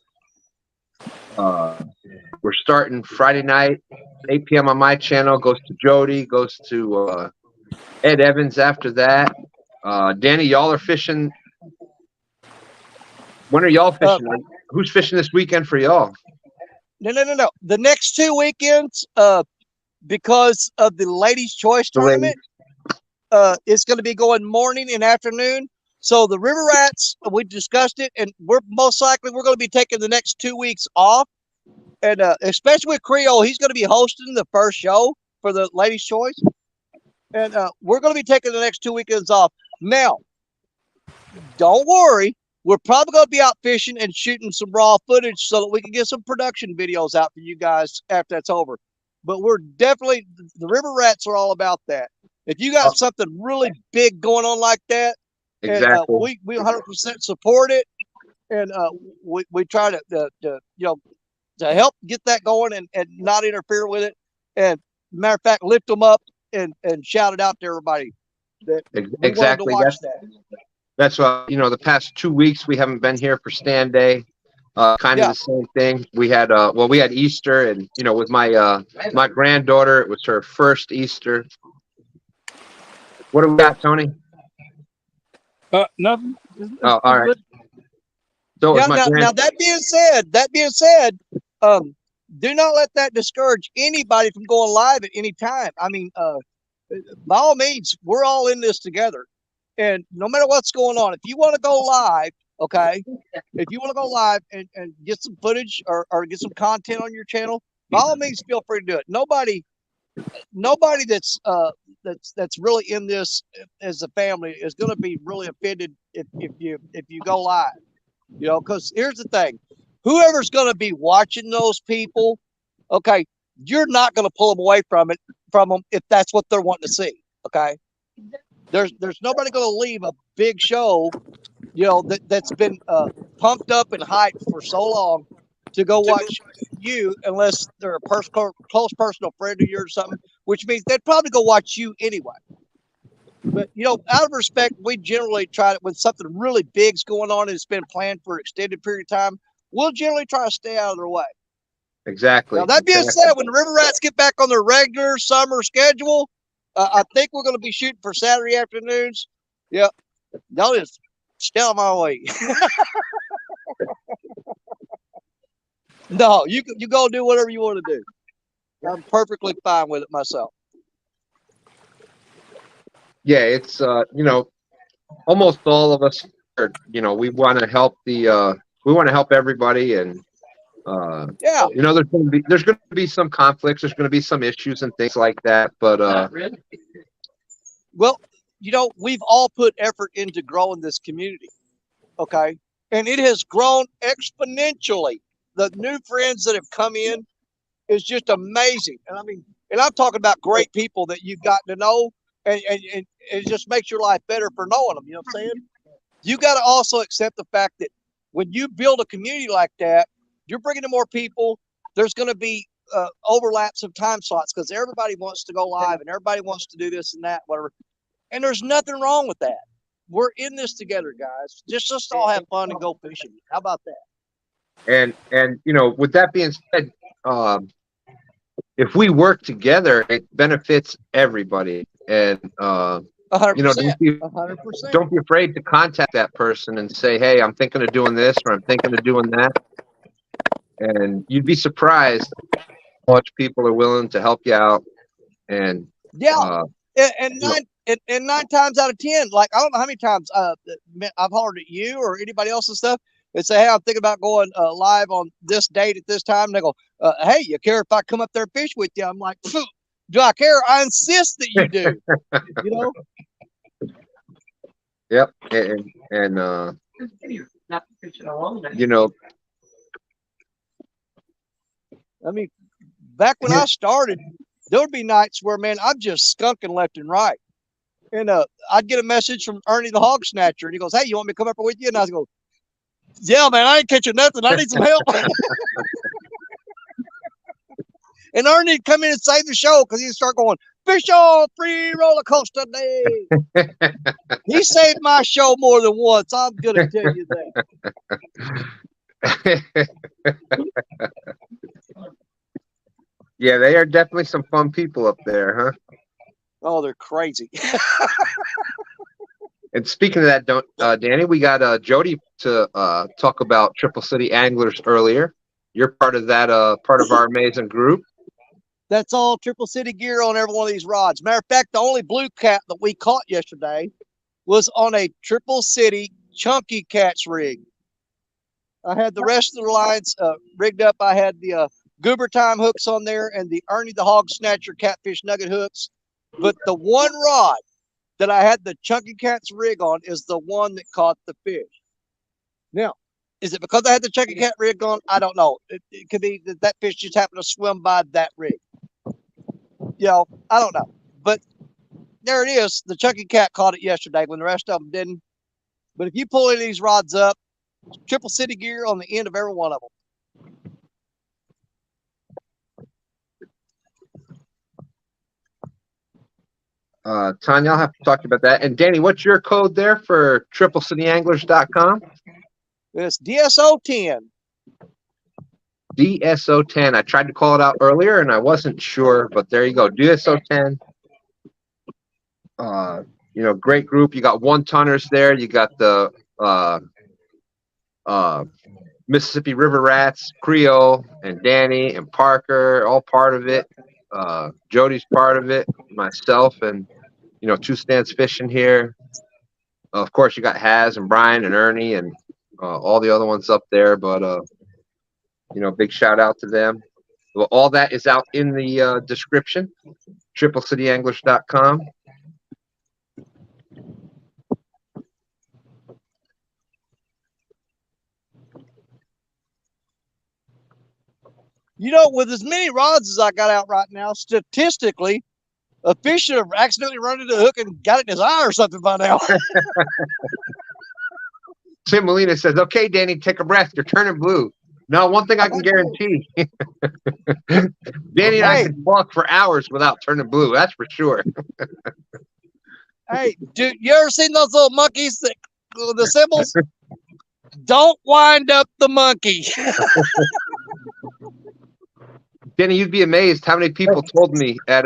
We're starting Friday night, 8 p.m. on my channel. Goes to Jody, goes to Ed Evans after that. Danny, y'all are fishing. When are y'all fishing? Who's fishing this weekend for y'all? No. The next 2 weekends, because of the Ladies' Choice tournament, it's going to be going morning and afternoon. So the River Rats, we discussed it, and we're going to be taking the next 2 weeks off. And especially with Creole, he's going to be hosting the first show for the Ladies' Choice. And we're going to be taking the next 2 weekends off. Now, don't worry. We're probably going to be out fishing and shooting some raw footage so that we can get some production videos out for you guys after that's over. But we're definitely, the River Rats are all about that. If you got something really big going on like that, exactly. And we 100% support it. And we try to help get that going and not interfere with it. And matter of fact, lift them up and shout it out to everybody. That exactly. That's the past 2 weeks we haven't been here for STANday. Kind of the same thing. We had we had Easter, and with my my granddaughter, it was her first Easter. What do we got, Tony? Nothing. Oh, all right. So now that being said, do not let that discourage anybody from going live at any time. I mean, by all means, we're all in this together. And no matter what's going on, if you want to go live, okay, if you want to go live and get some footage or get some content on your channel, by all means, feel free to do it. Nobody that's really in this as a family is going to be really offended if you go live, because here's the thing, whoever's going to be watching those people, okay, you're not going to pull them away from them if that's what they're wanting to see. Okay. There's nobody going to leave a big show, that's been pumped up and hyped for so long to go watch you, unless they're a close personal friend of yours or something, which means they'd probably go watch you anyway. But, out of respect, we generally try to, when something really big's going on and it's been planned for an extended period of time, we'll generally try to stay out of their way. Exactly. Now, that being said, when the River Rats get back on their regular summer schedule, I think we're going to be shooting for Saturday afternoons. Yep. Y'all just stay on my way. No, you go do whatever you want to do. I'm perfectly fine with it myself. Yeah, it's you know, almost all of us are, you know, we want to help we want to help everybody, and Yeah. you know, there's going to be some conflicts, there's going to be some issues and things like that, but Well, you know, we've all put effort into growing this community. Okay. And it has grown exponentially. The new friends that have come in is just amazing. And I mean, and I'm talking about great people that you've gotten to know, and it just makes your life better for knowing them. You know what I'm saying? You got to also accept the fact that when you build a community like that, you're bringing in more people. There's going to be overlaps of time slots because everybody wants to go live and everybody wants to do this and that, whatever. And there's nothing wrong with that. We're in this together, guys. Just let's all have fun and go fishing. How about that? And you know, with that being said, if we work together, it benefits everybody. And 100%. you know, 100%. don't be afraid to contact that person and say, hey, I'm thinking of doing this or I'm thinking of doing that. And you'd be surprised how much people are willing to help you out. And yeah, and 9 times out of 10, like I don't know how many times I've hollered at you or anybody else and stuff and say, hey, I'm thinking about going live on this date at this time. And they go, hey, you care if I come up there and fish with you? I'm like, do I care? I insist that you do. You know? Yep. And you know, I mean, back when I started, there would be nights where, man, I'm just skunking left and right. And I'd get a message from Ernie the Hog Snatcher, and he goes, hey, you want me to come up with you? And I was going, yeah, man, I ain't catching nothing. I need some help. And Ernie would come in and save the show because he'd start going, fish on free roller coaster day. He saved my show more than once. I'm going to tell you that. Yeah, they are definitely some fun people up there, huh? Oh, they're crazy. And speaking of that, Danny, we got Jody to talk about Triple City Anglers earlier. You're part of that, part of our amazing group. That's all Triple City gear on every one of these rods. Matter of fact, the only blue cat that we caught yesterday was on a Triple City Chunky Cats rig. I had the rest of the lines rigged up. I had the Goober Time hooks on there and the Ernie the Hog Snatcher Catfish Nugget hooks. But the one rod that I had the Chunky Cats rig on is the one that caught the fish. Now, is it because I had the Chunky Cat rig on? I don't know. It could be that fish just happened to swim by that rig. You know, I don't know. But there it is. The Chunky Cat caught it yesterday when the rest of them didn't. But if you pull any of these rods up, Triple City gear on the end of every one of them. Tanya, I'll have to talk about that. And Danny, what's your code there for triplecityanglers.com? It's DSO10. DSO10. I tried to call it out earlier and I wasn't sure, but there you go. DSO10. You know, great group. You got 1-tonners there. You got the Mississippi River Rats, Creole, and Danny and Parker, all part of it. Jody's part of it, myself, and you know, 2 Stands Fishing here. Of course, you got Haz and Brian and Ernie and all the other ones up there. But you know, big shout out to them. Well, all that is out in the description. triplecityanglers.com. You know, with as many rods as I got out right now, statistically, a fish should have accidentally run into the hook and got it in his eye or something by now. Tim Molina says, okay, Danny, take a breath. You're turning blue. Now, one thing I can guarantee, Danny and I can walk for hours without turning blue. That's for sure. Hey, dude, you ever seen those little monkeys, the symbols? Don't wind up the monkey. Danny, you'd be amazed how many people told me at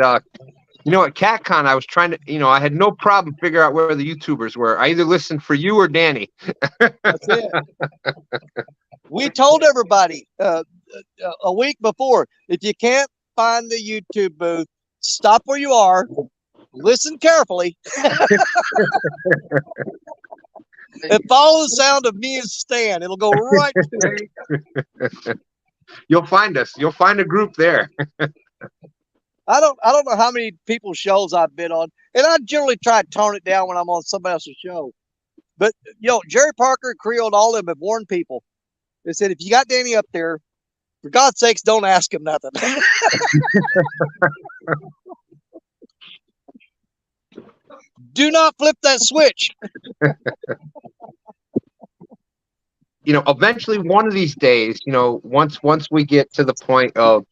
You know, at CatCon, I was trying to, I had no problem figure out where the YouTubers were. I either listened for you or Danny. That's it. We told everybody a week before, if you can't find the YouTube booth, stop where you are, listen carefully, and follow the sound of me and Stan. It'll go right to it. You'll find us. You'll find a group there. I don't know how many people's shows I've been on, and I generally try to tone it down when I'm on somebody else's show. But Jerry Parker and Creel and all of them have warned people. They said, if you got Danny up there, for God's sakes, don't ask him nothing. Do not flip that switch. Eventually one of these days, once we get to the point of,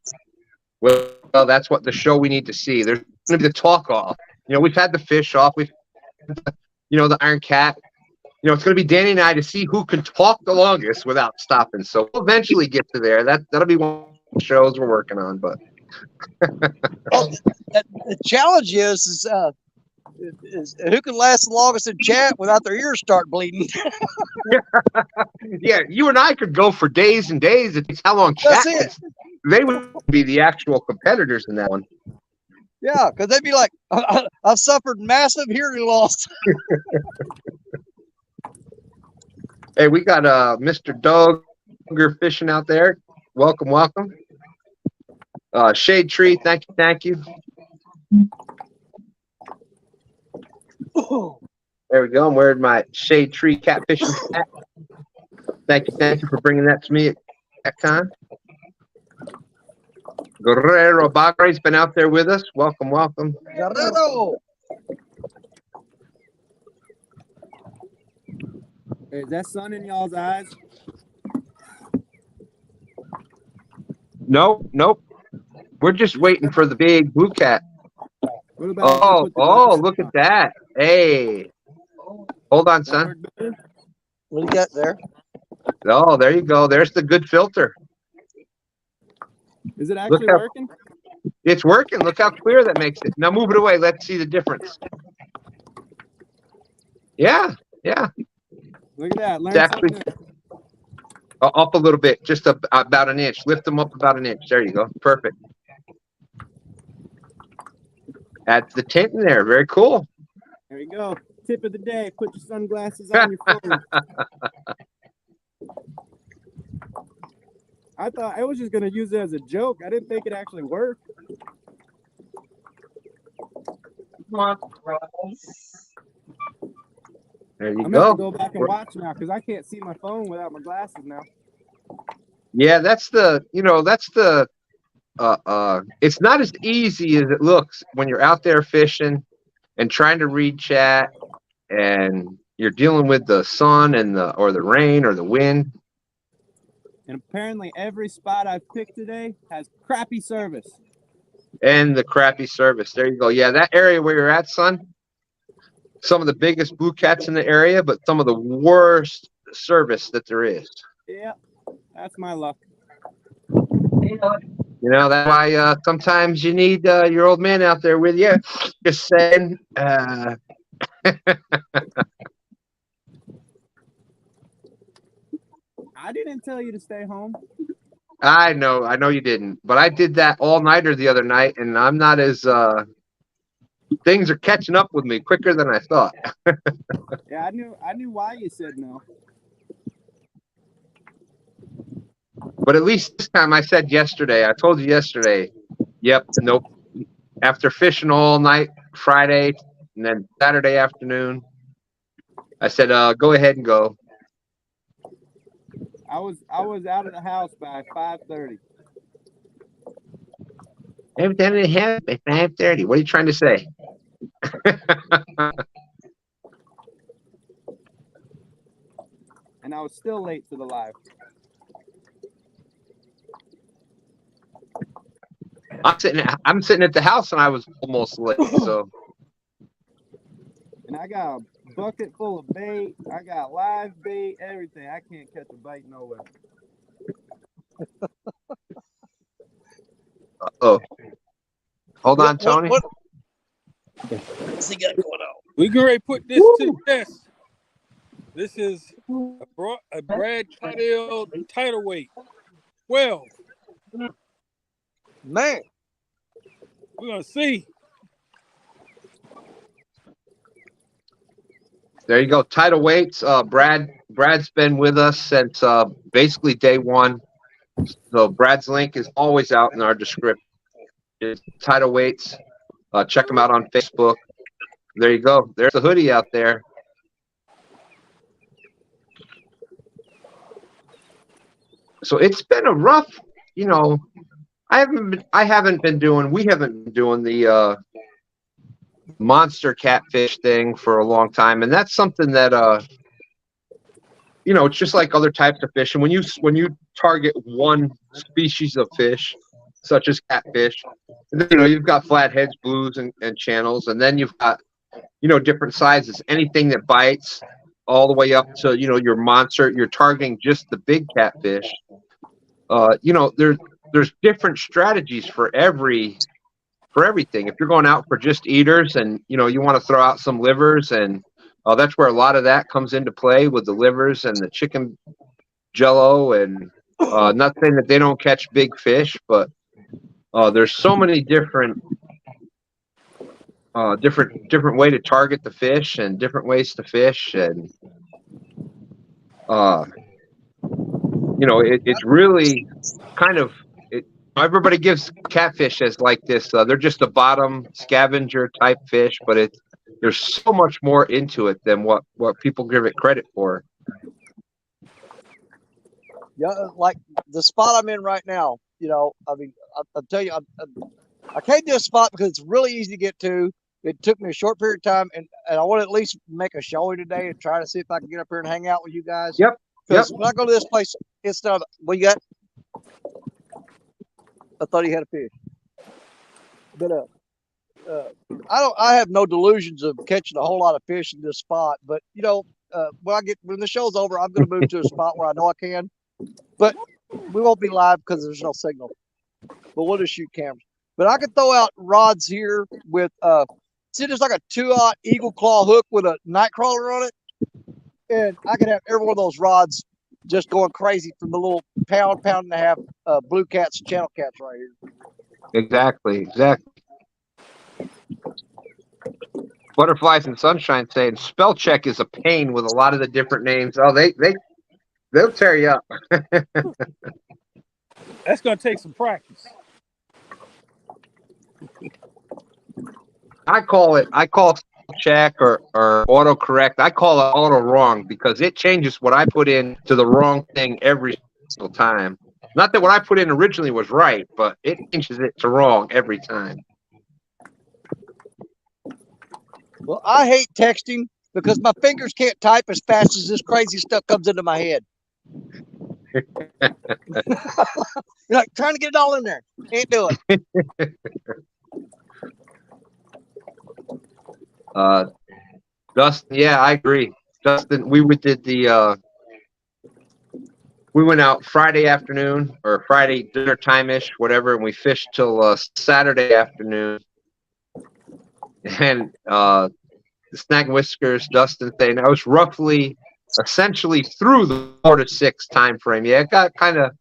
well, that's what the show we need to see. There's going to be the talk off. We've had the fish off. We've, the Iron Cat. It's going to be Danny and I to see who can talk the longest without stopping. So we'll eventually get to there. That'll be one of the shows we're working on. But the challenge is who can last the longest in chat without their ears start bleeding. Yeah, you and I could go for days and days. It's how long chat. That's it. They would be the actual competitors in that one. Yeah, because they'd be like, I've suffered massive hearing loss. Hey, we got Mr. Dogger fishing out there. Welcome, welcome. Shade Tree, thank you. There we go. I'm wearing my Shade Tree catfishing hat. Thank you for bringing that to me at CatCon. Guerrero Bagre's been out there with us. Welcome. Guerrero. Hey, is that sun in y'all's eyes? Nope. We're just waiting for the big blue cat. What about Look at that. Hey. Hold on, son. What do you got there? Oh, there you go. There's the good filter. Is it actually working? It's working. Look how clear that makes it. Now move it away. Let's see the difference. Yeah. Look at that. Learn Exactly. Up a little bit, just about an inch. Lift them up about an inch. There you go. Perfect. Add the tint in there. Very cool. There you go. Tip of the day. Put your sunglasses on your phone. I thought I was just going to use it as a joke. I didn't think it actually worked. There you I'm go. going to go back and watch now because I can't see my phone without my glasses now. Yeah, it's not as easy as it looks when you're out there fishing and trying to read chat and you're dealing with the sun and or the rain or the wind. And apparently every spot I've picked today has crappy service. And the crappy service. There you go. Yeah, that area where you're at, son, some of the biggest blue cats in the area, but some of the worst service that there is. Yeah, that's my luck. That's why sometimes you need your old man out there with you. Just saying. I didn't tell you to stay home. I know you didn't, but I did that all-nighter the other night, and I'm not as things are catching up with me quicker than I thought. Yeah, I knew why you said no. But at least this time I said yesterday. I told you yesterday. Yep, nope. After fishing all night Friday and then Saturday afternoon, I said, go ahead and go. I was out of the house by 5:30. Every time it happened by 5:30. What are you trying to say? And I was still late to the live. I'm sitting at the house and I was almost late. So. And I got a bucket full of bait. I got live bait, everything. I can't catch a bite nowhere. Uh-oh. Hold on, Tony. What's he got going on? We can already put this to the test. This is a Brad Caudill title weight. 12. Man, We're gonna see. There you go. Title weights. Brad's been with us since basically day one. So Brad's link is always out in our description. It's title weights. Check them out on Facebook. There you go. There's the hoodie out there. So it's been a rough, you know, we haven't been doing the monster catfish thing for a long time, and that's something that you know, it's just like other types of fish. And when you target one species of fish, such as catfish, and then, you know, you've got flatheads, blues, and channels, and then you've got, you know, different sizes, anything that bites, all the way up to, you know, your monster. You're targeting just the big catfish. You know, there's different strategies for everything. If you're going out for just eaters, and you know, you want to throw out some livers, and that's where a lot of that comes into play with the livers and the chicken jello. And not saying that they don't catch big fish, but there's so many different way to target the fish and different ways to fish. And you know, it's really kind of everybody gives catfish as like this. They're just a bottom scavenger type fish, but there's so much more into it than what people give it credit for. yeah, like the spot I'm in right now. You know, I mean, I'll tell you, I came to a spot because it's really easy to get to. It took me a short period of time, and I want to at least make a showing today and try to see if I can get up here and hang out with you guys. Yep. Because when I go to this place, it's not. What you got? I thought he had a fish, but I have no delusions of catching a whole lot of fish in this spot. But you know, when the show's over, I'm going to move to a spot where I know I can. But we won't be live because there's no signal. But we'll just shoot cameras. But I could throw out rods here with see, there's like a 2/0 eagle claw hook with a night crawler on it, and I could have every one of those rods just going crazy from the little pound and a half blue cats, channel cats right here. Exactly. Butterflies and Sunshine saying spell check is a pain with a lot of the different names. Oh, they'll tear you up. That's gonna take some practice. I call check or autocorrect. I call it auto wrong because it changes what I put in to the wrong thing every single time. Not that what I put in originally was right, but it changes it to wrong every time. Well, I hate texting because my fingers can't type as fast as this crazy stuff comes into my head. You're like trying to get it all in there. Can't do it. Dustin, yeah, I agree. Dustin, we went out Friday afternoon or Friday dinner time-ish, whatever, and we fished till Saturday afternoon. And the Snag Whiskers, Dustin saying I was roughly essentially through the 4 to 6 time frame. Yeah, it got kind of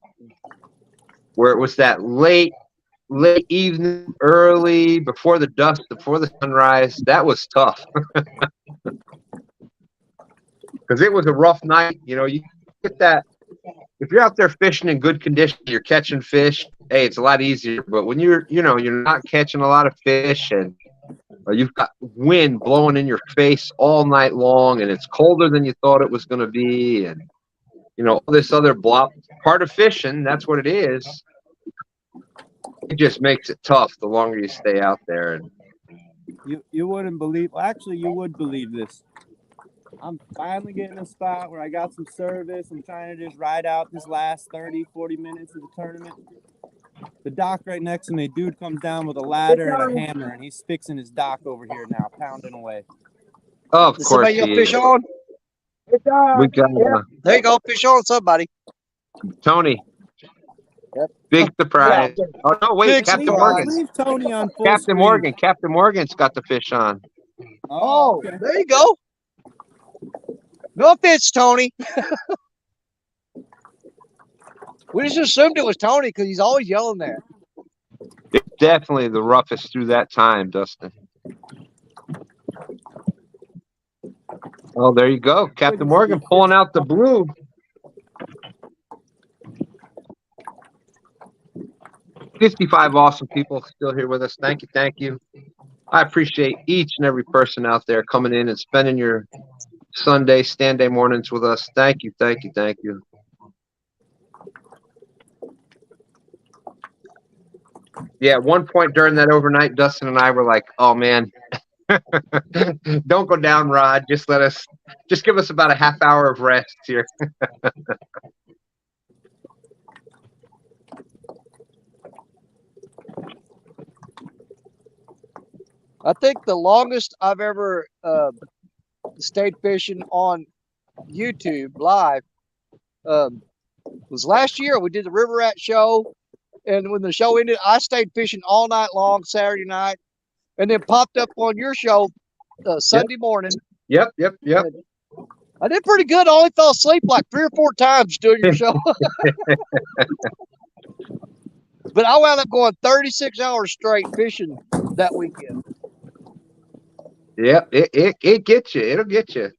where it was that late evening, early, before the dusk, before the sunrise. That was tough. Because it was a rough night. You know, you get that. If you're out there fishing in good condition, you're catching fish, hey, it's a lot easier. But when you're not catching a lot of fish and you've got wind blowing in your face all night long and it's colder than you thought it was going to be, and, you know, all this other part of fishing, that's what it is. It just makes it tough the longer you stay out there. And you wouldn't believe, well, actually, you would believe this. I'm finally getting a spot where I got some service. I'm trying to just ride out this last 30, 40 minutes of the tournament. The dock right next to me, dude comes down with a ladder and a hammer, and he's fixing his dock over here now, pounding away. Oh, of course. Somebody got fish on? We got There you go, fish on somebody. Tony. Big surprise. Yeah. Oh no, wait, Big Captain surprise. Morgan. Leave Tony on full Captain screen. Morgan. Captain Morgan's got the fish on. Oh, okay. there you go. No offense, Tony. We just assumed it was Tony because he's always yelling there. It's definitely the roughest through that time, Dustin. Oh, there you go. Captain Morgan pulling out the blue. $55 awesome people still here with us. Thank you. Thank you. I appreciate each and every person out there coming in and spending your Sunday, STANday mornings with us. Thank you. Thank you. Thank you. Yeah, at one point during that overnight, Dustin and I were like, oh, man, don't go down, Rod. Just give us about a half hour of rest here. I think the longest I've ever stayed fishing on YouTube live was last year. We did the River Rat show, and when the show ended, I stayed fishing all night long Saturday night, and then popped up on your show Sunday morning. Yep. I did pretty good. I only fell asleep like 3 or 4 times doing your show. But I wound up going 36 hours straight fishing that weekend. Yep, it gets you. It'll get you.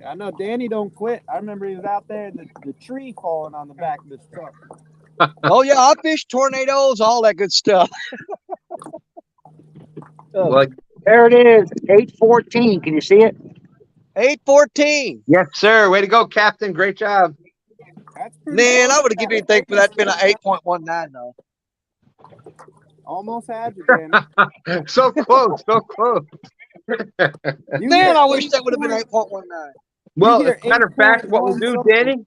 I know Danny don't quit. I remember he was out there and the tree falling on the back of his truck. Oh yeah, I fished tornadoes, all that good stuff. Like, There it is, 8:14. Can you see it? 8:14. yes, sir. Way to go, Captain. Great job. That's pretty Man, close. I would have given anything for that to been an 8.19 though. Almost had you, Danny. So close, so close. Man, I wish that would have been 8.19. Well, hear as a matter of fact, what we'll do, Danny,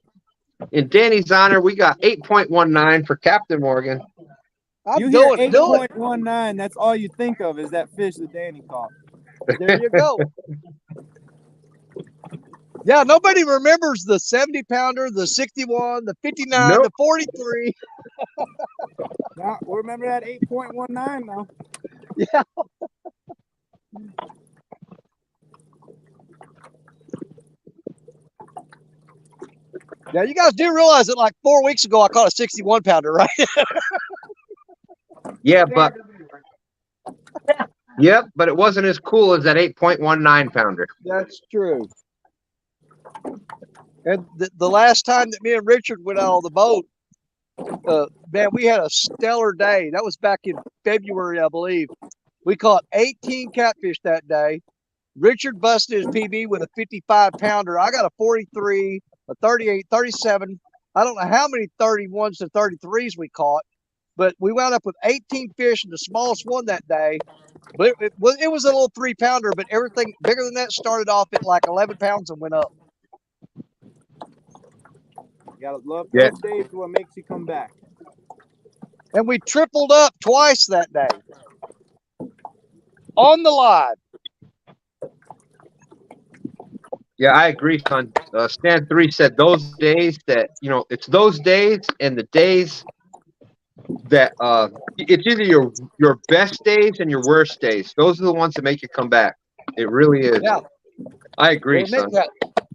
in Danny's honor, we got 8.19 for Captain Morgan. You hear 8.19, that's all you think of is that fish that Danny caught. There you go. Yeah, nobody remembers the 70-pounder, the 61, the 59, Nope. the 43. Now, remember that 8.19 though. Yeah. Yeah, you guys do realize that like 4 weeks ago I caught a 61-pounder, right? Yeah, but but it wasn't as cool as that 8.19 pounder. That's true. And the last time that me and Richard went out on the boat, man, we had a stellar day. That was back in February, I believe. We caught 18 catfish that day. Richard busted his PB with a 55-pounder. I got a 43, a 38, 37. I don't know how many 31s to 33s we caught, but we wound up with 18 fish and the smallest one that day. But it was a little 3-pounder, but everything bigger than that started off at like 11 pounds and went up. You gotta love Yeah. those days, what makes you come back. And we tripled up twice that day on the live. Yeah, I agree, son. Stan 3 said those days that, it's those days and the days that it's either your best days and your worst days. Those are the ones that make you come back. It really is. Yeah. I agree, son.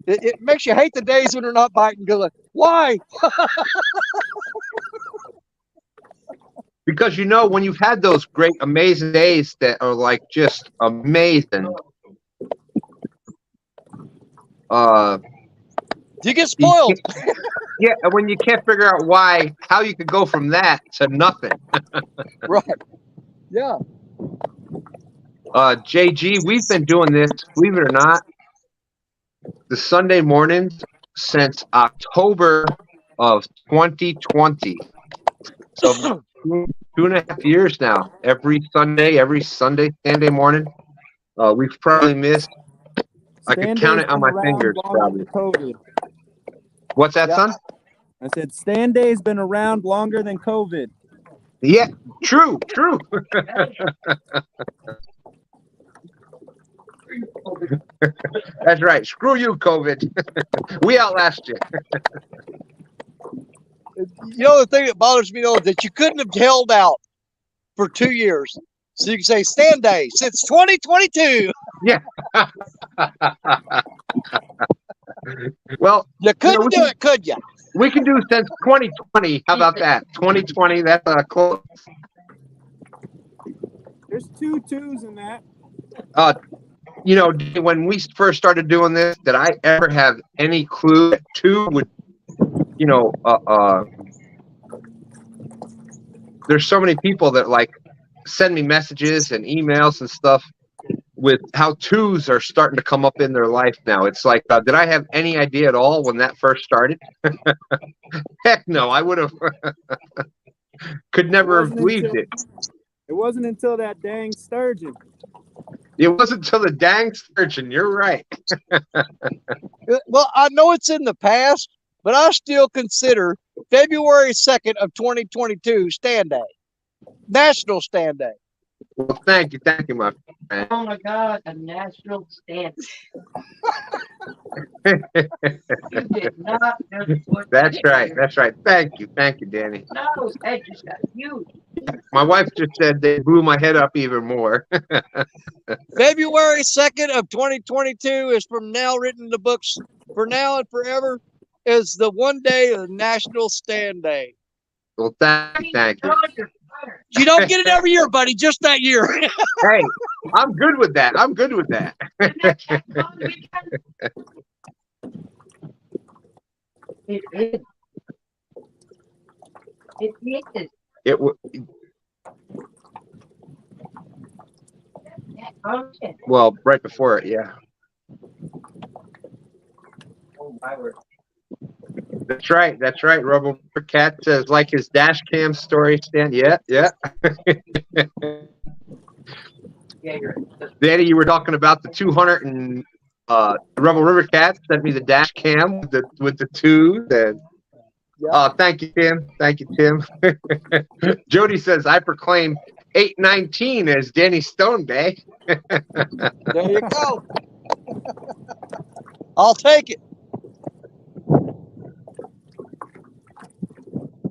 It makes you hate the days when they're not biting. Go like, why? Because when you've had those great, amazing days that are like just amazing. You get spoiled. Yeah, and when you can't figure out how you could go from that to nothing. Right. Yeah. JG, we've been doing this, believe it or not, the Sunday mornings since October of 2020. So 2.5 years now. Every Sunday, STANday morning. We've probably missed. I could count it on my fingers, probably. What's that, son? I said STANday's been around longer than COVID. Yeah, true. That's right. Screw you, COVID. We outlast you. You know, the thing that bothers me though is that you couldn't have held out for 2 years. So you can say STANday since 2022. Yeah. Well, You couldn't do it, could you? we can do since 2020. How about that? 2020. That's close. There's 2 twos in that. You know, when we first started doing this, did I ever have any clue that 2 would, you know, there's so many people that like send me messages and emails and stuff with how 2s are starting to come up in their life now. It's like, did I have any idea at all when that first started? Heck no, I would have could never have believed it. It wasn't until that dang sturgeon. It wasn't until the dang sturgeon. You're right. Well, I know it's in the past, but I still consider February 2nd of 2022 STANday, National STANday. Well, thank you, my friend. Oh my God, a national stand. You did not just put That's it right. here. That's right. Thank you, Danny. No, those edges got huge. My wife just said they blew my head up even more. February 2nd of 2022 is from now written in the books for now and forever is the one day of National STANday. Well, thank you. You don't get it every year, buddy, just that year. Hey, I'm good with that. I'm good with that. It is. It is. It would. Well, right before it, yeah. Oh my word. That's right. That's right. Rubber Cat says like his dash cam story stand. Yeah, yeah. Yeah, you're right. Danny, you were talking about the 200 and Rebel River Cat sent me the dash cam with the 2. And thank you, Tim. Thank you, Tim. Jody says I proclaim 819 as Danny STANday. There you go. I'll take it.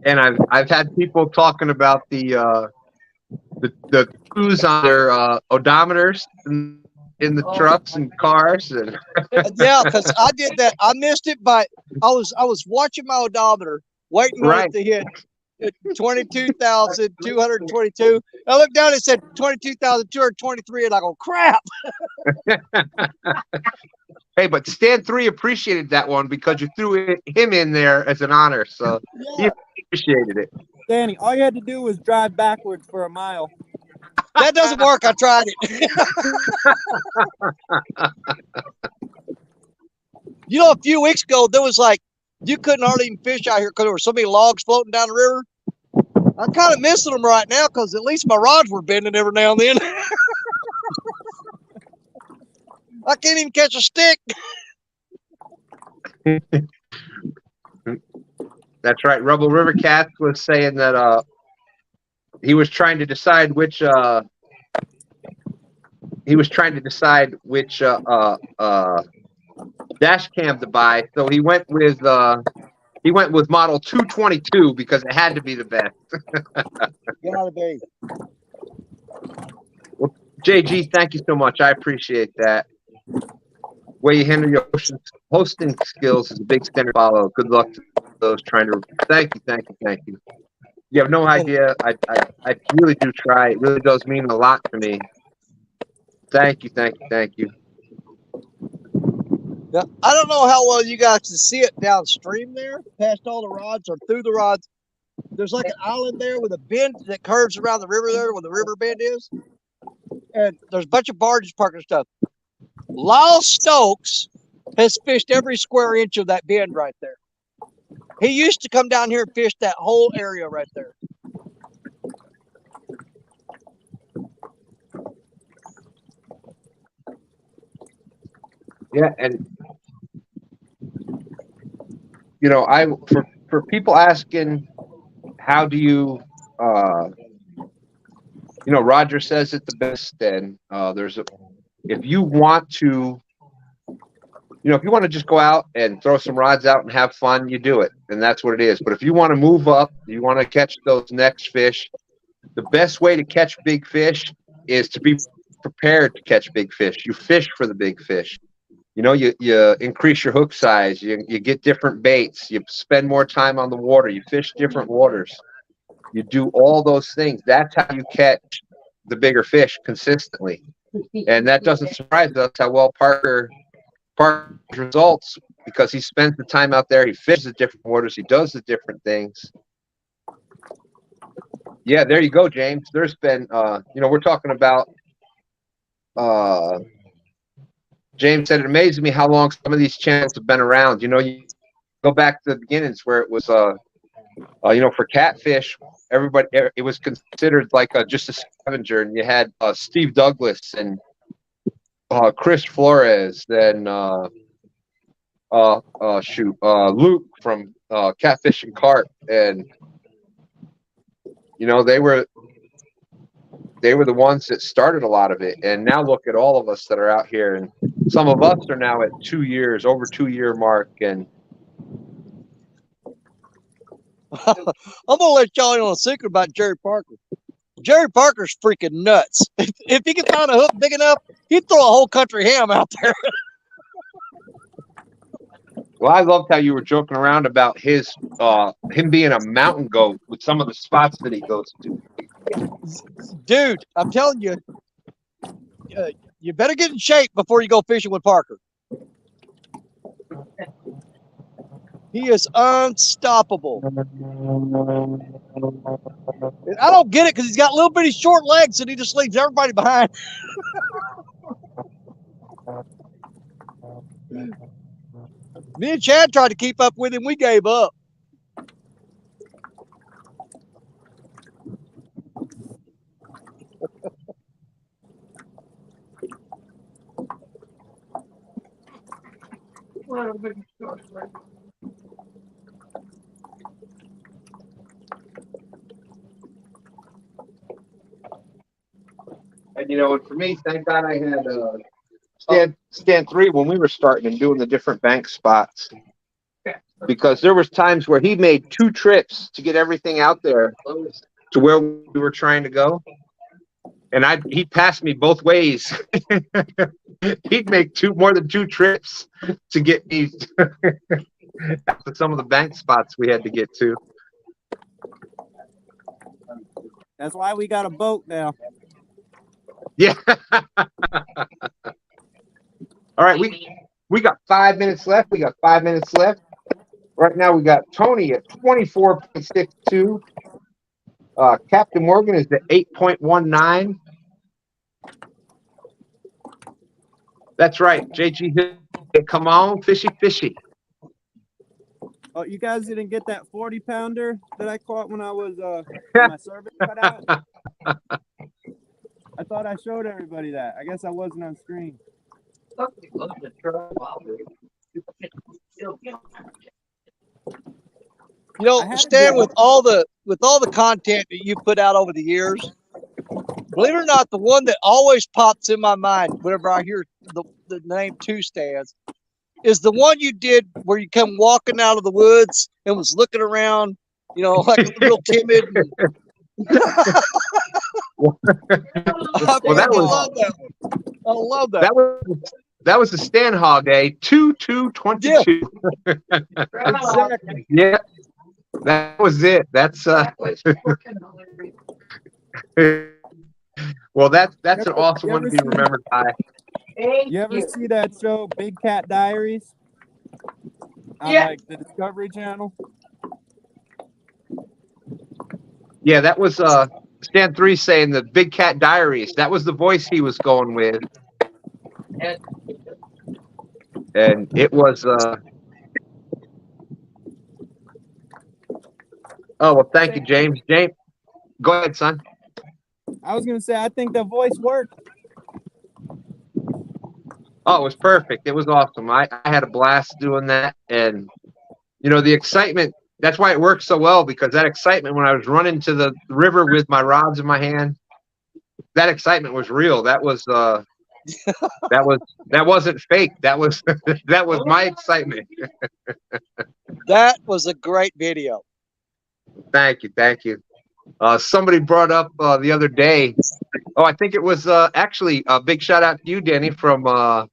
And I've had people talking about the 2s on their odometers in the trucks and cars and Yeah, because I did that. I missed it by I was watching my odometer, waiting on it to hit 22,222. I looked down and it said 22,223, and I go, crap. Hey, but Stan3 appreciated that one because you threw him in there as an honor, so he appreciated it. Danny, all you had to do was drive backwards for a mile. That doesn't work. I tried it. You know, a few weeks ago, there was like, you couldn't hardly even fish out here because there were so many logs floating down the river. I'm kind of missing them right now because at least my rods were bending every now and then. I can't even catch a stick. That's right. Rebel River Cat was saying that he was trying to decide which dash cam to buy. So he went with model 222 because it had to be the best. Gotta be. Well, JG, thank you so much. I appreciate that. Way you handle your hosting skills is a big standard follow. Good luck to those trying to. Thank you. You have no idea. I really do try. It really does mean a lot to me. Thank you. Yeah, I don't know how well you guys can see it downstream there, past all the rods or through the rods. There's like an island there with a bend that curves around the river there where the river bend is. And there's a bunch of barges parked and stuff. Lyle Stokes has fished every square inch of that bend right there. He used to come down here and fish that whole area right there. Yeah, and you know, for people asking, how do you, you know, Roger says it the best, and there's if you want to, if you want to just go out and throw some rods out and have fun, you do it, and that's what it is. But if you want to move up, you want to catch those next fish, the best way to catch big fish is to be prepared to catch big fish. You fish for the big fish. You increase your hook size, you get different baits, you spend more time on the water, you fish different waters, you do all those things. That's how you catch the bigger fish consistently. And that doesn't surprise us how well Parker's results, because he spends the time out there, he fishes the different waters, he does the different things. Yeah, there you go, James. There's been we're talking about James said it amazes me how long some of these channels have been around. You go back to the beginnings where it was, for catfish, everybody, it was considered like just a scavenger, and you had Steve Douglas and Chris Flores, then Luke from Catfish and Carp, and they were the ones that started a lot of it. And now look at all of us that are out here, and some of us are now at 2 years, over 2 year mark. And I'm gonna let y'all know a secret about Jerry Parker. Jerry Parker's freaking nuts. If he could find a hook big enough, he'd throw a whole country ham out there. well, I loved how you were joking around about him being a mountain goat with some of the spots that he goes to. Dude, I'm telling you, you better get in shape before you go fishing with Parker. He is unstoppable. I don't get it because he's got little bitty short legs and he just leaves everybody behind. Me and Chad tried to keep up with him. We gave up. And and for me, thank God I had stand 3 when we were starting and doing the different bank spots, because there was times where he made 2 trips to get everything out there to where we were trying to go, and he passed me both ways. He'd make more than 2 trips to get me to some of the bank spots we had to get to. That's why we got a boat now. Yeah. All right, we got 5 minutes left. Right now we got Tony at 24.62. Captain Morgan is at 8.19. That's right, JG. Come on, fishy. Oh, you guys didn't get that 40-pounder that I caught when I was my service cut out? I thought I showed everybody that. I guess I wasn't on screen. Stan, with all the content that you put out over the years, believe it or not, the one that always pops in my mind whenever I hear the name Two Stands is the one you did where you come walking out of the woods and was looking around, like real timid. I love that. That was the Stan Hog, 2222. Yeah. Exactly. Yeah, that was it. That's well, that's an awesome one to be remembered by. You ever see that show Big Cat Diaries on like the Discovery Channel? Yeah, that was Stan 3 saying the Big Cat Diaries. That was the voice he was going with. And it was oh, well, thank you, James. James, go ahead, son. I was gonna say I think the voice worked. Oh, it was perfect. It was awesome. I had a blast doing that, and the excitement. That's why it worked so well, because that excitement when I was running to the river with my rods in my hand, that excitement was real. That was That wasn't fake. That was that was my excitement. That was a great video. Thank you, thank you. Somebody brought up the other day. Oh, I think it was actually a big shout out to you, Danny, from oh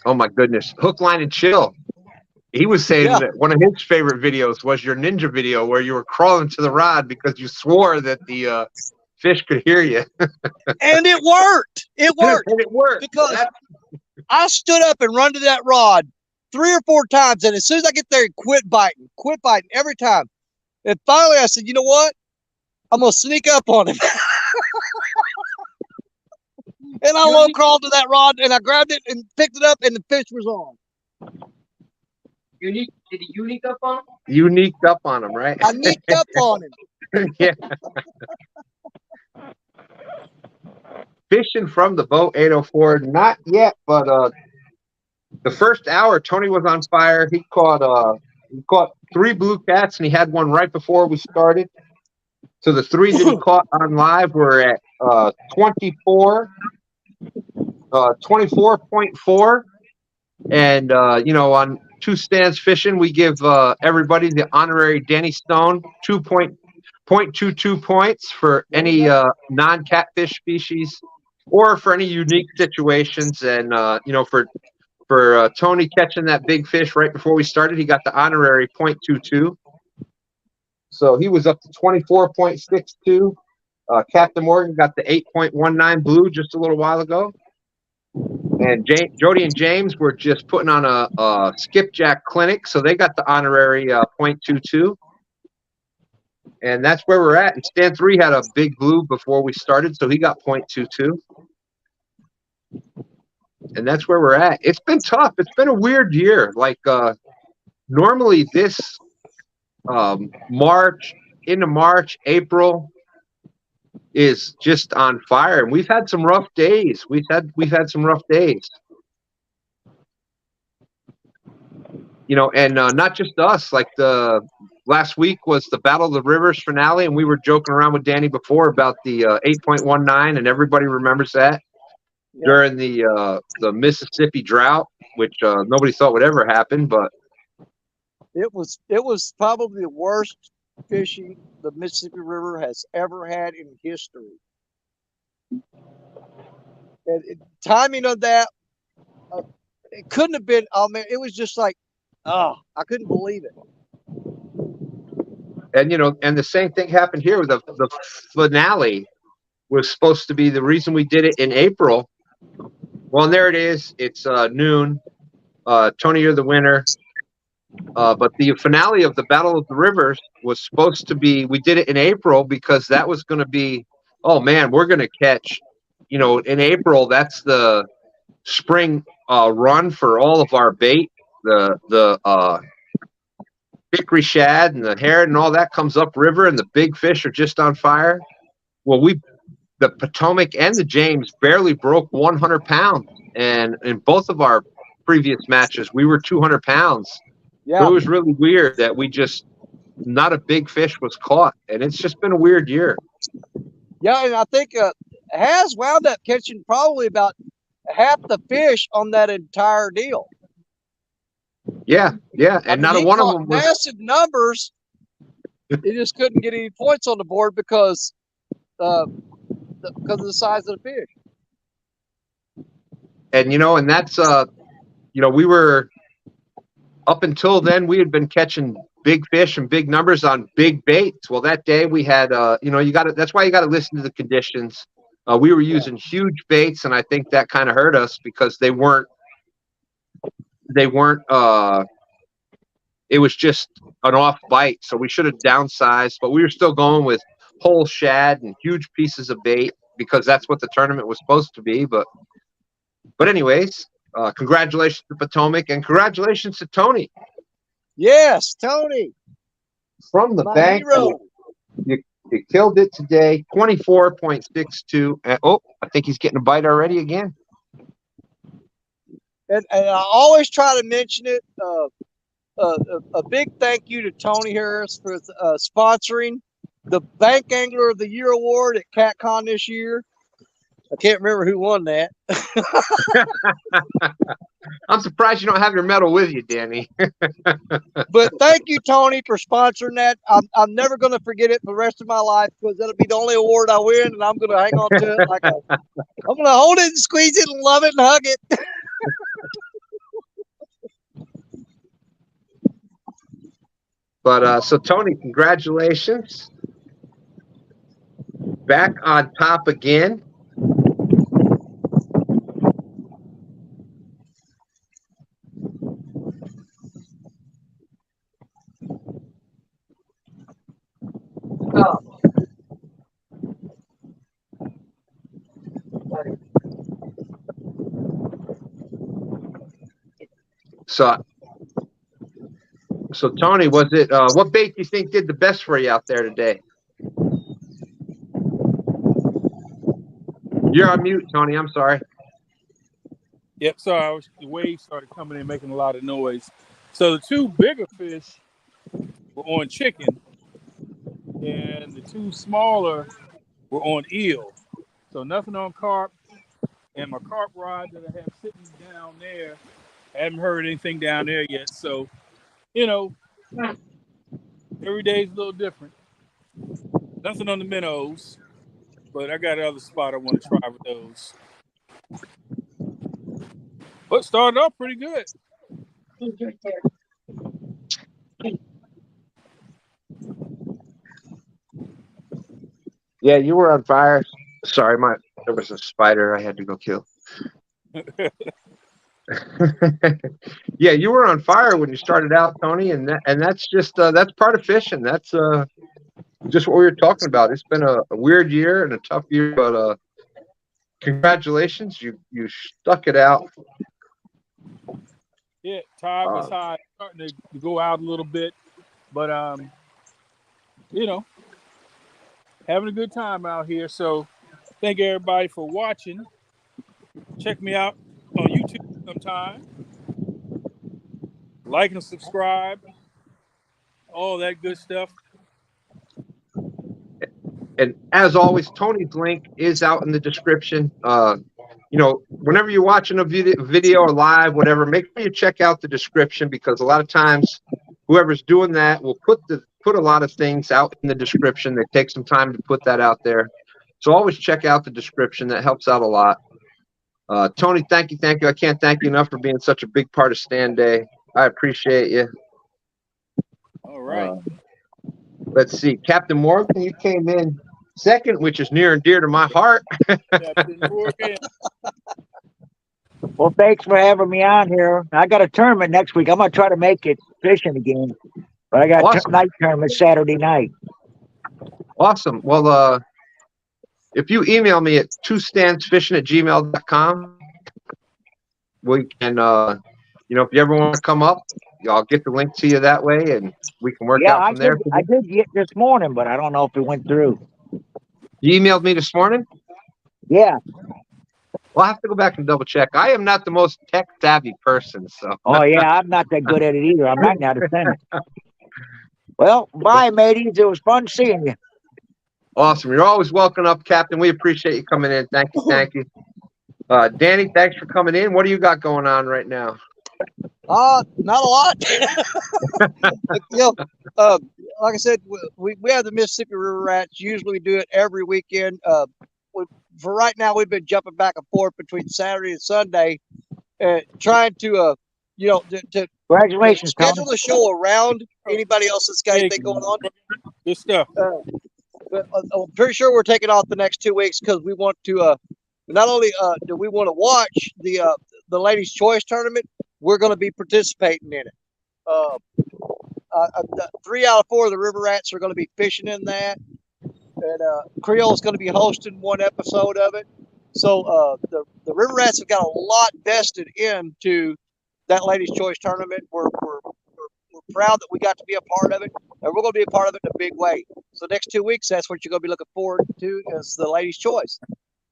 my goodness, Hook, Line, and Chill. He was saying Yeah. that one of his favorite videos was your ninja video where you were crawling to the rod because you swore that the fish could hear you. And it worked. It worked. And it worked. Because I stood up and run to that rod 3 or 4 times. And as soon as I get there, it quit biting every time. And finally I said, you know what? I'm going to sneak up on him. And I low crawled to that rod and I grabbed it and picked it up and the fish was on. Did you unique up on him? You neeked up on him, right? I nicked up on him. Yeah. Fishing from the boat 804, not yet, but the first hour Tony was on fire. He caught 3 blue cats and he had one right before we started. So the 3 that he caught on live were at 24.4, and you know, on 2 stands fishing, we give everybody the honorary Danny Stone 2.22 points for any non-catfish species or for any unique situations. And you know, for Tony catching that big fish right before we started, he got the honorary 0.22. So he was up to 24.62. Captain Morgan got the 8.19 blue just a little while ago. And Jody and James were just putting on a skipjack clinic, so they got the honorary 0.22. And that's where we're at. And Stan 3 had a big blue before we started, so he got 0.22. And that's where we're at. It's been tough. It's been a weird year. Like normally this March, April is just on fire, and we've had some rough days. We've had some rough days. You know, and not just us. Like the last week was the Battle of the Rivers finale, and we were joking around with Danny before about the 8.19, and everybody remembers that during the Mississippi drought, which nobody thought would ever happen, but it was probably the worst fishing the Mississippi River has ever had in history. And timing of that, it couldn't have been. Oh man, it was just like, oh, I couldn't believe it. And you know, and the same thing happened here with the finale was supposed to be the reason we did it in April. Well, and there it is. It's noon. Tony, you're the winner. But the finale of the Battle of the Rivers was supposed to be, we did it in April because that was going to be, oh man, we're going to catch, you know, in April, that's the spring run for all of our bait. The hickory shad and the herring and all that comes up river and the big fish are just on fire. Well, the Potomac and the James barely broke 100 pounds. And in both of our previous matches, we were 200 pounds. Yeah. So it was really weird that not a big fish was caught. And it's just been a weird year. Yeah, and I think has wound up catching probably about half the fish on that entire deal. Yeah, yeah. And not a one of them was massive numbers. He just couldn't get any points on the board because of the size of the fish. And you know, and that's you know, we were up until then we had been catching big fish and big numbers on big baits. Well, that day we had you know, that's why you got to listen to the conditions. We were using huge baits, and I think that kind of hurt us because they weren't it was just an off bite, so we should have downsized, but we were still going with whole shad and huge pieces of bait because that's what the tournament was supposed to be. But anyways, congratulations to Potomac and congratulations to Tony. Yes, Tony. From the My bank. hero. You killed it today. 24.62. Oh, I think he's getting a bite already again. And I always try to mention it. A big thank you to Tony Harris for sponsoring the Bank Angler of the Year award at CatCon this year. I can't remember who won that. I'm surprised you don't have your medal with you, Danny. But thank you, Tony, for sponsoring that. I'm never going to forget it for the rest of my life because that'll be the only award I win, and I'm going to hang on to it I'm going to hold it and squeeze it and love it and hug it. But so Tony, congratulations. Back on top again. So Tony, was it what bait do you think did the best for you out there today? You're on mute, Tony. I'm sorry. Yep, sorry. The waves started coming in, making a lot of noise. So the two bigger fish were on chicken, and the two smaller were on eel. So nothing on carp, and my carp rod that I have sitting down there, I haven't heard anything down there yet. So, every day is a little different. Nothing on the minnows, but I got another spot I want to try with those. But started off pretty good. Yeah, you were on fire. Sorry, there was a spider I had to go kill. Yeah, you were on fire when you started out, Tony, and that's just that's part of fishing. That's just what we were talking about. It's been a weird year and a tough year, but congratulations, you stuck it out. Yeah, tide was high, starting to go out a little bit, but having a good time out here. So thank everybody for watching. Check me out on YouTube sometime. Like and subscribe. All that good stuff. And as always, Tony's link is out in the description. Whenever you're watching a video or live, whatever, make sure you check out the description, because a lot of times whoever's doing that will put a lot of things out in the description. They take some time to put that out there. So always check out the description. That helps out a lot. Tony, thank you. I can't thank you enough for being such a big part of STANday. I appreciate you. All right. Let's see. Captain Morgan, you came in second, which is near and dear to my heart. Captain Morgan. Well, thanks for having me on here. I got a tournament next week. I'm going to try to make it fishing again. But I got Awesome. night tournament Saturday night. Awesome. Well, if you email me at twostandsfishing@gmail.com, we can, if you ever want to come up, I'll get the link to you that way, and we can work out from there. I did get this morning, but I don't know if it went through. You emailed me this morning? Yeah. Well, I'll have to go back and double check. I am not the most tech savvy person, so. Oh, yeah, I'm not that good at it either. I'm not now to send it. Well, bye, mateys. It was fun seeing you. Awesome. You're always welcome up, Captain. We appreciate you coming in. Thank you. Danny, thanks for coming in. What do you got going on right now? Not a lot. Like I said, we have the Mississippi River Rats. Usually we do it every weekend. For right now, we've been jumping back and forth between Saturday and Sunday, trying to congratulations, schedule Tony. the show around anybody else that's got anything going on. Good stuff. But I'm pretty sure we're taking off the next 2 weeks because we want to. Not only do we want to watch the Ladies' Choice tournament, we're going to be participating in it. 3 out of 4 of the River Rats are going to be fishing in that, and Creole's going to be hosting one episode of it. So the River Rats have got a lot vested into that Ladies' Choice tournament. We're proud that we got to be a part of it, and we're going to be a part of it in a big way. So next 2 weeks, that's what you're going to be looking forward to, is the Ladies' Choice.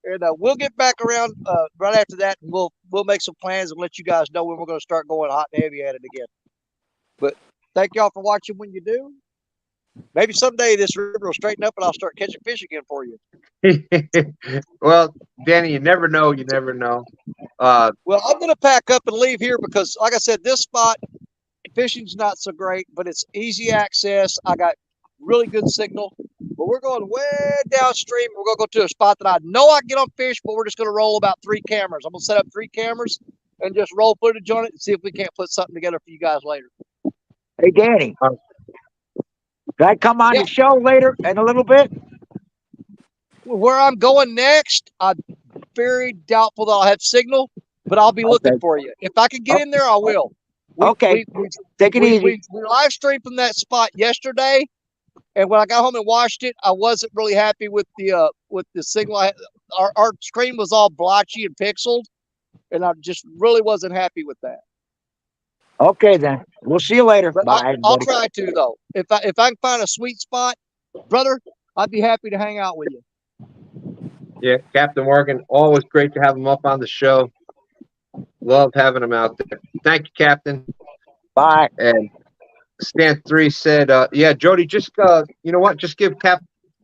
And we'll get back around right after that, and we'll make some plans and let you guys know when we're going to start going hot and heavy at it again. But thank y'all for watching when you do. Maybe someday this river will straighten up and I'll start catching fish again for you. Well, Danny, you never know. You never know. Well, I'm going to pack up and leave here because, like I said, this spot, fishing's not so great, but it's easy access. I got really good signal. But we're going way downstream. We're going to go to a spot that I know I can get on fish, but we're just going to roll about 3 cameras. I'm going to set up 3 cameras and just roll footage on it and see if we can't put something together for you guys later. Hey, Danny. Can I come on the show later in a little bit? Where I'm going next, I'm very doubtful that I'll have signal, but I'll be looking for you. If I can get in there, I will. Okay. Take it easy. We live streamed from that spot yesterday, and when I got home and watched it, I wasn't really happy with the signal. Our screen was all blotchy and pixeled, and I just really wasn't happy with that. Okay, then. We'll see you later. But Bye. I'll try to, though. If I can find a sweet spot, brother, I'd be happy to hang out with you. Yeah, Captain Morgan, always great to have him up on the show. Love having him out there. Thank you, Captain. Bye. And STANday said, yeah, Jody, just you know what? Just give you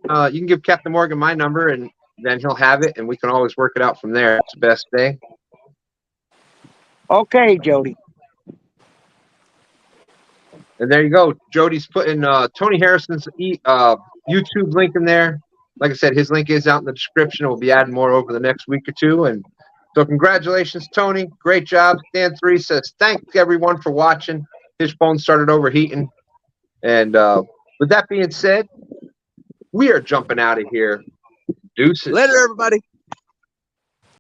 can give Captain Morgan my number, and then he'll have it, and we can always work it out from there. It's the best thing. Okay, Jody. And there you go. Jody's putting Tony Harrison's YouTube link in there. Like I said, his link is out in the description. We'll be adding more over the next week or two. And so congratulations, Tony. Great job. STANday says, thanks everyone for watching. His phone started overheating. And with that being said, we are jumping out of here. Deuces. Later, everybody.